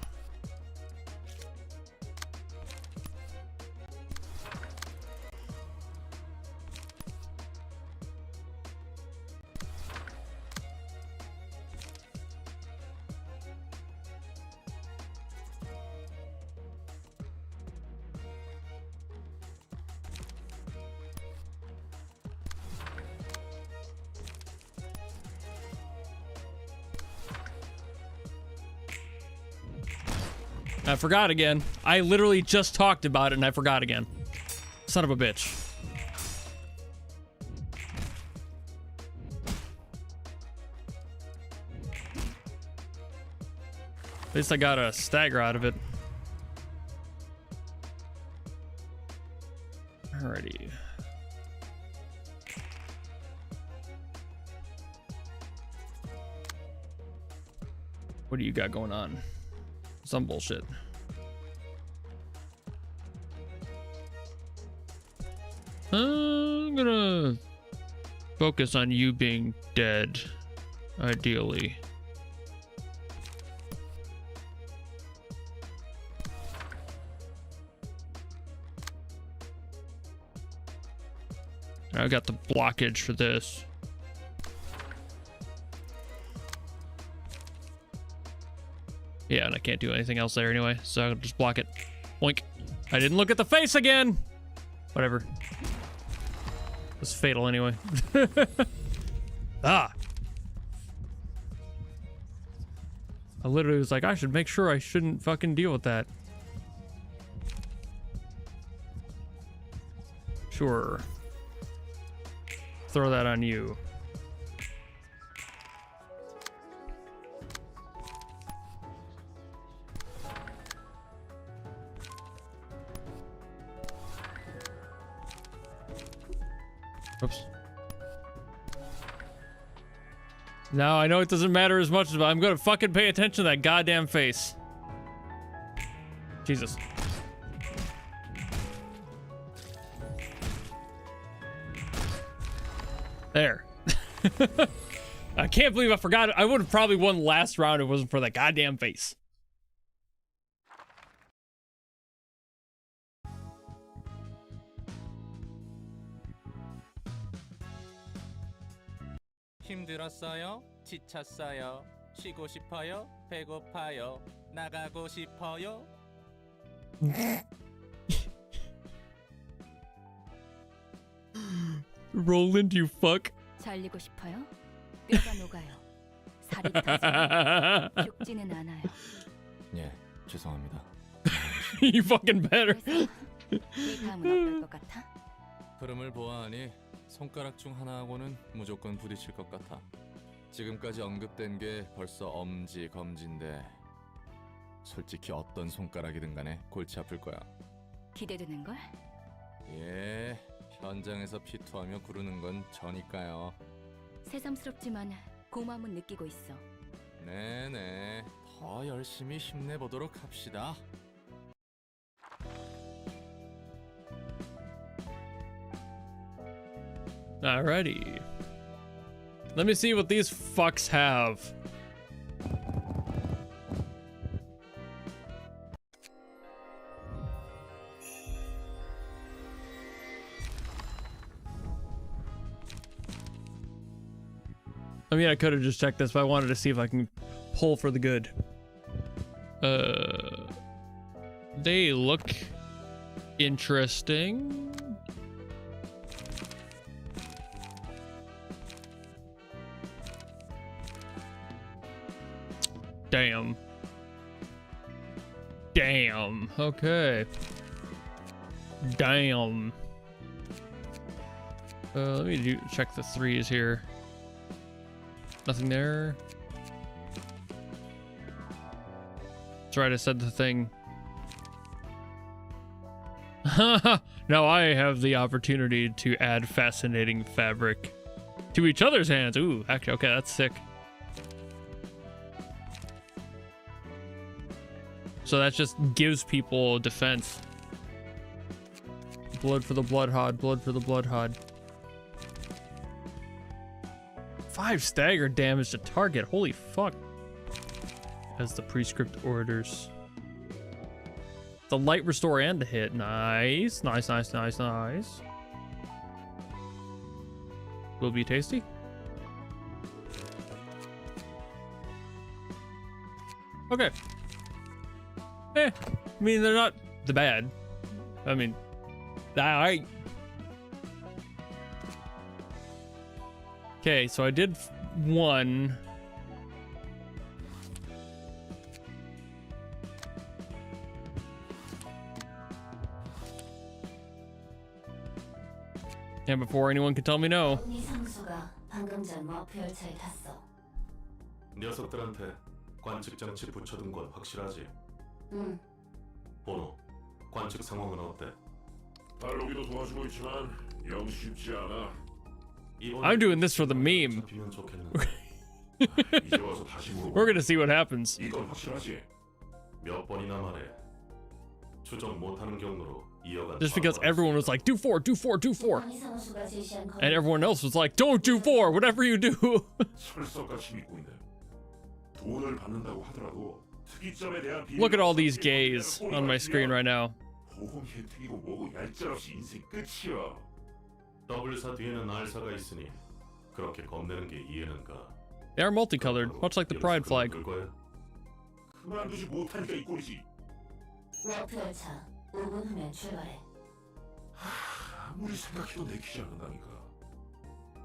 I forgot again. I literally just talked about it and I forgot again. Son of a bitch. At least I got a stagger out of it. Alrighty. What do you got going on? Some bullshit. I'm gonna focus on you being dead, ideally. I got the blockage for this. Yeah, and I can't do anything else there anyway, so I'll just block it. Boink. I didn't look at the face again! Whatever. It was fatal anyway. Ah! I literally was like, I should make sure I shouldn't fucking deal with that. Sure. Throw that on you. Oops. Now I know it doesn't matter as much, but I'm gonna fucking pay attention to that goddamn face. Jesus. There. I can't believe I forgot it. I would have probably won last round if it wasn't for that goddamn face. 힘들었어요? 지쳤어요? 쉬고 싶어요? 배고파요? 나가고 싶어요? Roland, you fuck. 잘리고 싶어요? 뼈가 녹아요. 살이 타지만 죽지는 않아요. 예, 죄송합니다. You fucking better. 이 다음은 어떨 것 같아? 흐름을 보아하니 손가락 중 하나하고는 무조건 부딪힐 것 같아. 지금까지 언급된 게 벌써 엄지, 검지인데 솔직히 어떤 손가락이든 간에 골치 아플 거야. 기대되는 걸? 예, 현장에서 피투하며 구르는 건 저니까요. 새삼스럽지만 고마움은 느끼고 있어. 네네, 더 열심히 힘내보도록 합시다. Alrighty. Let me see what these fucks have. I mean, I could have just checked this, but I wanted to see if I can pull for the good. They look interesting. Damn. Damn. Okay. Damn. Let me check the threes here. Nothing there. That's right, I said the thing. Now I have the opportunity to add fascinating fabric to each other's hands. Ooh, actually, okay, that's sick. So that just gives people defense. Blood for the Bloodhod, blood for the Bloodhod. 5 stagger damage to target, holy fuck. As the prescript orders. The light restore and the hit, nice, nice, nice, nice, nice. Will be tasty. Okay. I mean, they're not the bad. I mean, alright. Okay, so I did one. And before anyone can tell me no. 네 상수가 방금 전 머프 열차에 탔어. 녀석들한테 관측 장치 붙여둔 건 확실하지? 응. 번호, 관측 상황은 어때? 달로기도 도와주고 있지만 영 쉽지 않아. I'm doing this for the meme. We're gonna see what happens. 이건 확실하지? 몇 번이나 말해. 추적 못하는 경로로 이어간. Just because everyone was like, do 4, do 4, do 4. And everyone else was like, don't do 4, whatever you do. 철석같이 믿고 있네. 돈을 받는다고 하더라도 특이점에 대한 Look at all these gays on my screen right now. 보험 혜택이고 뭐고 얄짤없이 인생 끝이야. 더블사 뒤에는 알사가 있으니 그렇게 겁내는 게 이해는 가. They are multicolored, much like the pride flag. 그만두지 못하니까 이 꼴이지. 머프 열차 5분 후면 출발해. 아무리 생각해도 내키지 않는다니까.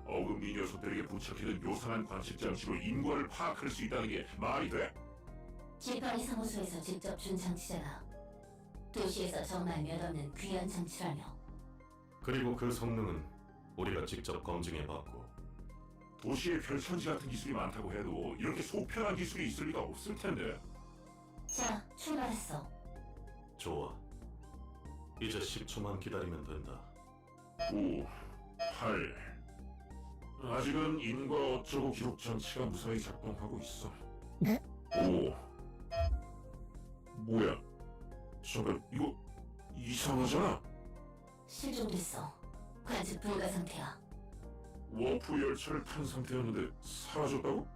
어금니 녀석들에게 부착해둔 요상한 관측 장치로 인과를 파악할 수 있다는 게 말이 돼? 지팡이 사무소에서 직접 준 장치잖아. 도시에서 정말 몇 없는 귀한 장치라며. 그리고 그 성능은 우리가 직접 검증해봤고. 도시에 별천지 같은 기술이 많다고 해도 이렇게 소편한 기술이 있을 리가 없을 텐데. 자, 출발했어. 좋아. 이제 10초만 기다리면 된다. 9, 8. 아직은 인과 어쩌고 기록 장치가 무사히 작동하고 있어. 5. 뭐야? 잠깐, 이거 이상하잖아. 실종됐어. 관측 불가 상태야. 워프 열차를 탄 상태였는데 사라졌다고?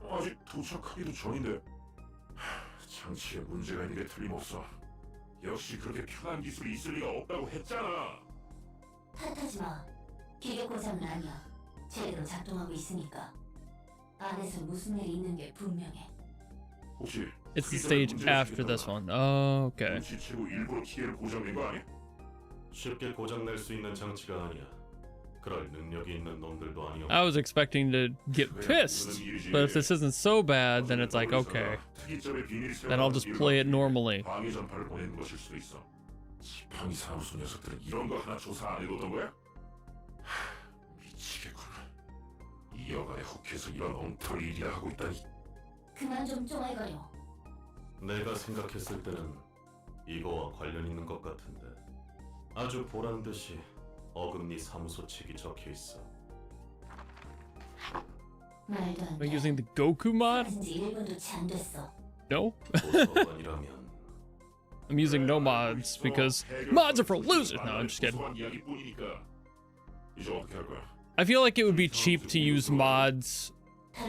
아직 도착하기도 전인데. 장치에 문제가 있는 게 틀림없어. 역시 그렇게 편한 기술이 있을 리가 없다고 했잖아. 탓하지 마. 기계 고장은 아니야. 제대로 작동하고 있으니까. 안에서 무슨 일이 있는 게 분명해. 혹시 It's the stage after this one. Oh, okay. 눈치채고 일부러 기계를 고장낸 거 아니야? 쉽게 고장낼 수 있는 장치가 아니야. 그럴 능력이 있는 놈들도 아니야. I was expecting to get pissed, but if this isn't so bad, then it's like, okay. Then I'll just play it normally. 방해 전파를 보내는 것일 수도 있어. 지팡이 사무소 녀석들은 이런 거 하나 조사 안 해뒀던 거야? 미치겠군. 이 여가에 혹해서 이런 엉터리 일이나 하고 있다니. 그만 좀 쪼알거려. 내가 생각했을 때는 이거와 관련 있는 것 같은데. 아주 보란 듯이 어금니 사무소 책이 적혀 있어. 말도 안 Am I 돼. using the Goku mod? 사라진지 1분도 채 안 됐어. No. 도서관이라면 I'm using no mods because mods are for losers. No, I'm just kidding. 이제 어떻게 할 거야? I feel like it would be cheap to use mods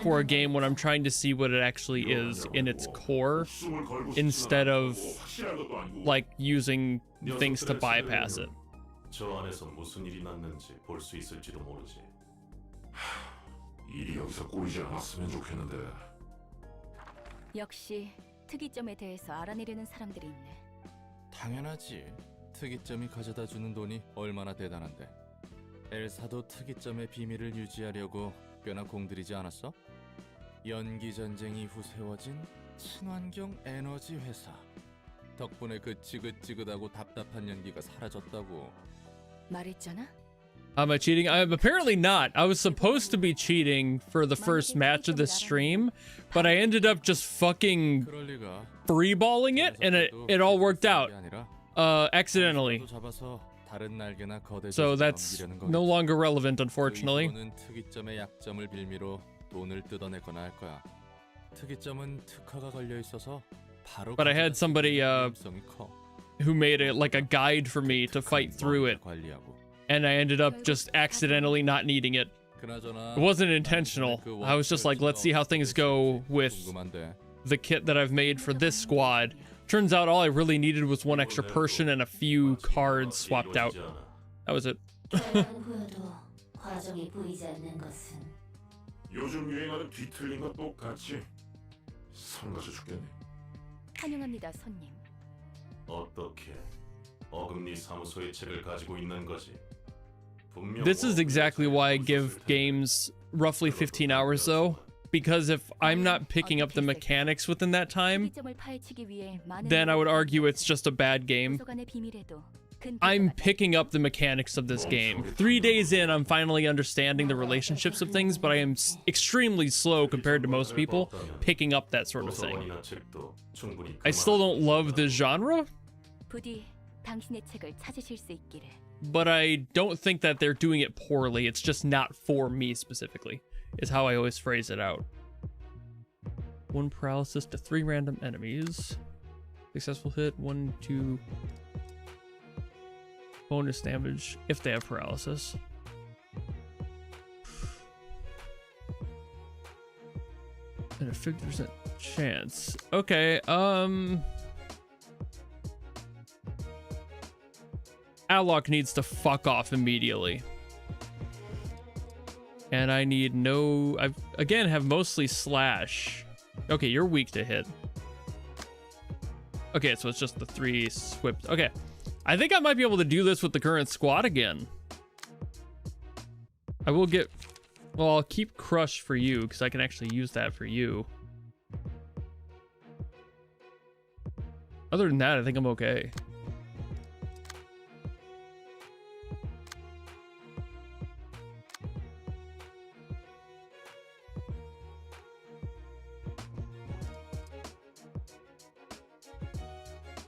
for a game when I'm trying to see what it actually is in its core instead of like using things to bypass it. 저 안에서 무슨 일이 났는지 볼 수 있을지도 모르지. 일이 여기서 꼬이지 않았으면 좋겠는데. 역시 특이점에 대해서 알아내려는 사람들이 있네. 당연하지. 특이점이 가져다주는 돈이 얼마나 대단한데. 엘사도 특이점의 비밀을 유지하려고 꽤나 공들이지 않았어? 연기 전쟁 이후 세워진 친환경 에너지 회사. 덕분에 그 지긋지긋하고 답답한 연기가 사라졌다고. 말했잖아. Am I cheating? I'm apparently not. I was supposed to be cheating for the first match of the stream, but I ended up just fucking freeballing it, and it all worked out. Accidentally. So that's no longer relevant, unfortunately. 특이점의 약점을 빌미로 돈을 뜯어내거나 할 거야. 특이점은 특허가 걸려 있어서 바로. But I had somebody who made it like a guide for me to fight through it, and I ended up just accidentally not needing it. It wasn't intentional. I was just like, let's see how things go with the kit that I've made for this squad. Turns out all I really needed was one extra person and a few cards swapped out. That was it. 요즘 유행하는 뒤틀린 거 똑같이 성가셔 죽겠네. 환영합니다, 손님. 어떻게 어금니 사무소의 책을 가지고 있는 거지? This is exactly why I give games roughly 15 hours though, because if I'm not picking up the mechanics within that time, then I would argue it's just a bad game. I'm picking up the mechanics of this game. 3 days in, I'm finally understanding the relationships of things, but I am extremely slow compared to most people picking up that sort of thing. I still don't love the genre, but I don't think that they're doing it poorly. It's just not for me specifically, is how I always phrase it out. 1 paralysis to 3 random enemies. Successful hit, 1, 2... bonus damage if they have paralysis. And a 50% chance. Okay, Alok needs to fuck off immediately. And I need no... I again have mostly slash. Okay, you're weak to hit. Okay, so it's just the 3 swift. Okay. I think I might be able to do this with the current squad again. I will get... Well, I'll keep Crush for you, because I can actually use that for you. Other than that, I think I'm okay.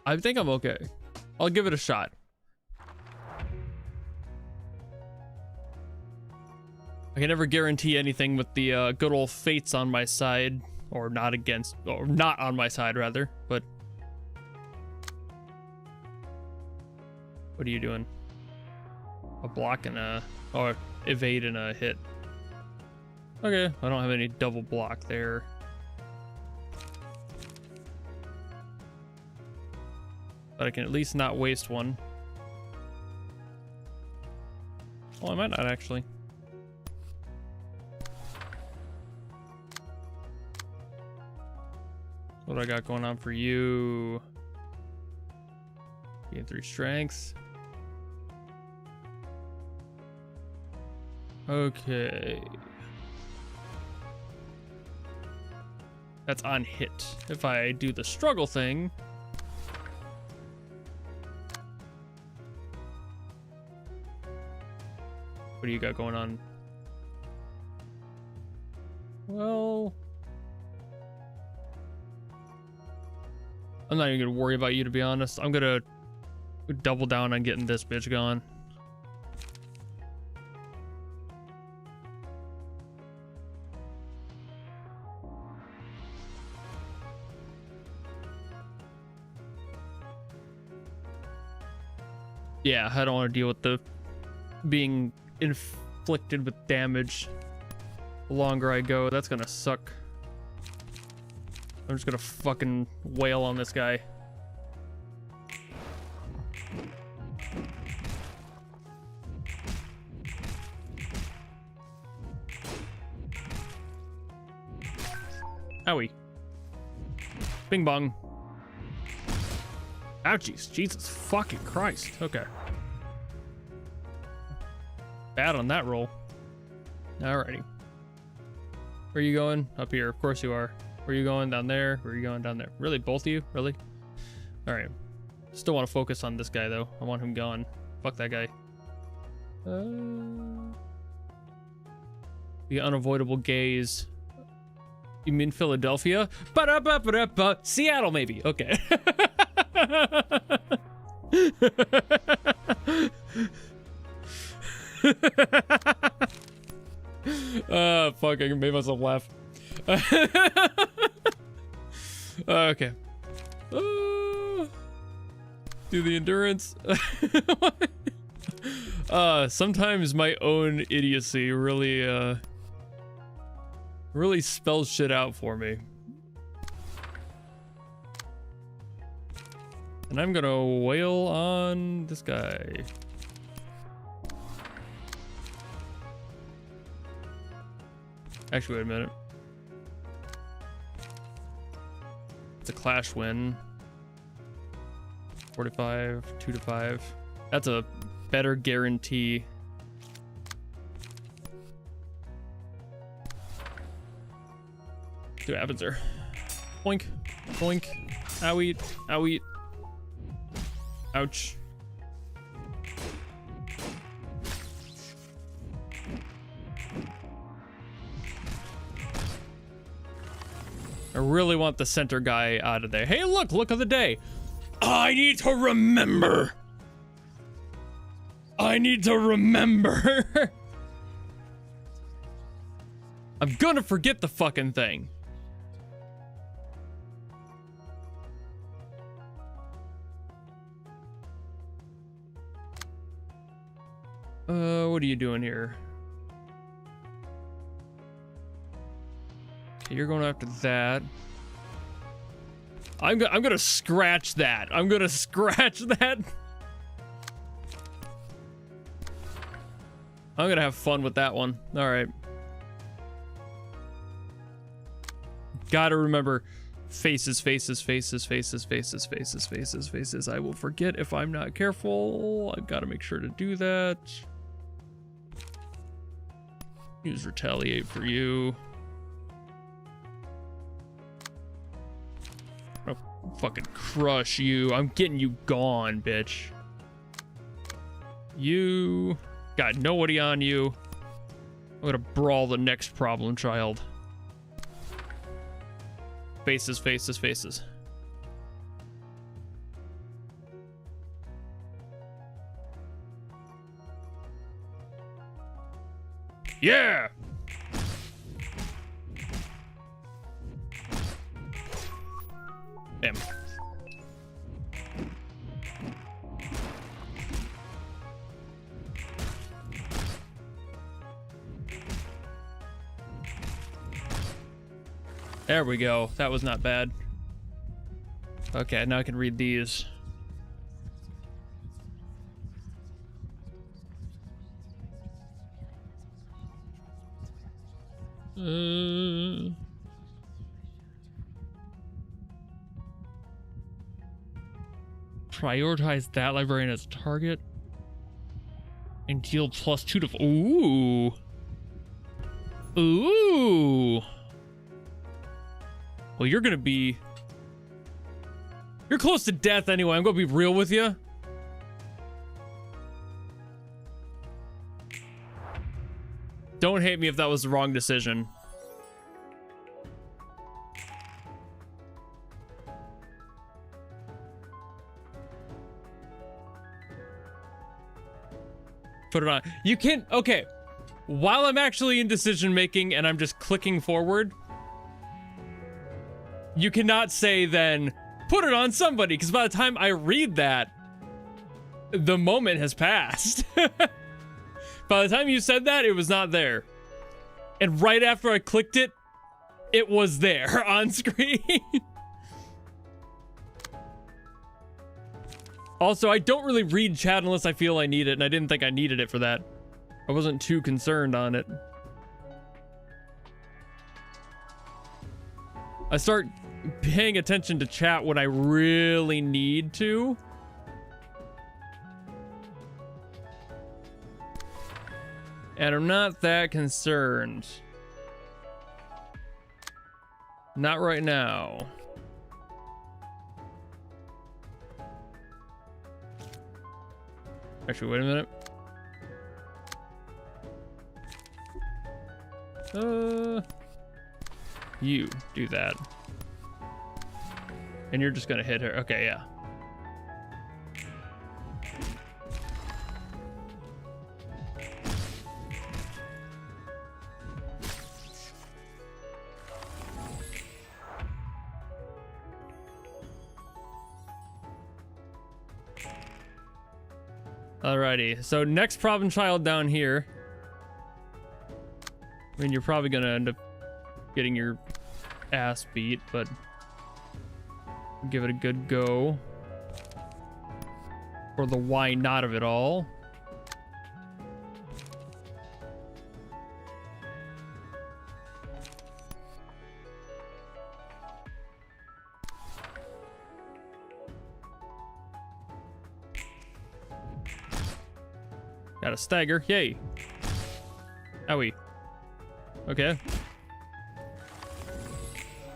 I think I'm okay. I'll give it a shot. I can never guarantee anything with the good old fates on my side, or not against, or not on my side rather, but what are you doing? A block and a, or evade and a hit. Okay, I don't have any double block there. But I can at least not waste one. Well, I might not actually. What I got going on for you? Gain 3 strength. Okay. That's on hit. If I do the struggle thing. What do you got going on? Well, I'm not even gonna worry about you, to be honest. I'm gonna double down on getting this bitch gone. Yeah, I don't want to deal with the being inflicted with damage the longer I go. That's gonna suck. I'm just gonna fucking wail on this guy. Owie. Bing bong. Ouchies. Jesus fucking Christ. Okay. Bad on that roll. Alrighty. Where are you going? Up here. Of course you are. Where are you going? Down there? Where are you going? Down there? Really? Both of you? Really? Alright. Still want to focus on this guy, though. I want him gone. Fuck that guy. The unavoidable gaze. You mean Philadelphia? Ba-da-ba-ba-da-ba. Seattle, maybe. Okay. Fuck, I made myself laugh. Okay. Do the endurance. Sometimes my own idiocy really spells shit out for me. And I'm gonna wail on this guy. Actually, wait a minute. It's a clash win. 45, 2 to 5. That's a better guarantee. See what happens there. Boink, boink, owie, owie. Ouch. I really want the center guy out of there. Hey, look of the day. I need to remember. I need to remember. I'm gonna forget the fucking thing. What are you doing here? Okay, you're going after that. I'm gonna scratch that. I'm gonna scratch that. I'm gonna have fun with that one. All right. Gotta remember faces, faces, faces, faces, faces, faces, faces, faces. I will forget if I'm not careful. I've got to make sure to do that. Use retaliate for you. I'll fucking crush you. I'm getting you gone, bitch. You got nobody on you. I'm gonna brawl the next problem child. Faces, faces, faces. Yeah! Bam. There we go. That was not bad. Okay, now I can read these. Prioritize that librarian as a target. And deal +2 to... Ooh. Ooh. Well, you're gonna be... You're close to death anyway. I'm gonna be real with you. Don't hate me if that was the wrong decision. Put it on. You can... Okay. While I'm actually in decision making and I'm just clicking forward, you cannot say then, put it on somebody, because by the time I read that, the moment has passed. By the time you said that, it was not there. And right after I clicked it, it was there on screen. Also, I don't really read chat unless I feel I need it, and I didn't think I needed it for that. I wasn't too concerned on it. I start paying attention to chat when I really need to. And I'm not that concerned. Not right now. Actually, wait a minute. You do that. And you're just gonna hit her. Okay, yeah. Alrighty, so next problem child down here. I mean, you're probably gonna end up getting your ass beat, but give it a good go. For the why not of it all. Got a stagger. Yay. Owie. Okay.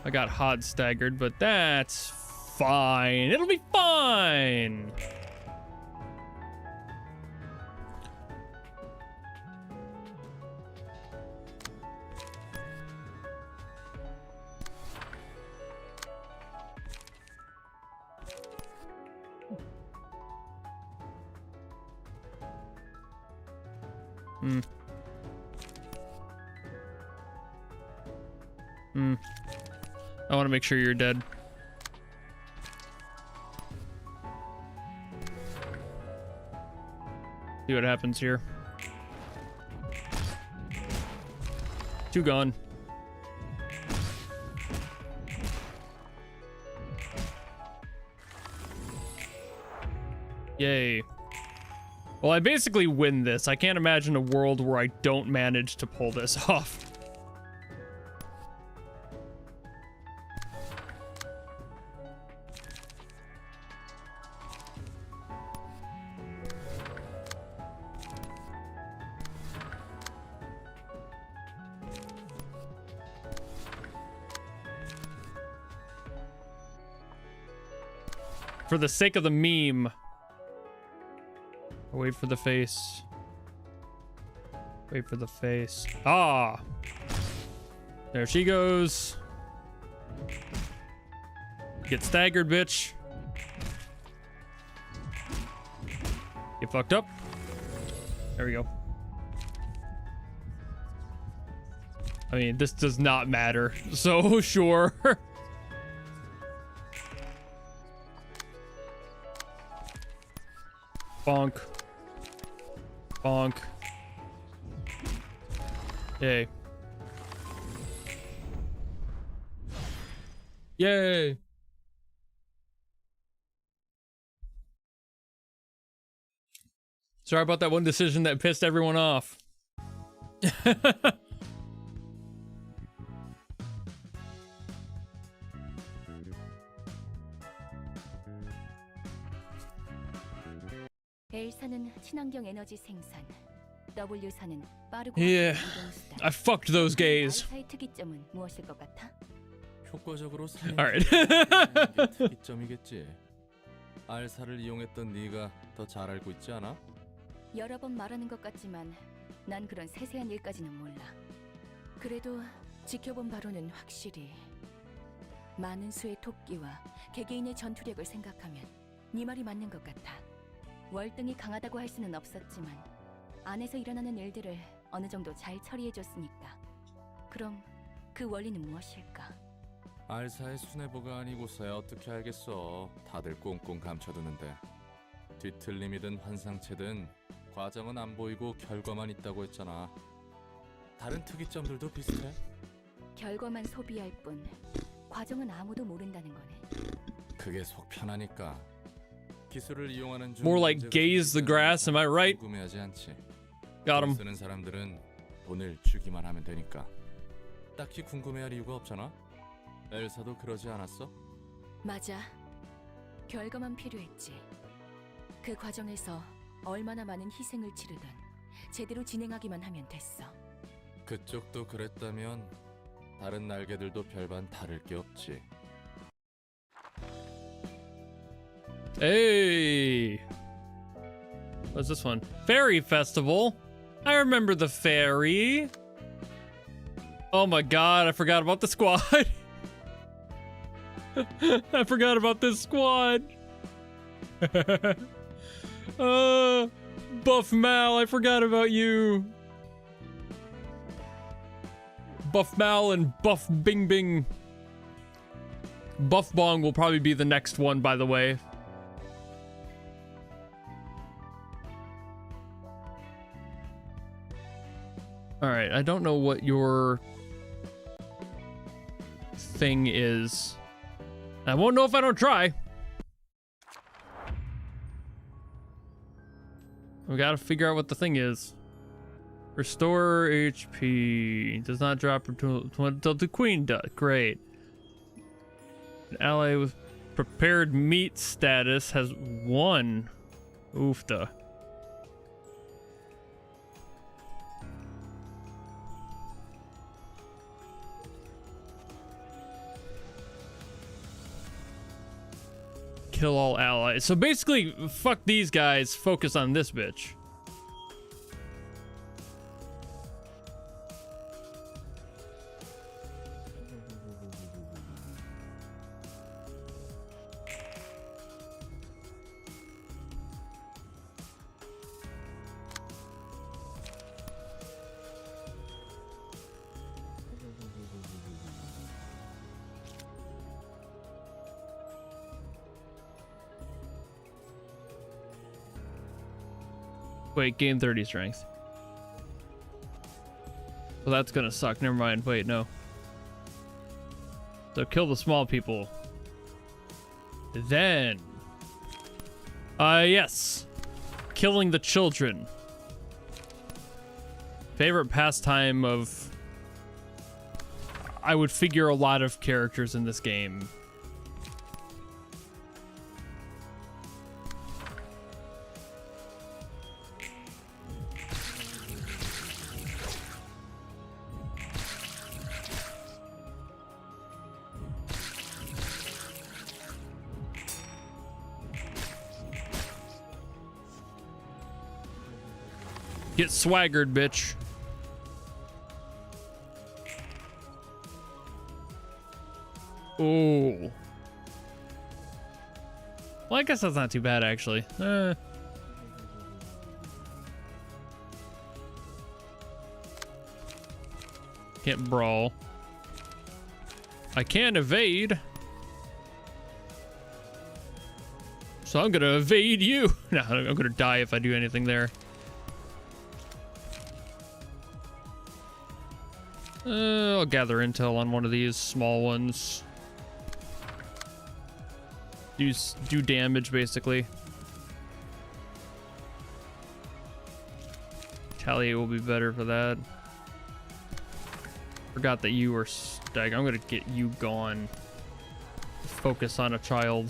I got hot staggered, but that's fine. It'll be fine. I want to make sure you're dead. See what happens here. 2 gone. Yay. Well, I basically win this. I can't imagine a world where I don't manage to pull this off. For the sake of the meme. Wait for the face. Wait for the face. Ah! There she goes. Get staggered, bitch. Get fucked up. There we go. I mean, this does not matter. So, sure. Bonk. Bonk. Yay. Yay. Sorry about that one decision that pissed everyone off. L사는 친환경 에너지 생산, W사는 빠르고 Yeah, I fucked those gays. R사의 특이점은 무엇일 것 같아? 효과적으로 Alright. 사용하는 게 특이점이겠지. R사를 이용했던 네가 더 잘 알고 있지 않아? 여러 번 말하는 것 같지만 난 그런 세세한 일까지는 몰라. 그래도 지켜본 바로는 확실히 많은 수의 토끼와 개개인의 전투력을 생각하면 네 말이 맞는 것 같아. 월등히 강하다고 할 수는 없었지만 안에서 일어나는 일들을 어느 정도 잘 처리해줬으니까. 그럼 그 원리는 무엇일까? R사의 수뇌부가 아니고서야 어떻게 알겠어. 다들 꽁꽁 감춰두는데. 뒤틀림이든 환상체든 과정은 안 보이고 결과만 있다고 했잖아. 다른 특이점들도 비슷해? 결과만 소비할 뿐 과정은 아무도 모른다는 거네. 그게 속 편하니까. 기술을 이용하는 중 More like gaze the grass, am I right? 궁금해하지 않지. Got him. 쓰는 사람들은 돈을 주기만 하면 되니까. 딱히 궁금해할 이유가 없잖아. 엘사도 그러지 않았어? 맞아. 결과만 필요했지. 그 과정에서 얼마나 많은 희생을 치르든 제대로 진행하기만 하면 됐어. 그쪽도 그랬다면 다른 날개들도 별반 다를 게 없지. Hey! What's this one? Fairy Festival. I remember the fairy. Oh my god, I forgot about the squad. I forgot about this squad. Buff Mal, I forgot about you. Buff Mal and Buff Bing Bing. Buff Bong will probably be the next one, by the way. Alright, I don't know what your thing is. I won't know if I don't try. We gotta figure out what the thing is. Restore HP. Does not drop until the queen does. Great. An ally with prepared meat status has 1. Oofta. Kill all allies. So basically, fuck these guys, focus on this bitch. Wait, gain 30 strength. Well, that's gonna suck. Never mind. Wait, no. So kill the small people. Then... yes. Killing the children. Favorite pastime of... I would figure a lot of characters in this game. Get swaggered, bitch. Oh. Well, I guess that's not too bad, actually. Can't brawl. I can evade. So I'm gonna evade you. No, I'm gonna die if I do anything there. I'll gather intel on one of these small ones. Do damage, basically. Retaliate will be better for that. Forgot that you were stag. I'm gonna get you gone. Focus on a child.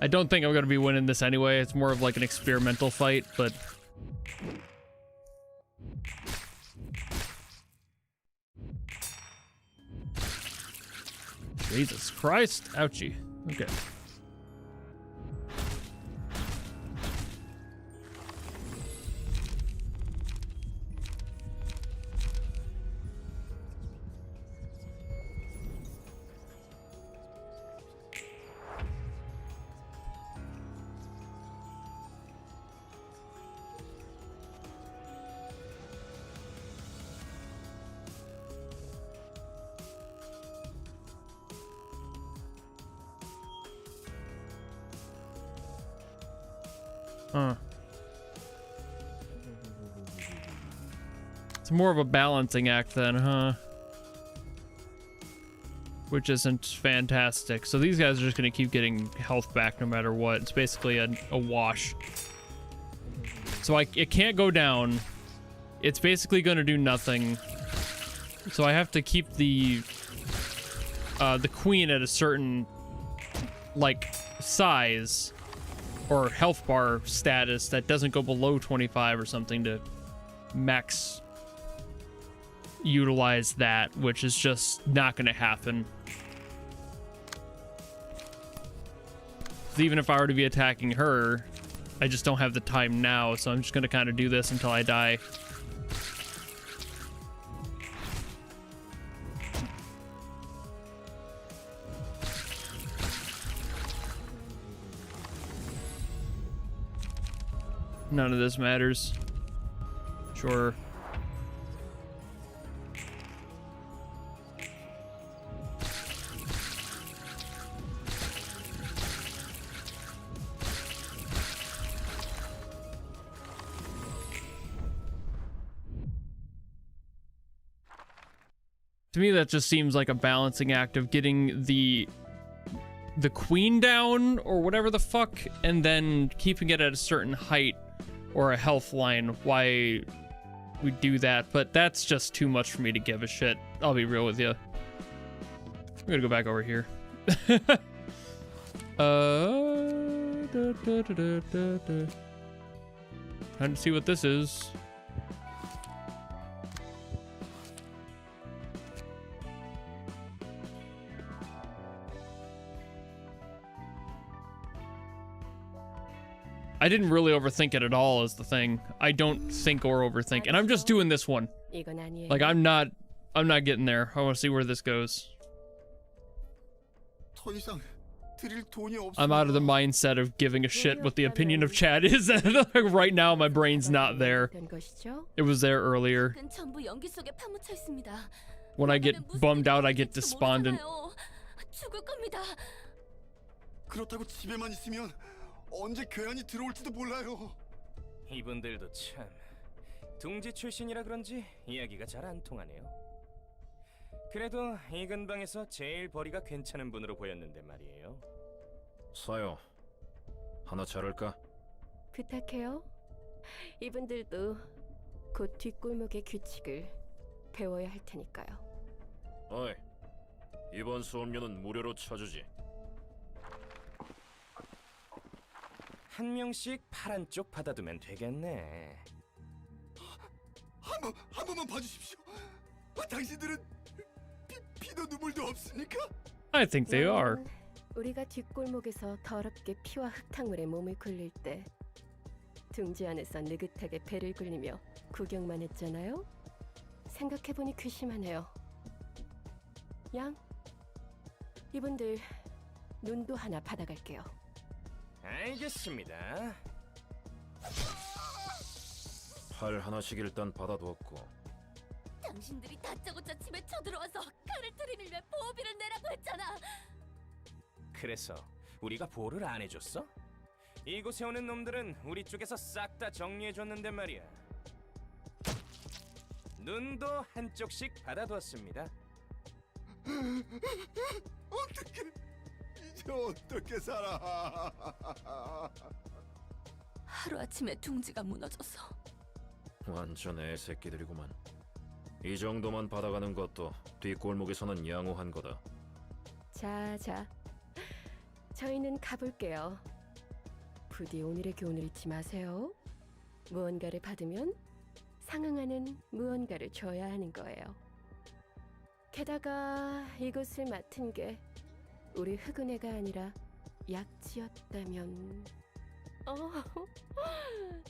I don't think I'm going to be winning this anyway. It's more of like an experimental fight, but... Jesus Christ. Ouchie. Okay. Huh. It's more of a balancing act then, huh? which isn't fantastic. So these guys are just going to keep getting health back no matter what. It's basically a wash. So it can't go down. It's basically going to do nothing. So I have to keep the queen at a certain like size or health bar status that doesn't go below 25 or something to max utilize that, which is just not going to happen. Even if I were to be attacking her, I just don't have the time now, so I'm just going to kind of do this until I die. None of this matters. Sure. To me, that just seems like a balancing act of getting the queen down or whatever the fuck, and then keeping it at a certain height or a health line. Why we do that, but that's just too much for me to give a shit. I'll be real with you. I'm gonna go back over here. Time to see what this is. I didn't really overthink it at all is the thing. I don't think or overthink. And I'm just doing this one. Like I'm not getting there. I want to see where this goes. I'm out of the mindset of giving a shit what the opinion of chat is. Right now my brain's not there. It was there earlier. When I get bummed out, I get despondent. 언제 괴한이 들어올지도 몰라요. 이분들도 참 둥지 출신이라 그런지 이야기가 잘 안 통하네요. 그래도 이 근방에서 제일 벌이가 괜찮은 분으로 보였는데 말이에요. 사요. 하나 자를까? 부탁해요. 이분들도 곧 뒷골목의 규칙을 배워야 할 테니까요. 어이, 이번 수업료는 무료로 쳐주지. 한 명씩 파란 쪽 받아두면 되겠네. 한 번만 봐주십시오. 당신들은 피도 눈물도 없으니까. I think they are. 우리가 뒷골목에서 더럽게 피와 흙탕물에 몸을 굴릴 때 둥지 안에서 느긋하게 배를 굴리며 구경만 했잖아요. 생각해보니 괘씸하네요. 양, 이분들 눈도 하나 받아갈게요. 알겠습니다. 팔 하나씩 일단 받아두었고. 당신들이 다짜고짜 집에 쳐들어와서 칼을 들이밀며 보호비를 내라고 했잖아. 그래서 우리가 보호를 안 해줬어? 이곳에 오는 놈들은 우리 쪽에서 싹 다 정리해줬는데 말이야. 눈도 한쪽씩 받아두었습니다. 어떻게 이제 어떻게 살아? 하루아침에 둥지가 무너져서. 완전 애새끼들이구만. 이 정도만 받아가는 것도 뒷골목에서는 양호한 거다. 자, 저희는 가볼게요. 부디 오늘의 교훈을 잊지 마세요. 무언가를 받으면 상응하는 무언가를 줘야 하는 거예요. 게다가 이곳을 맡은 게 우리 흑은혜가 아니라 약지였다면...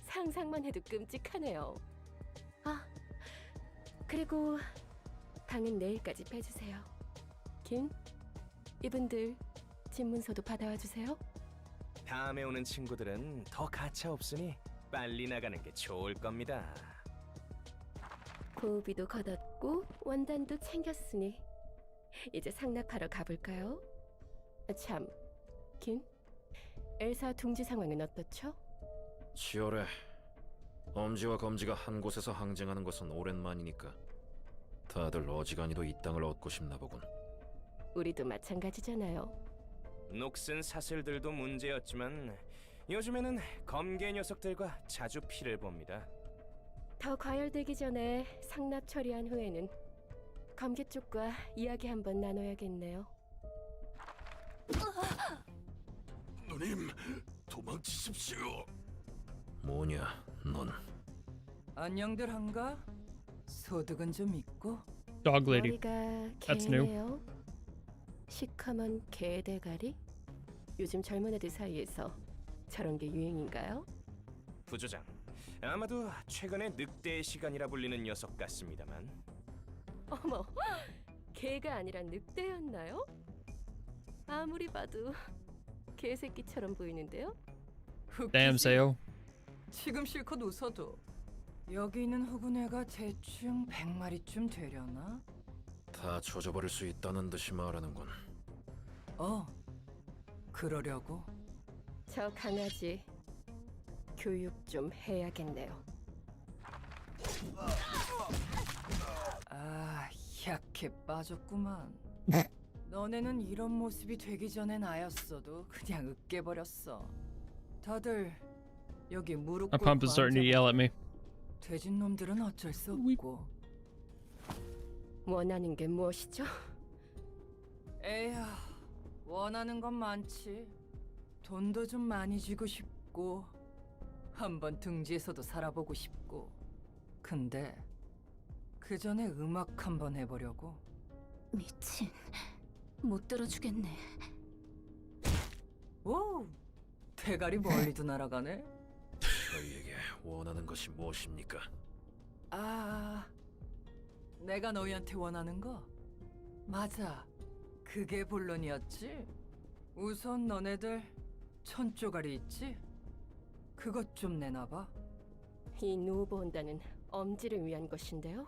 상상만 해도 끔찍하네요. 아, 그리고 방은 내일까지 빼주세요. 김, 이분들 집 문서도 받아와 주세요. 다음에 오는 친구들은 더 가차 없으니 빨리 나가는 게 좋을 겁니다. 보호비도 걷었고 원단도 챙겼으니 이제 상납하러 가볼까요? 참, 김, 엘사 둥지 상황은 어떻죠? 치열해. 엄지와 검지가 한 곳에서 항쟁하는 것은 오랜만이니까 다들 어지간히도 이 땅을 얻고 싶나 보군. 우리도 마찬가지잖아요. 녹슨 사슬들도 문제였지만 요즘에는 검게 녀석들과 자주 피를 봅니다. 더 과열되기 전에 상납 처리한 후에는 검계 쪽과 이야기 한번 나눠야겠네요. 누님, 도망치십시오. 뭐냐, 넌? 안녕들 한가? 소득은 좀 있고? Dog lady. 머리가 That's new. 개네요. 시커먼 개 대가리? 요즘 젊은 애들 사이에서 저런 게 유행인가요? 부조장, 아마도 최근에 늑대의 시간이라 불리는 녀석 같습니다만. 어머, 개가 아니라 늑대였나요? 아무리 봐도 개새끼처럼 보이는데요? Damn, Sayo. 지금 실컷 웃어도 여기 있는 후구네가 대충 100마리쯤 되려나? 다 조져버릴 수 있다는 듯이 말하는군. 그러려고. 저 강아지 교육 좀 해야겠네요. 아, 약해 빠졌구만. 너네는 이런 모습이 되기 전에 나였어도 그냥 으깨버렸어. 다들 여기 무릎 My pump is starting to yell at me. 돼진 놈들은 어쩔 수 없고. 원하는 게 무엇이죠? 에휴, 원하는 건 많지. 돈도 좀 많이 주고 싶고 한번 등지에서도 살아보고 싶고. 근데 그 전에 음악 한번 해보려고. 미친, 못 들어주겠네. 오, 대가리 멀리도 날아가네. 저희에게 원하는 것이 무엇입니까? 아, 내가 너희한테 원하는 거? 맞아, 그게 본론이었지. 우선 너네들 천조가리 있지? 그것 좀 내놔봐. 이 누보온다는 엄지를 위한 것인데요.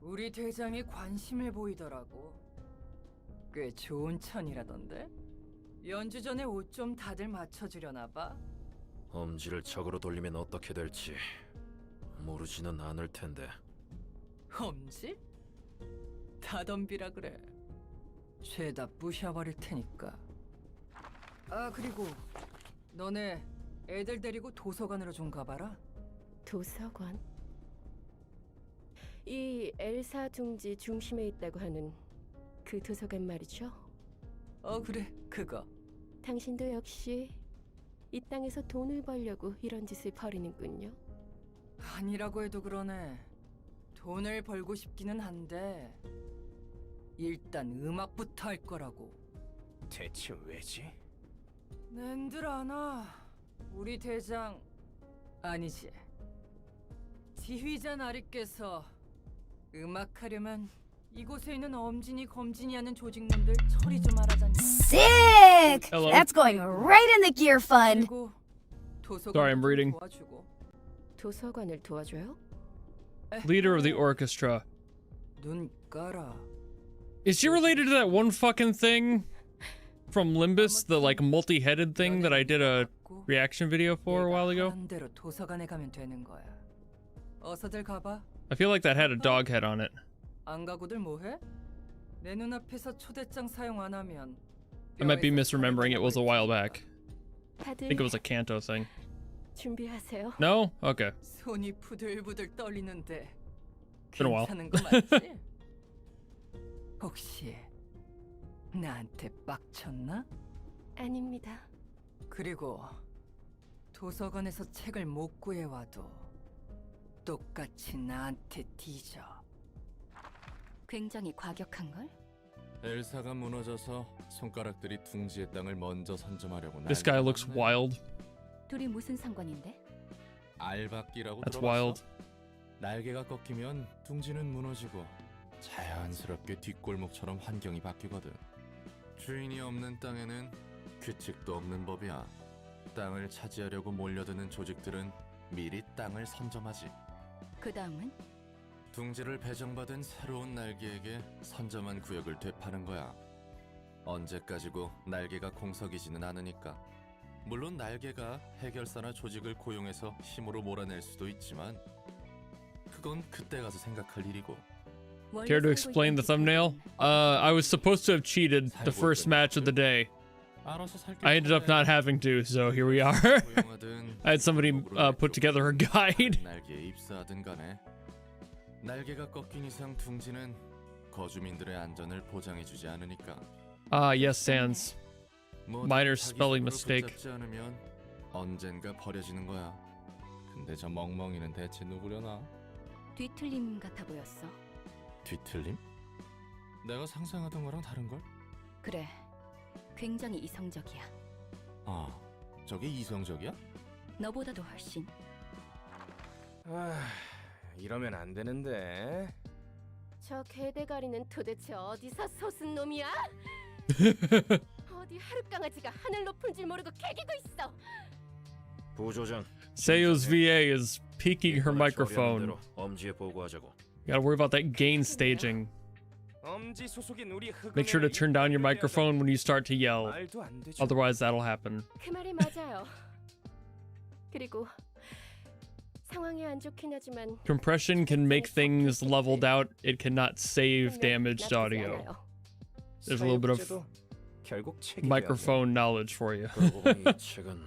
우리 대장이 관심을 보이더라고. 꽤 좋은 천이라던데. 연주 전에 옷 좀 다들 맞춰주려나 봐. 엄지를 적으로 돌리면 어떻게 될지 모르지는 않을 텐데. 엄지? 다 덤비라 그래. 죄다 부셔버릴 테니까. 아, 그리고 너네 애들 데리고 도서관으로 좀 가봐라. 도서관? 이 엘사 둥지 중심에 있다고 하는 그 도서관 말이죠? 그래, 그거. 당신도 역시 이 땅에서 돈을 벌려고 이런 짓을 벌이는군요. 아니라고 해도 그러네. 돈을 벌고 싶기는 한데 일단 음악부터 할 거라고. 대체 왜지? 낸들 아나. 우리 대장 아니지, 지휘자 나리께서 음악하려면 이곳에 있는 엄진이 검진이 하는 조직놈들 처리 좀 하라잖니. Sick! Hello. That's going right in the gear fund. 그리고 Sorry, I'm reading. 도와주고. 도서관을 도와줘요? Leader of the orchestra. 눈 깔아. Is she related to that one fucking thing from Limbus, the like multi-headed thing that I did a reaction video for a while ago? 대로 도서관에 가면 되는 거야. 어서들 가봐. I feel like that had a dog head on it. 안 가고들 뭐해? 내 눈앞에서 초대장 사용 안 하면 I might be misremembering. It was a while back. I 다들 think it was a Kanto thing. 준비하세요. No? Okay. 손이 부들부들 떨리는데 Been a while. 괜찮은 거 맞지? 혹시 나한테 빡쳤나? 아닙니다. 그리고 도서관에서 책을 못 구해와도 똑같이 나한테 뒤져. 굉장히 과격한걸? 엘사가 무너져서 손가락들이 둥지의 땅을 먼저 선점하려고. This guy looks wild. 둘이 무슨 상관인데? 알박기라고 That's 들어봤어? wild. 날개가 꺾이면 둥지는 무너지고 자연스럽게 뒷골목처럼 환경이 바뀌거든. 주인이 없는 땅에는 규칙도 없는 법이야. 땅을 차지하려고 몰려드는 조직들은 미리 땅을 선점하지. 그 다음은? 둥지를 배정받은 새로운 날개에게 선점한 구역을 되파는 거야. 언제까지고 날개가 공석이지는 않으니까. 물론 날개가 해결사나 조직을 고용해서 힘으로 몰아낼 수도 있지만 그건 그때 가서 생각할 일이고. Care to explain the thumbnail? I was supposed to have cheated the first match of the day. I ended up not having to, so here we are. I had somebody put together a guide. 날개에 입사하든 간에 날개가 꺾인 이상 둥지는 거주민들의 안전을 보장해주지 않으니까. Ah, yes, Sans. Minor spelling mistake. 붙잡지 않으면 언젠가 버려지는 거야. 근데 저 멍멍이는 대체 누구려나? 뒤틀림 같아 보였어. 뒤틀림? 내가 상상하던 거랑 다른 걸? 그래. 굉장히 이성적이야. 아, 저게 이성적이야? 너보다도 훨씬. 아, 이러면 안 되는데. 저 개대가리는 도대체 어디서 솟은 놈이야? 어디 하룻강아지가 하늘 높은 줄 모르고 개기고 있어. 부조장. Seo's VA is peeking her microphone. 엄지에 보고하자고. Gotta worry about that gain staging. Make sure to turn down your microphone when you start to yell. Otherwise, that'll happen. 그 말이 맞아요. 그리고 상황이 안 좋긴 하지만 Compression can make things leveled out. It cannot save damaged audio. There's a little bit of microphone knowledge for you. 이 책은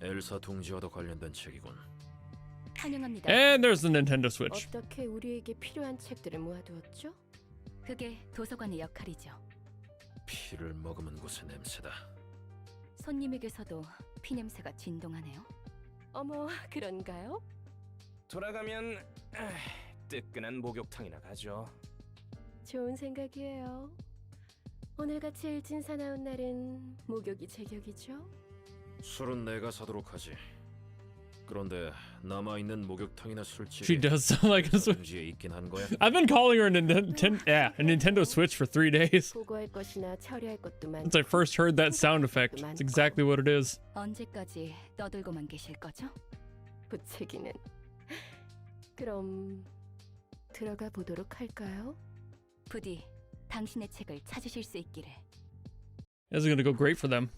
엘사 둥지와도 관련된 책이군. 환영합니다. And there's the Nintendo Switch. 어떻게 우리에게 필요한 책들을 모아두었죠? 그게 도서관의 역할이죠. 피를 머금은 곳의 냄새다. 손님에게서도 피 냄새가 진동하네요. 어머, 그런가요? 돌아가면 뜨끈한 목욕탕이나 가죠. 좋은 생각이에요. 오늘같이 일진 사나운 날은 목욕이 제격이죠? 술은 내가 사도록 하지. 그런데 남아 있는 목욕탕이나 술집이 She does sound like a Switch. 둥지에 있긴 한 거야? I've been calling her a Nintendo Switch for 3 days. 보고할 것이나 처리할 것도 많고. Since I first heard that sound effect, it's exactly what it is. 언제까지 떠들고만 계실 거죠? 부채기는. 그럼 들어가 보도록 할까요? 부디 당신의 책을 찾으실 수 있기를. This is gonna go great for them.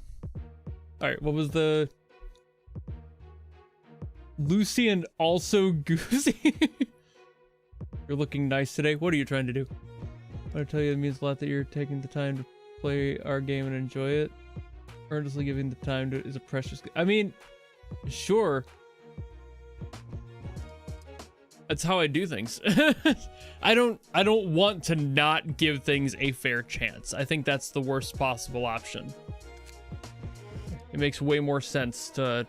All right, what was the Lucy and also Goosey? You're looking nice today. What are you trying to do? I tell you, it means a lot that you're taking the time to play our game and enjoy it. Earnestly giving the time to is a precious. I mean, sure. That's how I do things. I don't want to not give things a fair chance. I think that's the worst possible option. It makes way more sense to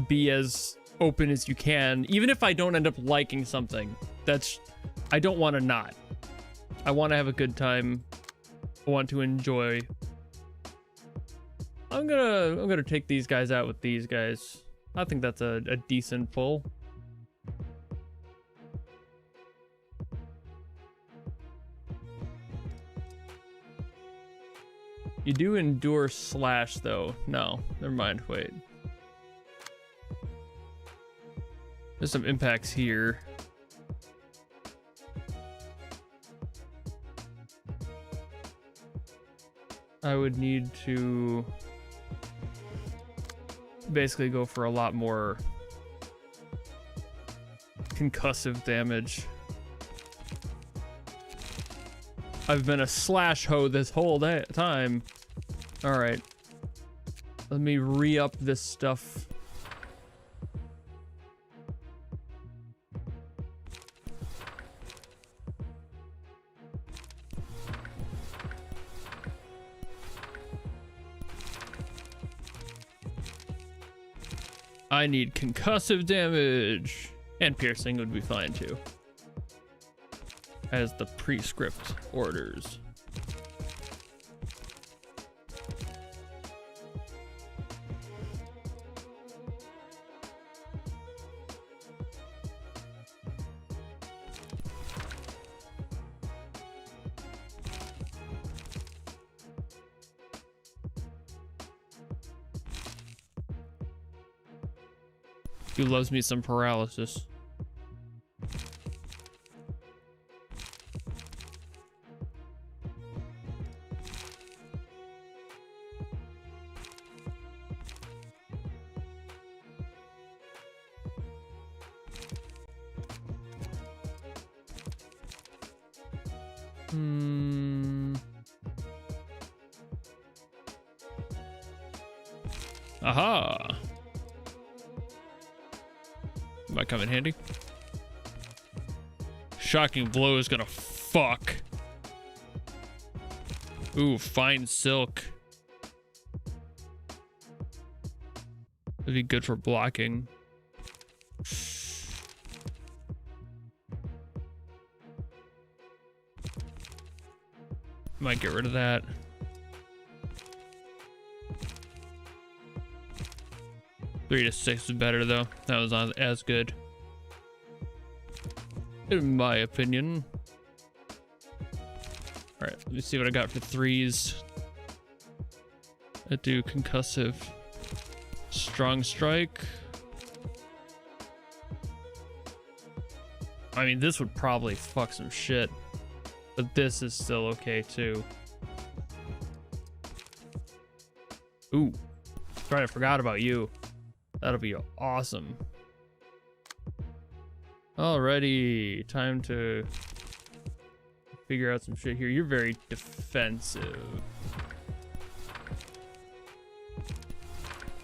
be as open as you can, even if I don't end up liking something. I don't want to not. I want to have a good time. I want to enjoy. I'm gonna take these guys out with these guys. I think that's a decent pull. You do endure slash though. No, never mind. Wait. There's some impacts here. I would need to basically go for a lot more concussive damage. I've been a slash hoe this whole time. All right. Let me re-up this stuff. I need concussive damage, and piercing would be fine too, as the prescript orders. Who loves me some paralysis? Aha. Might come in handy. Shocking blow is gonna fuck. Ooh, fine silk. Would be good for blocking. Might get rid of that. Three to 6 is better though. That was not as good, in my opinion. All right, let me see what I got for 3s. I do concussive, strong strike. I mean, this would probably fuck some shit, but this is still okay too. Ooh, right, I forgot about you. That'll be awesome. Alrighty, time to figure out some shit here. You're very defensive.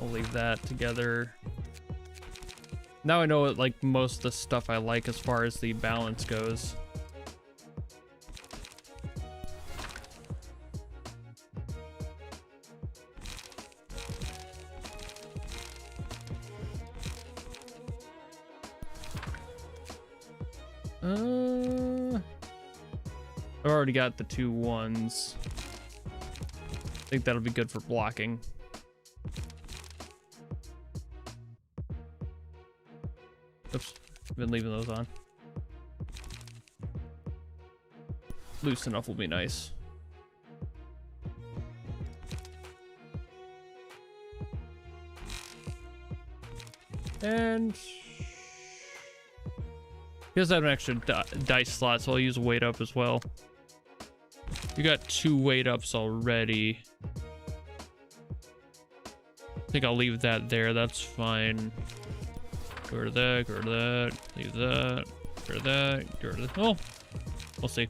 I'll leave that together. Now I know what, like, most of the stuff I like as far as the balance goes. I've already got the 2 1s. I think that'll be good for blocking. Oops, I've been leaving those on. Loose enough will be nice. And because I have an extra dice slot, so I'll use weight up as well. You got 2 weight ups already. I think I'll leave that there. That's fine. Go to that, go to that, leave that, go to that, go to that. Oh, we'll see.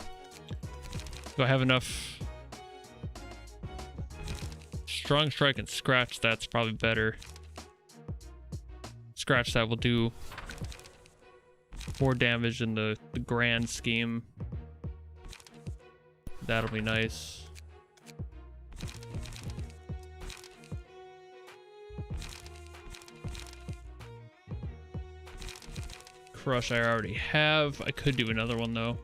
Do I have enough? Strong strike and scratch, that's probably better. Scratch that will do more damage in the grand scheme. That'll be nice. Crush I already have. I could do another one though.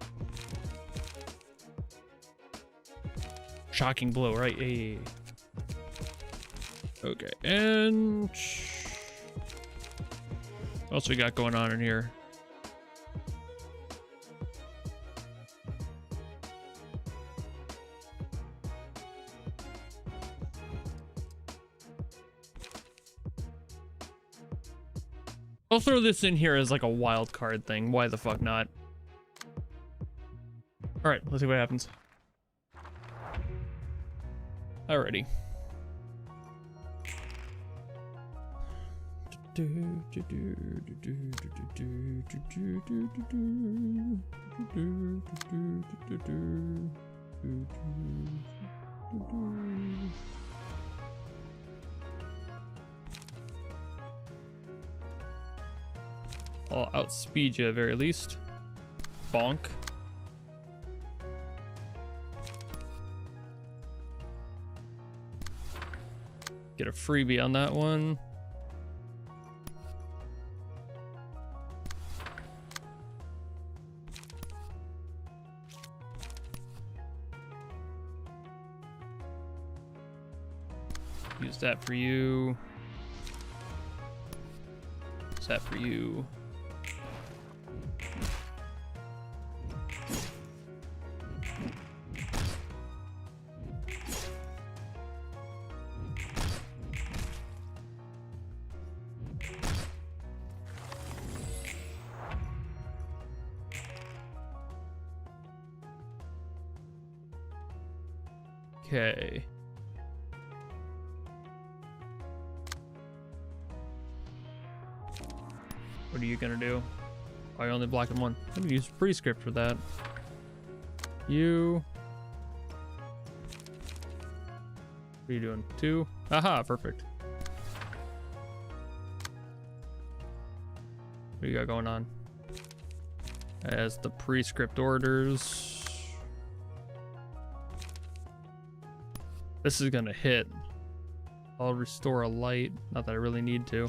Shocking blow, right? Hey. Okay, and what else we got going on in here? I'll throw this in here as like a wild card thing. Why the fuck not? All right, let's see what happens. Alrighty. I'll outspeed you at the very least. Bonk. Get a freebie on that one. Use that for you. Use that for you. Okay. What are you gonna do? Oh, you're only blocking one. I'm gonna use prescript for that. You. What are you doing? 2. Aha, perfect. What do you got going on? As the prescript orders. This is gonna hit. I'll restore a light. Not that I really need to.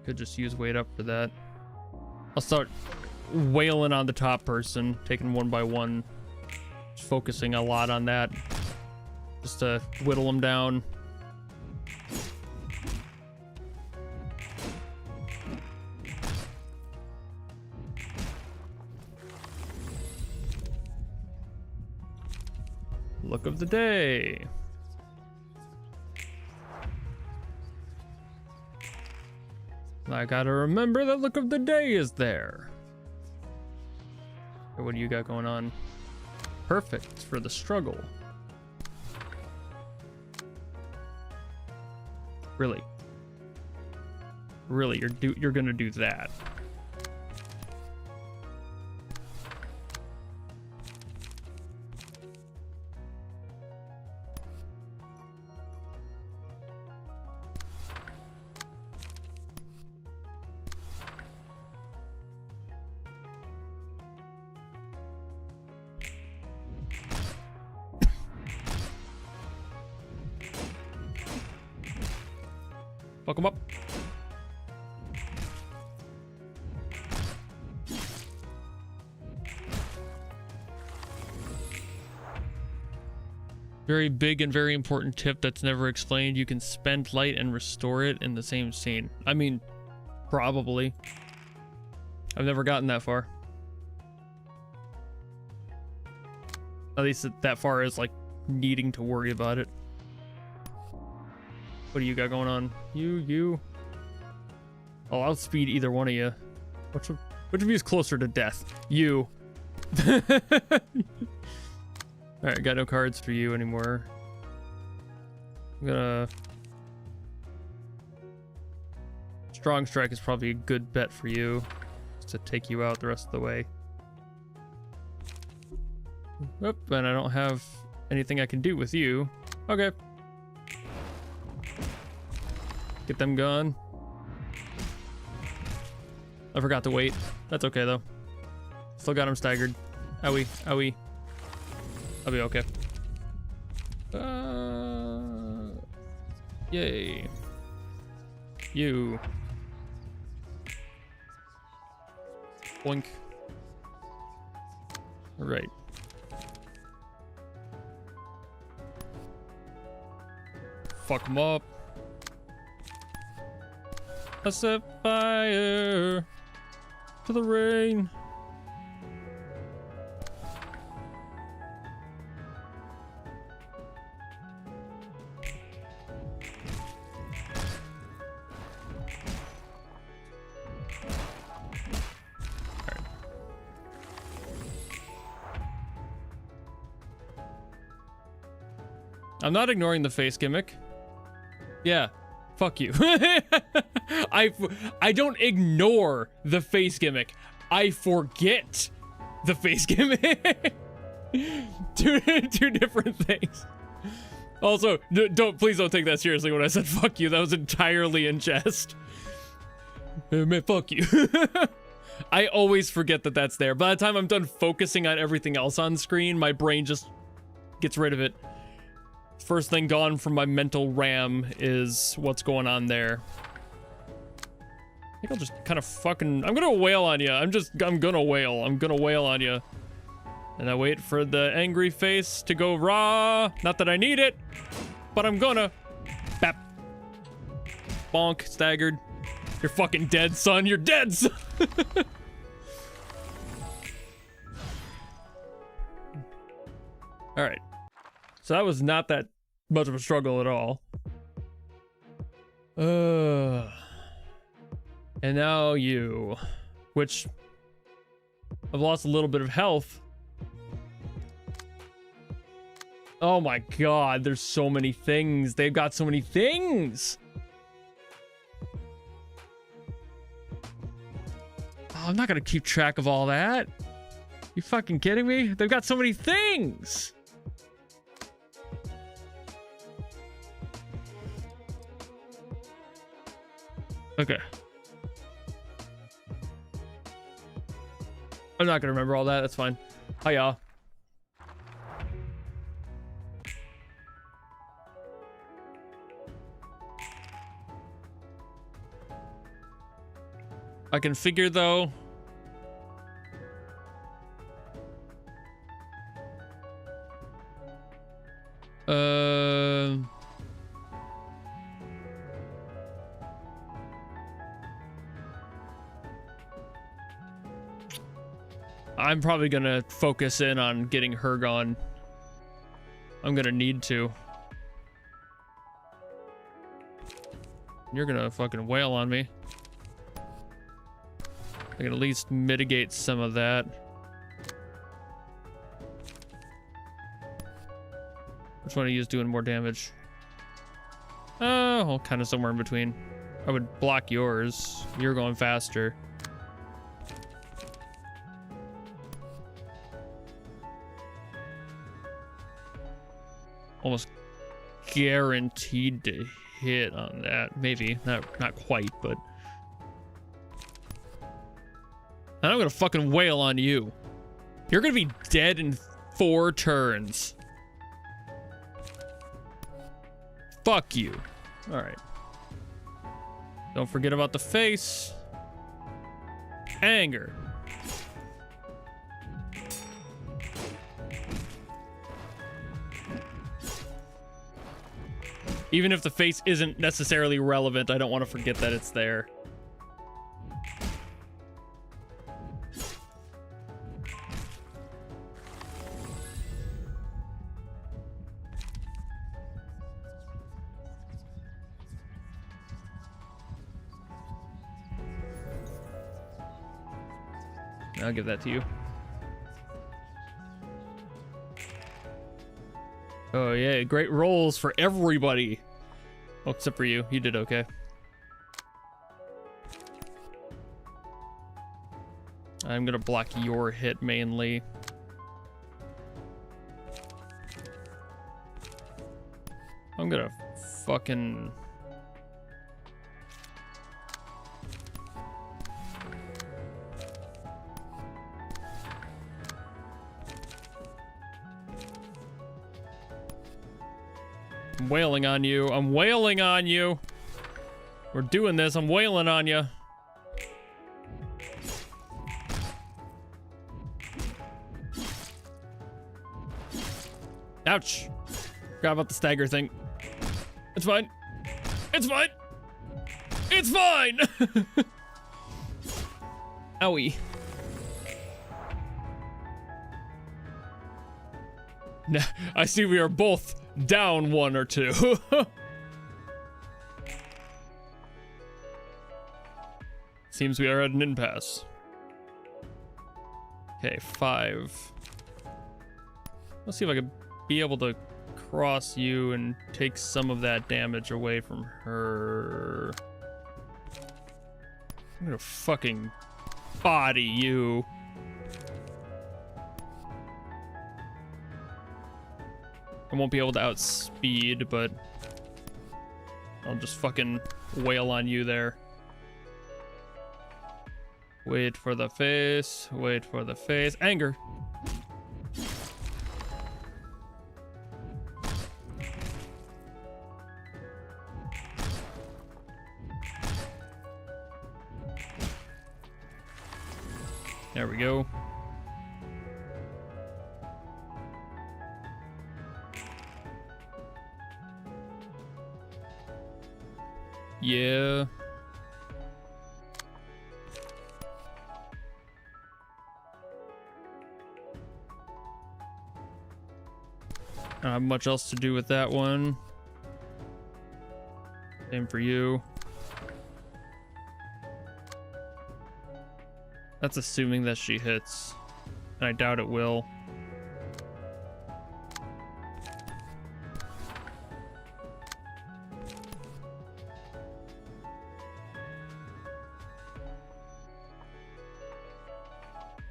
Could just use weight up for that. I'll start wailing on the top person, taking one by one. Just focusing a lot on that. Just to whittle them down. Look of the day. I gotta remember that look of the day is there. What do you got going on? Perfect for the struggle. Really? Really, you're gonna do that? Fuck him up. Very big and very important tip that's never explained. You can spend light and restore it in the same scene. I mean, probably. I've never gotten that far. At least that far as like needing to worry about it. What do you got going on? You. I'll outspeed either one of you. Which of you is closer to death? You. Alright, got no cards for you anymore. I'm gonna... Strong Strike is probably a good bet for you. Just to take you out the rest of the way. Oop, and I don't have anything I can do with you. Okay. Get them gone. I forgot to wait. That's okay though. Still got him staggered. Owie, owie. I'll be okay. Yay. You. Boink. All right. Fuck him up. I set fire to the rain. I'm not ignoring the face gimmick. Yeah, fuck you. I don't ignore the face gimmick. I forget the face gimmick. two different things. Also, please don't take that seriously when I said fuck you. That was entirely in jest. Man, fuck you. I always forget that that's there. By the time I'm done focusing on everything else on screen, my brain just gets rid of it. First thing gone from my mental RAM is what's going on there. I think I'll just kind of fucking... I'm gonna wail on you. I'm gonna wail. I'm gonna wail on you. And I wait for the angry face to go raw. Not that I need it, but I'm gonna. Bap. Bonk. Staggered. You're fucking dead, son. You're dead, son. All right. So that was not that much of a struggle at all. And now you, which I've lost a little bit of health. Oh my god, there's so many things. They've got so many things. Oh, I'm not gonna keep track of all that. You fucking kidding me? They've got so many things. Okay. I'm not gonna remember all that. That's fine. Hi, y'all. I can figure though. I'm probably gonna focus in on getting her gone. I'm gonna need to. You're gonna fucking wail on me. I can at least mitigate some of that. Which one of you is doing more damage? Oh, well, kind of somewhere in between. I would block yours. You're going faster. Almost guaranteed to hit on that. Maybe. Not quite, but... And I'm gonna fucking wail on you. You're gonna be dead in 4 turns. Fuck you. Alright. Don't forget about the face. Anger. Even if the face isn't necessarily relevant, I don't want to forget that it's there. I'll give that to you. Oh yeah, great rolls for everybody. Oh, except for you. You did okay. I'm gonna block your hit mainly. I'm gonna fucking... I'm wailing on you. I'm wailing on you. We're doing this. I'm wailing on you. Ouch. Forgot about the stagger thing. It's fine. It's fine. It's fine. Owie. Now, I see we are both down 1 or 2. Seems we are at an impasse. Okay, 5. Let's see if I can be able to cross you and take some of that damage away from her. I'm gonna fucking body you. I won't be able to outspeed, but I'll just fucking wail on you there. Wait for the face. Wait for the face. Anger. There we go. Yeah. I don't have much else to do with that one. Same for you. That's assuming that she hits, and I doubt it will.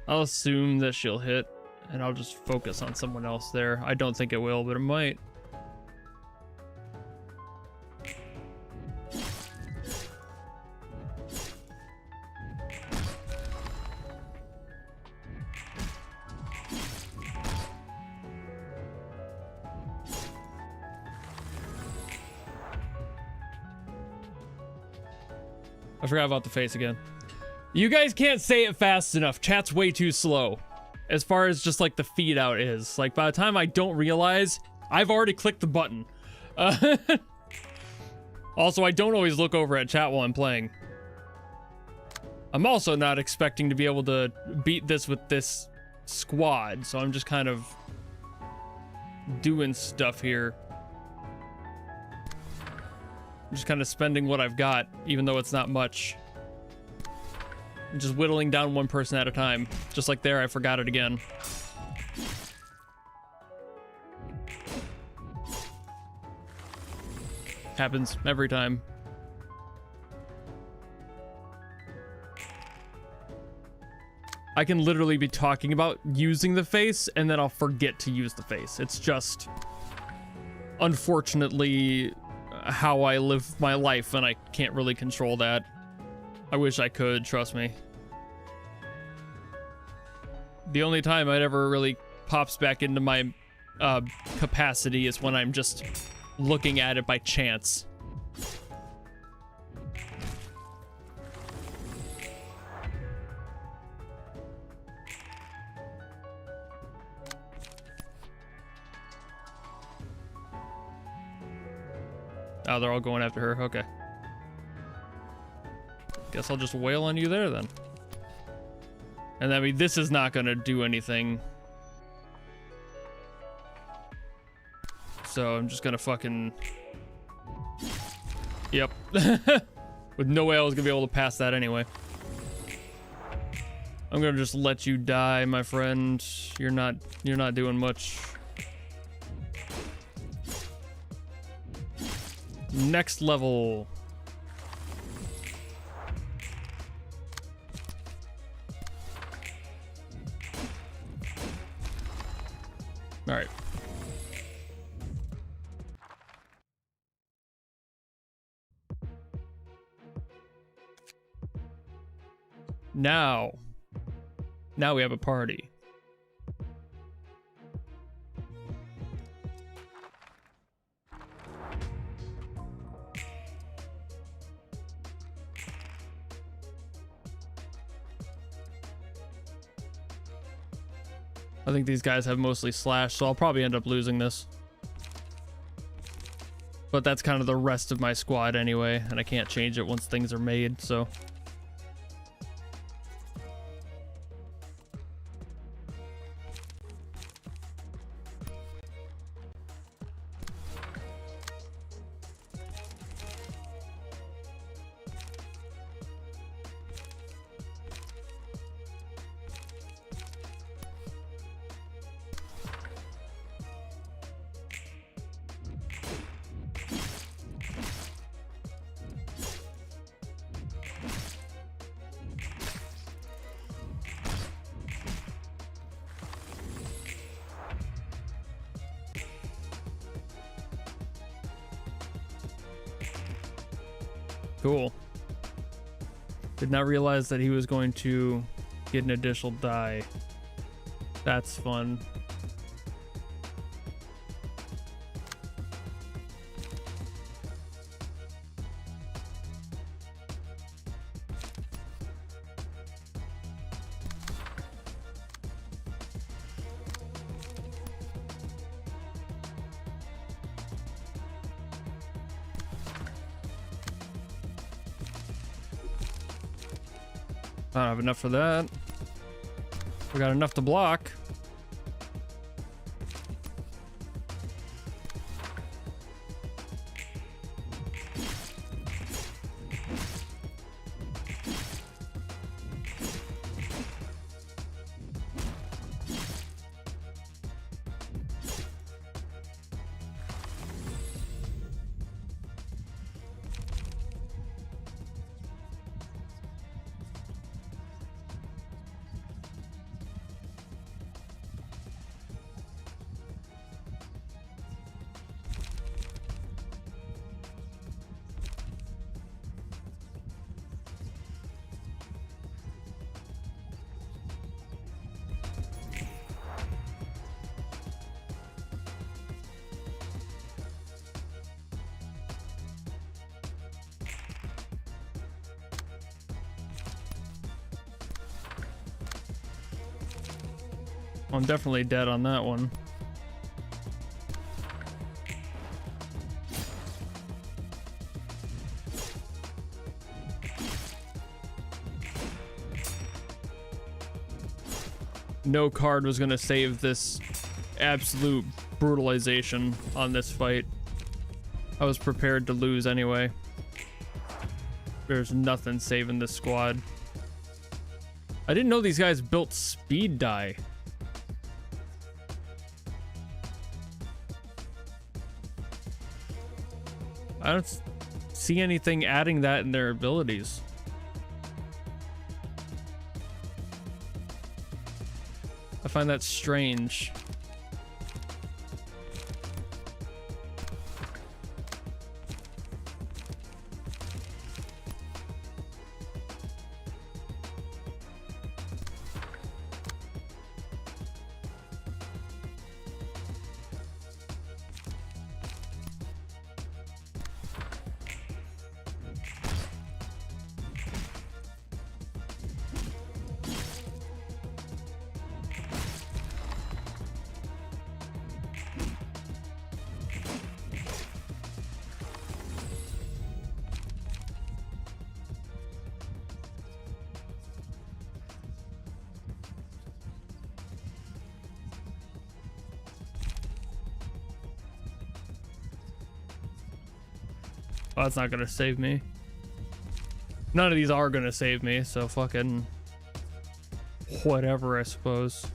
I'll assume that she'll hit, and I'll just focus on someone else there. I don't think it will, but it might. I forgot about the face again. You guys can't say it fast enough. Chat's way too slow. As far as just like the feed out is. Like by the time I don't realize, I've already clicked the button. Also, I don't always look over at chat while I'm playing. I'm also not expecting to be able to beat this with this squad. So I'm just kind of doing stuff here. I'm just kind of spending what I've got, even though it's not much. I'm just whittling down one person at a time. Just like there, I forgot it again. Happens every time. I can literally be talking about using the face, and then I'll forget to use the face. It's just, unfortunately, how I live my life, and I can't really control that. I wish I could, trust me. The only time it ever really pops back into my capacity is when I'm just looking at it by chance. Oh, they're all going after her. Okay. Guess I'll just wail on you there then. And I mean, this is not gonna do anything. So I'm just gonna fucking... Yep. With no way I was gonna be able to pass that anyway. I'm gonna just let you die, my friend. You're not doing much. Next level. All right. Now we have a party. I think these guys have mostly slash, so I'll probably end up losing this. But that's kind of the rest of my squad anyway, and I can't change it once things are made, so... Cool. Did not realize that he was going to get an additional die. That's fun. I don't have enough for that. We got enough to block. I'm definitely dead on that one. No card was gonna save this absolute brutalization on this fight. I was prepared to lose anyway. There's nothing saving this squad. I didn't know these guys built speed die. I don't see anything adding that in their abilities. I find that strange. Oh, that's not gonna save me. None of these are gonna save me, so fucking whatever, I suppose.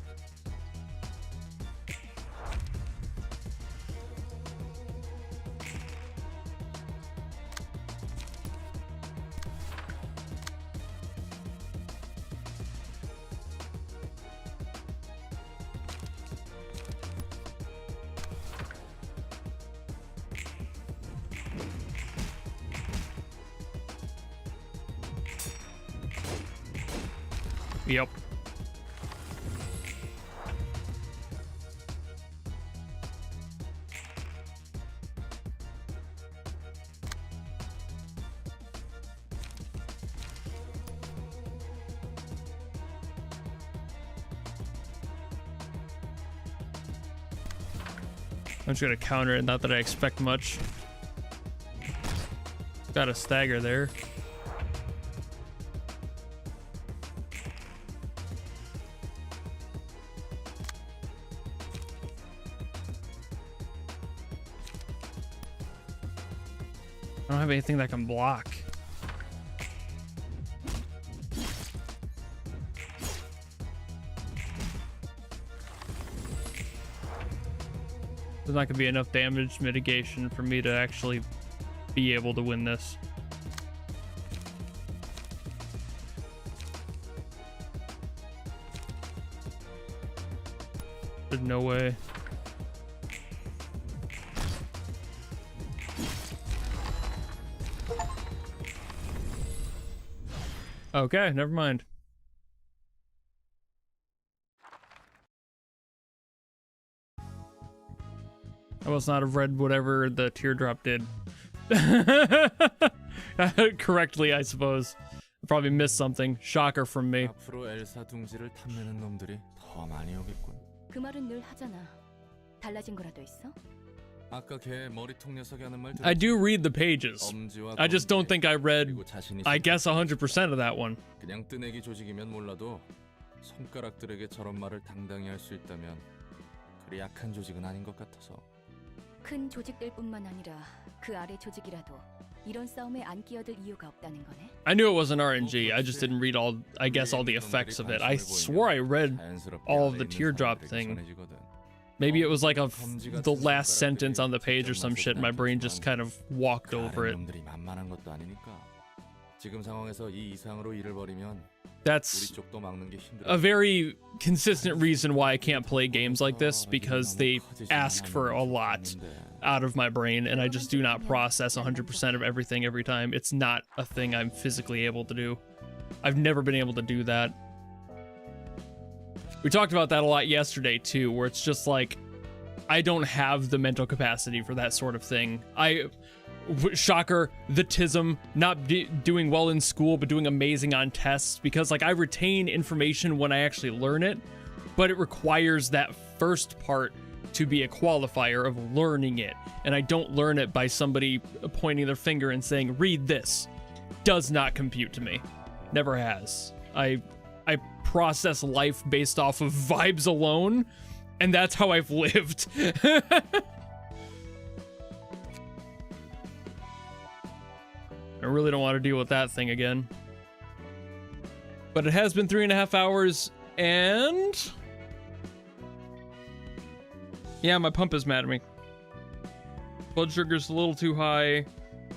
Yep. I'm just gonna counter it, not that I expect much. Got a stagger there. I don't have anything that can block. There's not gonna be enough damage mitigation for me to actually be able to win this. There's no way. Okay, never mind. I must not have read whatever the teardrop did. Correctly, I suppose. I probably missed something. Shocker from me. 앞으로 엘사 둥지를 탐내는 놈들이 더 많이 오겠군. 그 말은 늘 하잖아. 달라진 거라도 있어? 아까 걔 머리통 녀석이 하는 말 I do read the pages. I just don't think I read, I guess, 100% of that one. 그냥 뜨내기 조직이면 몰라도 손가락들에게 저런 말을 당당히 할 수 있다면 그리 약한 조직은 아닌 것 같아서. 큰 조직들뿐만 아니라 그 아래 조직이라도 이런 싸움에 안 끼어들 이유가 없다는 거네. I knew it wasn't RNG. I just didn't read all, I guess, all the effects of it. I swore I read all of the teardrop thing. Maybe it was like the last sentence on the page or some shit. My brain just kind of walked over it. That's a very consistent reason why I can't play games like this, because they ask for a lot out of my brain, and I just do not process 100% of everything every time. It's not a thing I'm physically able to do. I've never been able to do that. We talked about that a lot yesterday too, where it's just like, I don't have the mental capacity for that sort of thing. Shocker, the TISM, not doing well in school, but doing amazing on tests, because like I retain information when I actually learn it, but it requires that first part to be a qualifier of learning it. And I don't learn it by somebody pointing their finger and saying, read this. Does not compute to me. Never has. I process life based off of vibes alone, and that's how I've lived. I really don't want to deal with that thing again. But it has been 3.5 hours, and yeah, my pump is mad at me. Blood sugar's a little too high.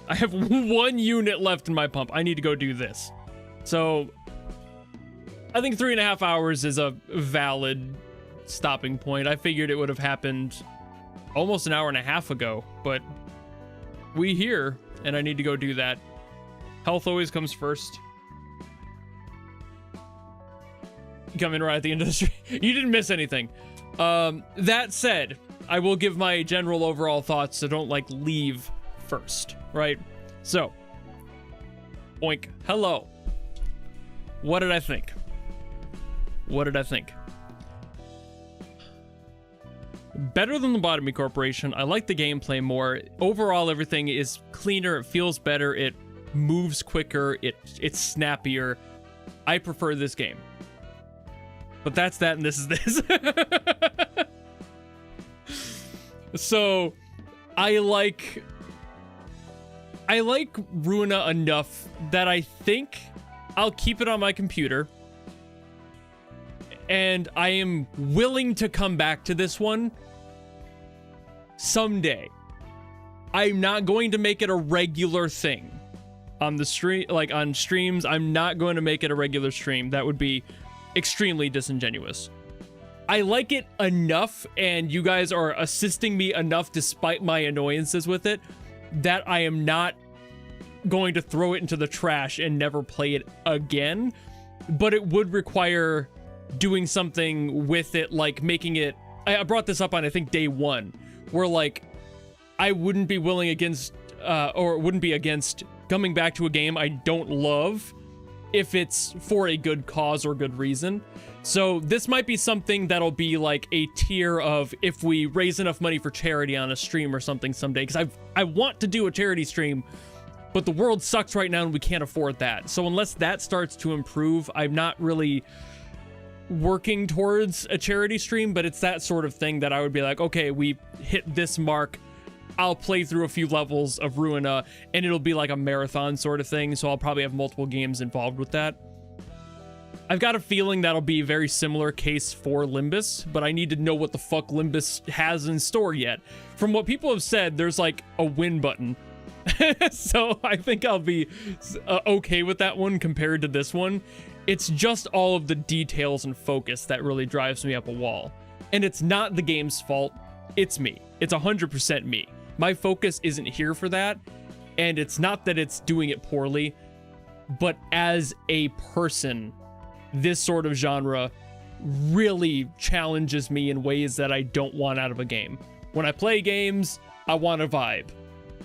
I have 1 unit left in my pump. I need to go do this. So I think 3.5 hours is a valid stopping point. I figured it would have happened almost an hour and a half ago, but we here, and I need to go do that. Health always comes first. Coming right at the end of the stream. You didn't miss anything. That said, I will give my general overall thoughts, so don't like leave first, right? So, oink. Hello. What did I think? What did I think? Better than Lobotomy Corporation. I like the gameplay more. Overall, everything is cleaner. It feels better. It moves quicker. It's snappier. I prefer this game. But that's that, and this is this. So, I like Ruina enough that I think I'll keep it on my computer. And I am willing to come back to this one someday. I'm not going to make it a regular thing on the stream, like on streams. I'm not going to make it a regular stream. That would be extremely disingenuous. I like it enough, and you guys are assisting me enough despite my annoyances with it, that I am not going to throw it into the trash and never play it again. But it would require doing something with it, like making it... I brought this up on, I think, day 1, where, like, I wouldn't be willing against, or wouldn't be against coming back to a game I don't love if it's for a good cause or good reason. So this might be something that'll be like a tier of if we raise enough money for charity on a stream or something someday, because I want to do a charity stream, but the world sucks right now and we can't afford that. So unless that starts to improve, I'm not really working towards a charity stream, but it's that sort of thing that I would be like, okay, we hit this mark, I'll play through a few levels of Ruina, and it'll be like a marathon sort of thing, so I'll probably have multiple games involved with that. I've got a feeling that'll be a very similar case for Limbus, but I need to know what the fuck Limbus has in store yet. From what people have said, there's like a win button. So I think I'll be okay with that one compared to this one. It's just all of the details and focus that really drives me up a wall. And it's not the game's fault, it's me. It's 100% me. My focus isn't here for that, and it's not that it's doing it poorly, but as a person, this sort of genre really challenges me in ways that I don't want out of a game. When I play games, I want a vibe.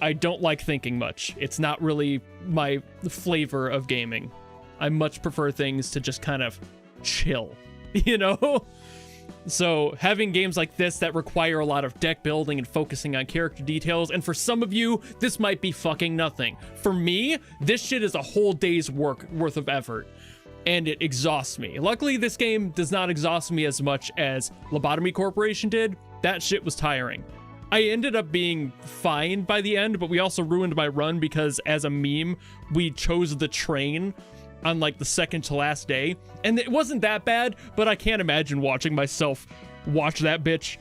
I don't like thinking much. It's not really my flavor of gaming. I much prefer things to just kind of chill, you know? So having games like this that require a lot of deck building and focusing on character details, and for some of you, this might be fucking nothing. For me, this shit is a whole day's worth of effort, and it exhausts me. Luckily, this game does not exhaust me as much as Lobotomy Corporation did. That shit was tiring. I ended up being fine by the end, but we also ruined my run because as a meme, we chose the train on like the second to last day, and it wasn't that bad, but I can't imagine watching myself watch that bitch.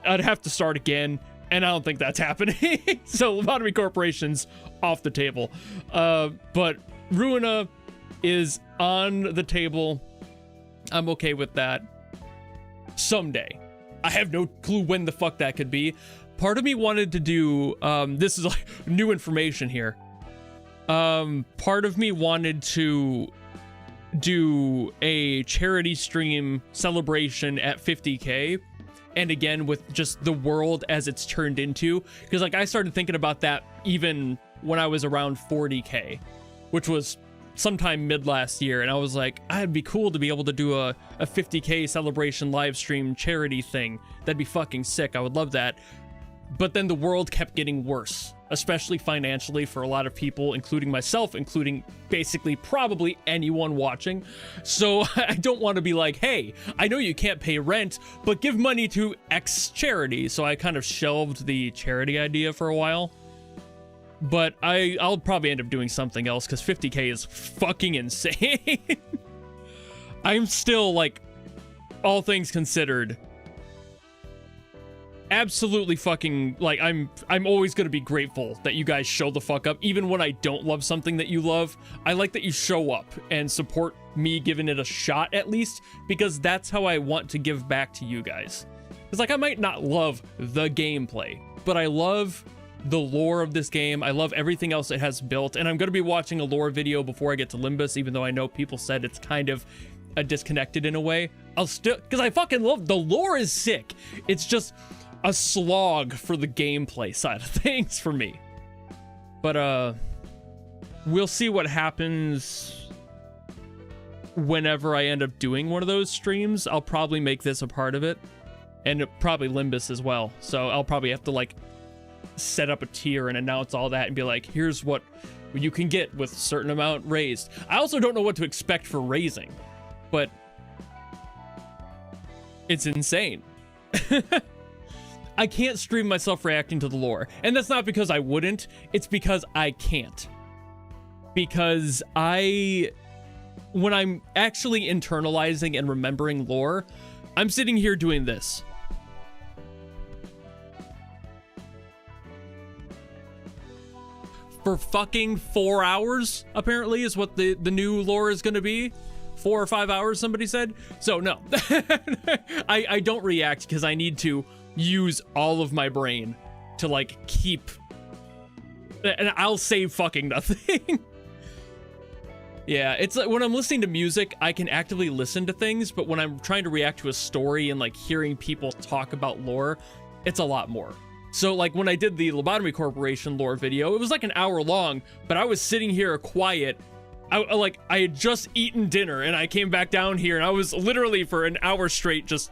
I'd have to start again, and I don't think that's happening. So Lobotomy Corporation's off the table. But Ruina is on the table. I'm okay with that. Someday. I have no clue when the fuck that could be. Part of me wanted to do, this is like new information here. Part of me wanted to do a charity stream celebration at 50K, and again with just the world as it's turned into, because like I started thinking about that even when I was around 40K, which was sometime mid last year, and I was like, it'd be cool to be able to do a 50K celebration live stream charity thing. That'd be fucking sick. I would love that. But then the world kept getting worse, especially financially for a lot of people, including myself, including basically probably anyone watching. So I don't want to be like, hey, I know you can't pay rent, but give money to X charity. So I kind of shelved the charity idea for a while. But I'll probably end up doing something else because 50K is fucking insane. I'm still, like, all things considered, absolutely fucking, like, I'm always going to be grateful that you guys show the fuck up. Even when I don't love something that you love, I like that you show up and support me giving it a shot at least, because that's how I want to give back to you guys. It's like, I might not love the gameplay, but I love the lore of this game. I love everything else it has built, and I'm going to be watching a lore video before I get to Limbus, even though I know people said it's kind of disconnected in a way. I'll still, because I fucking love, the lore is sick. It's just a slog for the gameplay side of things for me. But we'll see what happens whenever I end up doing one of those streams. I'll probably make this a part of it, and probably Limbus as well. So I'll probably have to, like, set up a tier and announce all that and be like, here's what you can get with a certain amount raised. I also don't know what to expect for raising, but it's insane. I can't stream myself reacting to the lore, and that's not because I wouldn't, it's because I can't. Because when I'm actually internalizing and remembering lore, I'm sitting here doing this. For fucking 4 hours, apparently, is what the new lore is going to be. 4 or 5 hours, somebody said. So, no. I don't react because I need to use all of my brain to, like, keep... And I'll say fucking nothing. Yeah, it's like when I'm listening to music, I can actively listen to things, but when I'm trying to react to a story and, like, hearing people talk about lore, it's a lot more. So, like, when I did the Lobotomy Corporation lore video, it was like an hour long, but I was sitting here quiet. I had just eaten dinner, and I came back down here, and I was literally for an hour straight just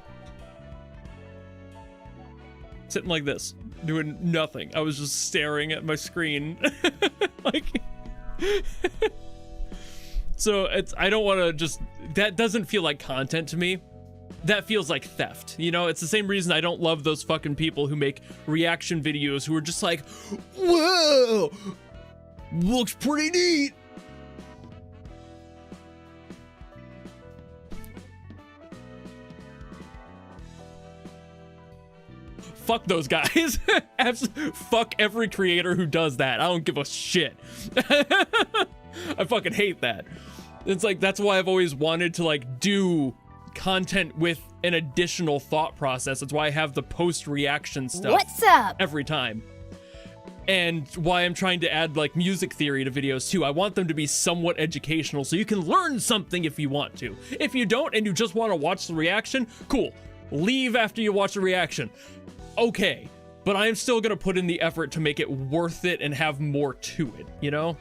sitting like this, doing nothing. I was just staring at my screen. Like, so I don't want to just, that doesn't feel like content to me. That feels like theft, you know? It's the same reason I don't love those fucking people who make reaction videos who are just like, whoa, looks pretty neat. Fuck those guys. Fuck every creator who does that. I don't give a shit. I fucking hate that. It's like, that's why I've always wanted to, like, do content with an additional thought process. That's why I have the post-reaction stuff. What's up? Every time. And why I'm trying to add, like, music theory to videos too. I want them to be somewhat educational so you can learn something if you want to. If you don't and you just want to watch the reaction, cool. Leave after you watch the reaction. Okay. But I'm still gonna put in the effort to make it worth it and have more to it, you know?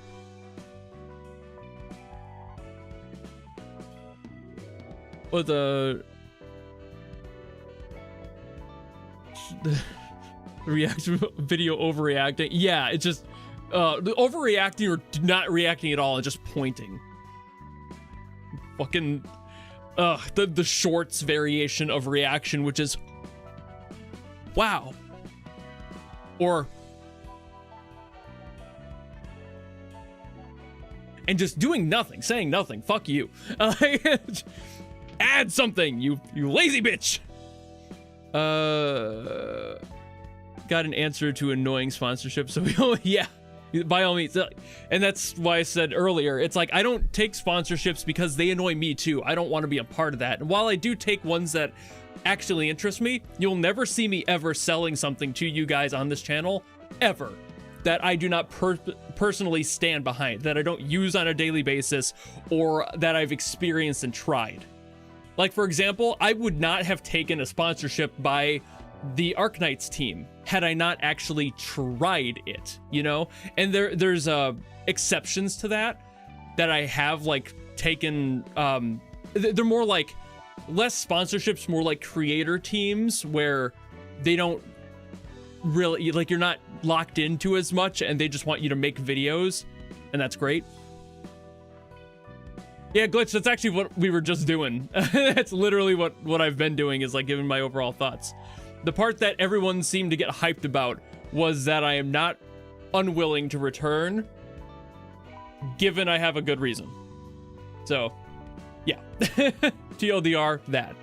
Or the reaction video overreacting. Yeah, it's just the overreacting or not reacting at all and just pointing. Fucking the shorts variation of reaction, which is wow. Or and just doing nothing, saying nothing. Fuck you. Add something, you lazy bitch. Got an answer to annoying sponsorship, so yeah, by all means. And that's why I said earlier, it's like, I don't take sponsorships because they annoy me too. I don't want to be a part of that. And while I do take ones that actually interest me, you'll never see me ever selling something to you guys on this channel, ever, that I do not personally stand behind, that I don't use on a daily basis, or that I've experienced and tried. Like, for example, I would not have taken a sponsorship by the Arknights team had I not actually tried it, you know? And there's exceptions to that, that I have like taken, they're more like less sponsorships, more like creator teams where they don't really, like, you're not locked into as much and they just want you to make videos, and that's great. Yeah, Glitch, that's actually what we were just doing. That's literally what I've been doing, is like giving my overall thoughts. The part that everyone seemed to get hyped about was that I am not unwilling to return, given I have a good reason. So, yeah. TLDR, that.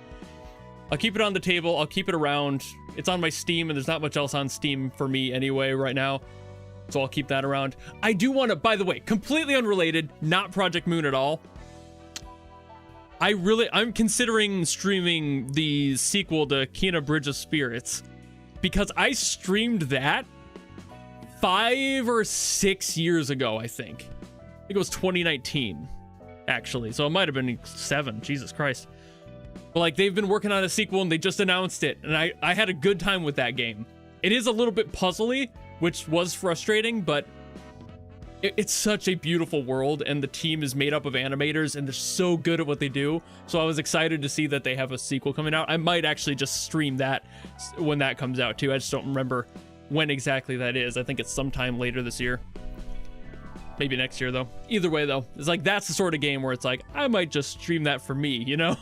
I'll keep it on the table. I'll keep it around. It's on my Steam, and there's not much else on Steam for me anyway right now. So I'll keep that around. I do want to, by the way, completely unrelated, not Project Moon at all. I'm considering streaming the sequel to Kena Bridge of Spirits, because I streamed that 5 or 6 years ago, I think. I think it was 2019, actually. So it might have been 7, Jesus Christ. But like, they've been working on a sequel and they just announced it, and I had a good time with that game. It is a little bit puzzly, which was frustrating, but it's such a beautiful world, and the team is made up of animators, and they're so good at what they do. So I was excited to see that they have a sequel coming out. I might actually just stream that when that comes out too. I just don't remember when exactly that is. I think it's sometime later this year. Maybe next year, though. Either way, though, it's like, that's the sort of game where it's like, I might just stream that for me, you know?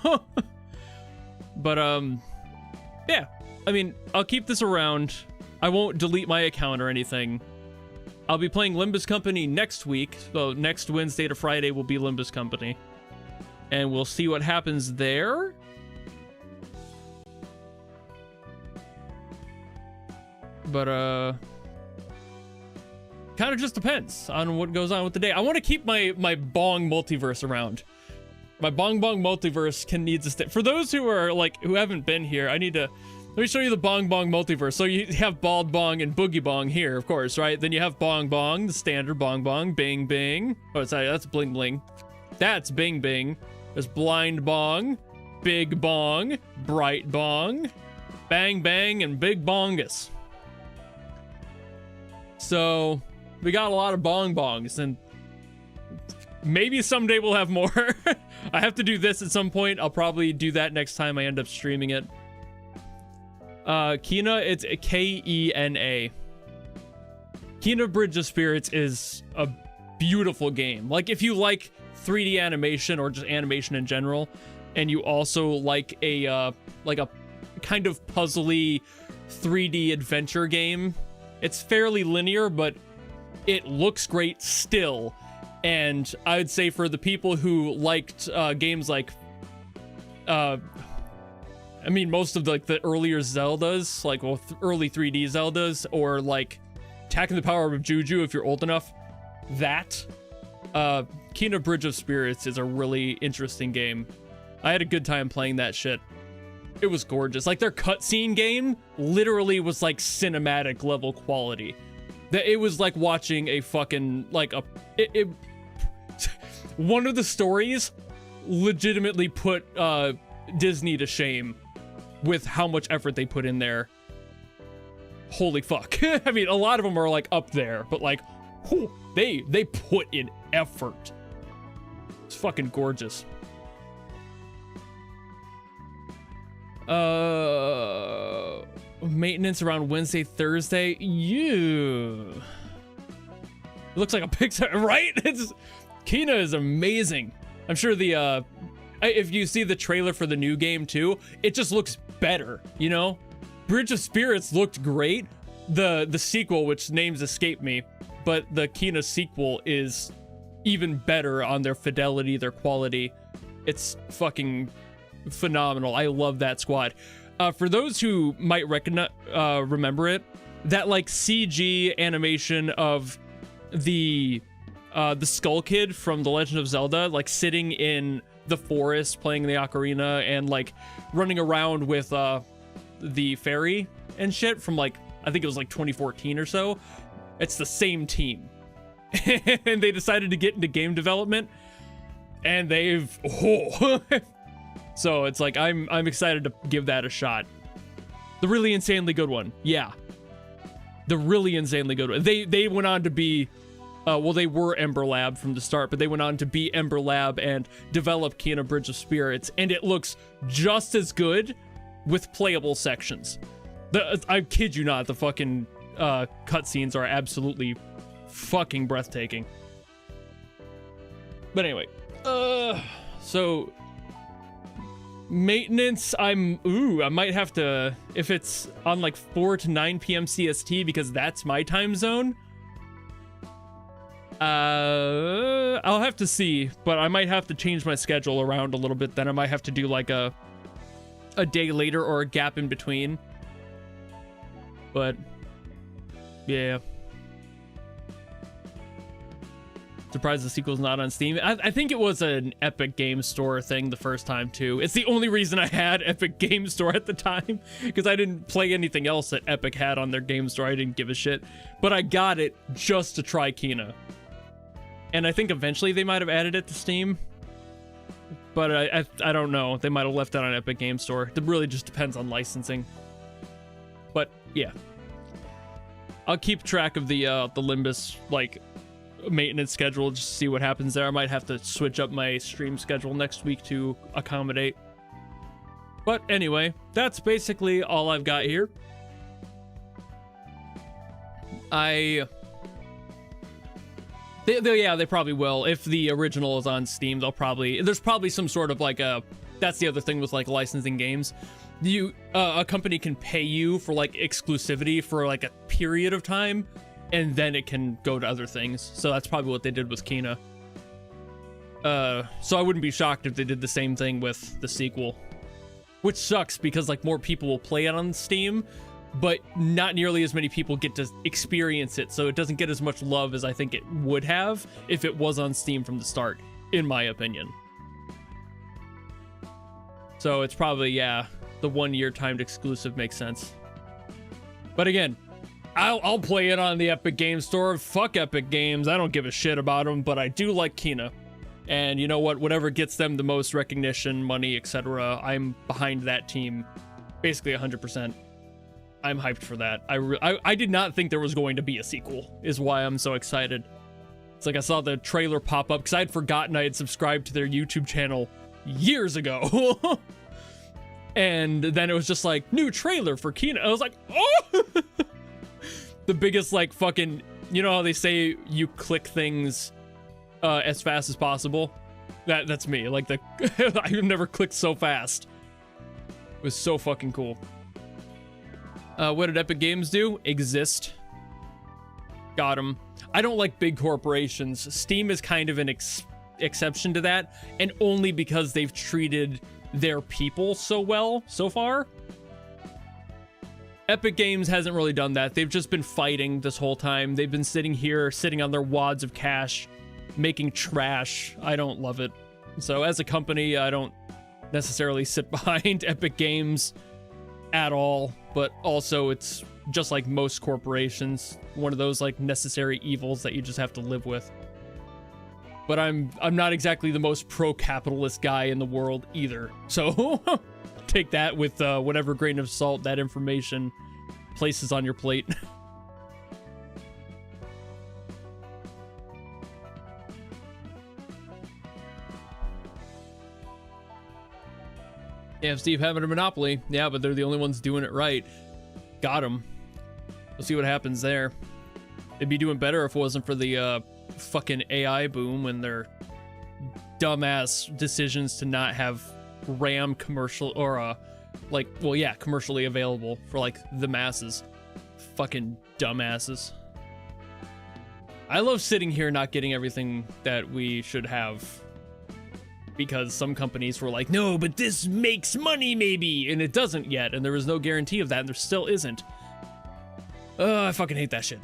But, yeah. I mean, I'll keep this around. I won't delete my account or anything. I'll be playing Limbus Company next week. So next Wednesday to Friday will be Limbus Company. And we'll see what happens there. But, kind of just depends on what goes on with the day. I want to keep my Bong multiverse around. My Bong multiverse needs to stay. For those who are like, who haven't been here, let me show you the Bong multiverse. So you have Bald Bong and Boogie Bong here, of course, right? Then you have Bong, the standard Bong, Bing Bing. Oh, sorry, that's Bling Bling. That's Bing Bing. There's Blind Bong, Big Bong, Bright Bong, Bang Bang, and Big Bongus. So we got a lot of Bongs, and maybe someday we'll have more. I have to do this at some point. I'll probably do that next time I end up streaming it. Kena, it's Kena. Kena Bridge of Spirits is a beautiful game. Like, if you like 3D animation or just animation in general, and you also like a kind of puzzly 3D adventure game, it's fairly linear, but it looks great still. And I would say for the people who liked games like I mean, most of the earlier Zeldas, like, well, early 3D Zeldas, or like Attack in the Power of Juju, if you're old enough, that Kena Bridge of Spirits is a really interesting game. I had a good time playing that shit. It was gorgeous. Like, their cutscene game literally was like cinematic level quality. That it was like watching a fucking, like, one of the stories legitimately put Disney to shame with how much effort they put in there. Holy fuck. I mean, a lot of them are like up there, but like, whew, they put in effort. It's fucking gorgeous. Maintenance around Wednesday, Thursday. You. It looks like a Pixar, right? Kena is amazing. I'm sure the if you see the trailer for the new game too, it just looks better, you know? Bridge of Spirits looked great. The sequel, which names escape me, but the Kena sequel is even better on their fidelity, their quality. It's fucking phenomenal. I love that squad. For those who might remember it, that like CG animation of the Skull Kid from The Legend of Zelda, like sitting in the forest playing the ocarina and like running around with the fairy and shit from like, I think it was like 2014 or so. It's the same team. And they decided to get into game development, and they've so it's like I'm excited to give that a shot. The really insanely good one. Yeah. The really insanely good one. They went on to be Well, they were Ember Lab from the start, but they went on to be Ember Lab and develop Kena Bridge of Spirits, and it looks just as good with playable sections. I kid you not, the fucking cutscenes are absolutely fucking breathtaking. But anyway, so maintenance, I might have to, if it's on like 4 to 9 p.m. CST, because that's my time zone. I'll have to see, but I might have to change my schedule around a little bit. Then I might have to do like a day later or a gap in between. But yeah, surprised the sequel's not on Steam. I think it was an Epic Game Store thing the first time too. It's the only reason I had Epic Game Store at the time, because I didn't play anything else that Epic had on their Game Store. I didn't give a shit, but I got it just to try Kena. And I think eventually they might have added it to Steam, but I don't know. They might have left it on Epic Game Store. It really just depends on licensing. But yeah, I'll keep track of the Limbus like maintenance schedule, just to see what happens there. I might have to switch up my stream schedule next week to accommodate. But anyway, that's basically all I've got here. They probably will. If the original is on Steam, there's probably some sort of like that's the other thing with like licensing games. A company can pay you for like exclusivity for like a period of time, and then it can go to other things. So that's probably what they did with Kena. So I wouldn't be shocked if they did the same thing with the sequel, which sucks because like more people will play it on Steam, but not nearly as many people get to experience it, so it doesn't get as much love as I think it would have if it was on Steam from the start, in my opinion. So it's probably, yeah, the 1 year timed exclusive makes sense. But again, I'll play it on the Epic Games Store. Fuck Epic Games, I don't give a shit about them, but I do like Kena. And you know what, whatever gets them the most recognition, money, etc., I'm behind that team basically 100%. I'm hyped for that. I did not think there was going to be a sequel, is why I'm so excited. It's like I saw the trailer pop up, because I had forgotten I had subscribed to their YouTube channel years ago. And then it was just like, new trailer for Kena. I was like, oh! The biggest like fucking, you know how they say you click things as fast as possible? That's me. Like I've never clicked so fast. It was so fucking cool. What did Epic Games do? Exist. Got them. I don't like big corporations. Steam is kind of an exception to that, and only because they've treated their people so well so far. Epic Games hasn't really done that. They've just been fighting this whole time. They've been sitting on their wads of cash, making trash. I don't love it. So as a company, I don't necessarily sit behind Epic Games at all, but also it's just like most corporations, one of those like necessary evils that you just have to live with. But I'm not exactly the most pro-capitalist guy in the world either. So take that with whatever grain of salt that information places on your plate. Yeah, Steve having a monopoly. Yeah, but they're the only ones doing it right. Got them. We'll see what happens there. They'd be doing better if it wasn't for the fucking AI boom and their dumbass decisions to not have RAM commercial or commercially available for like the masses. Fucking dumbasses. I love sitting here not getting everything that we should have, because some companies were like, no, but this makes money maybe, and it doesn't yet, and there was no guarantee of that, and there still isn't. I fucking hate that shit.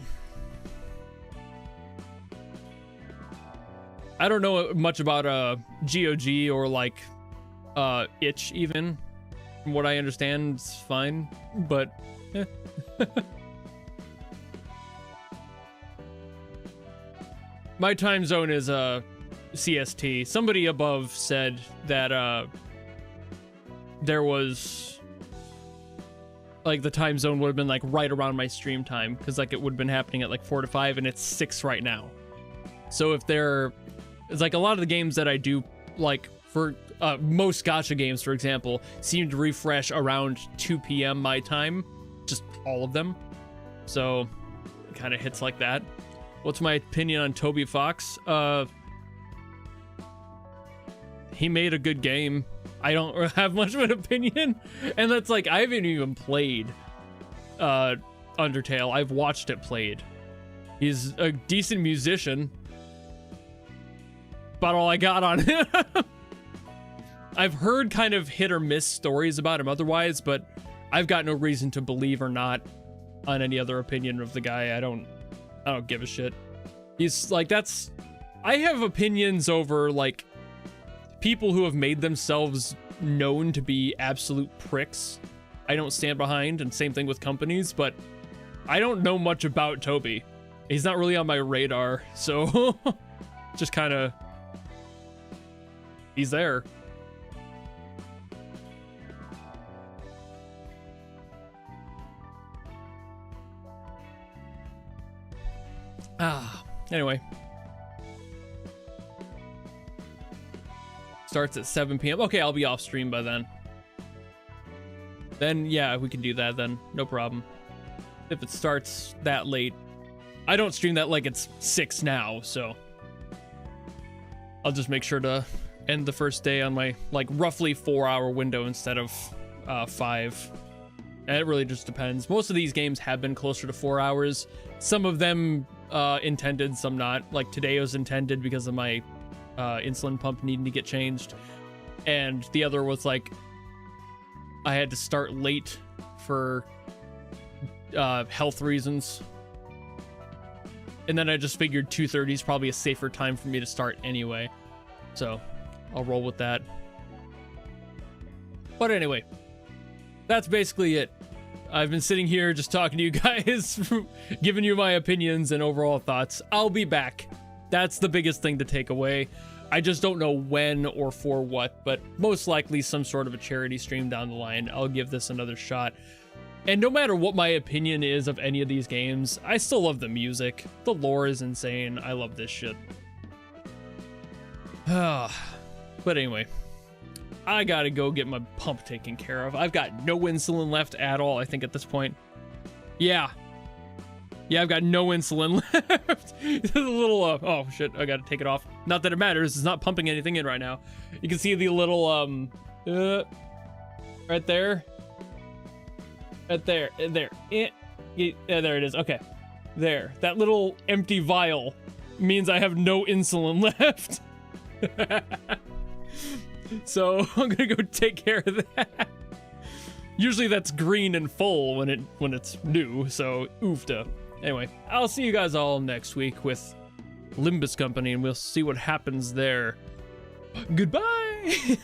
I don't know much about GOG or like itch even. From what I understand, it's fine, but my time zone is CST. Somebody above said that there was like the time zone would have been like right around my stream time, because like it would have been happening at like 4 to 5, and it's 6 right now. So if it's like a lot of the games that I do, like for most gacha games, for example, seem to refresh around 2 p.m. my time, just all of them. So it kind of hits like that. What's my opinion on Toby Fox? He made a good game. I don't have much of an opinion, and that's like, I haven't even played Undertale. I've watched it played. He's a decent musician. About all I got on him. I've heard kind of hit or miss stories about him otherwise, but I've got no reason to believe or not on any other opinion of the guy. I don't give a shit. He's like, I have opinions over like people who have made themselves known to be absolute pricks. I don't stand behind, and same thing with companies, but I don't know much about Toby. He's not really on my radar, so just kind of, he's there. Anyway. Starts at 7 p.m. Okay, I'll be off stream by then. Then, yeah, we can do that then. No problem. If it starts that late. I don't stream that like it's 6 now, so I'll just make sure to end the first day on my, like, roughly 4-hour window instead of 5. And it really just depends. Most of these games have been closer to 4 hours. Some of them intended, some not. Like today was intended because of my insulin pump needing to get changed. And the other was like, I had to start late for health reasons. And then I just figured 2:30 is probably a safer time for me to start anyway. So I'll roll with that. But anyway, that's basically it. I've been sitting here just talking to you guys, giving you my opinions and overall thoughts. I'll be back. That's the biggest thing to take away. I just don't know when or for what, but most likely some sort of a charity stream down the line. I'll give this another shot. And no matter what my opinion is of any of these games, I still love the music. The lore is insane. I love this shit. But anyway, I gotta go get my pump taken care of. I've got no insulin left at all, I think, at this point. Yeah, I've got no insulin left. It's a little, oh shit, I gotta take it off. Not that it matters, it's not pumping anything in right now. You can see the little, right there. Right there, there. Yeah, there it is, okay. There, that little empty vial means I have no insulin left. So I'm gonna go take care of that. Usually that's green and full when it's new, so oofta. Anyway, I'll see you guys all next week with Limbus Company, and we'll see what happens there. Goodbye!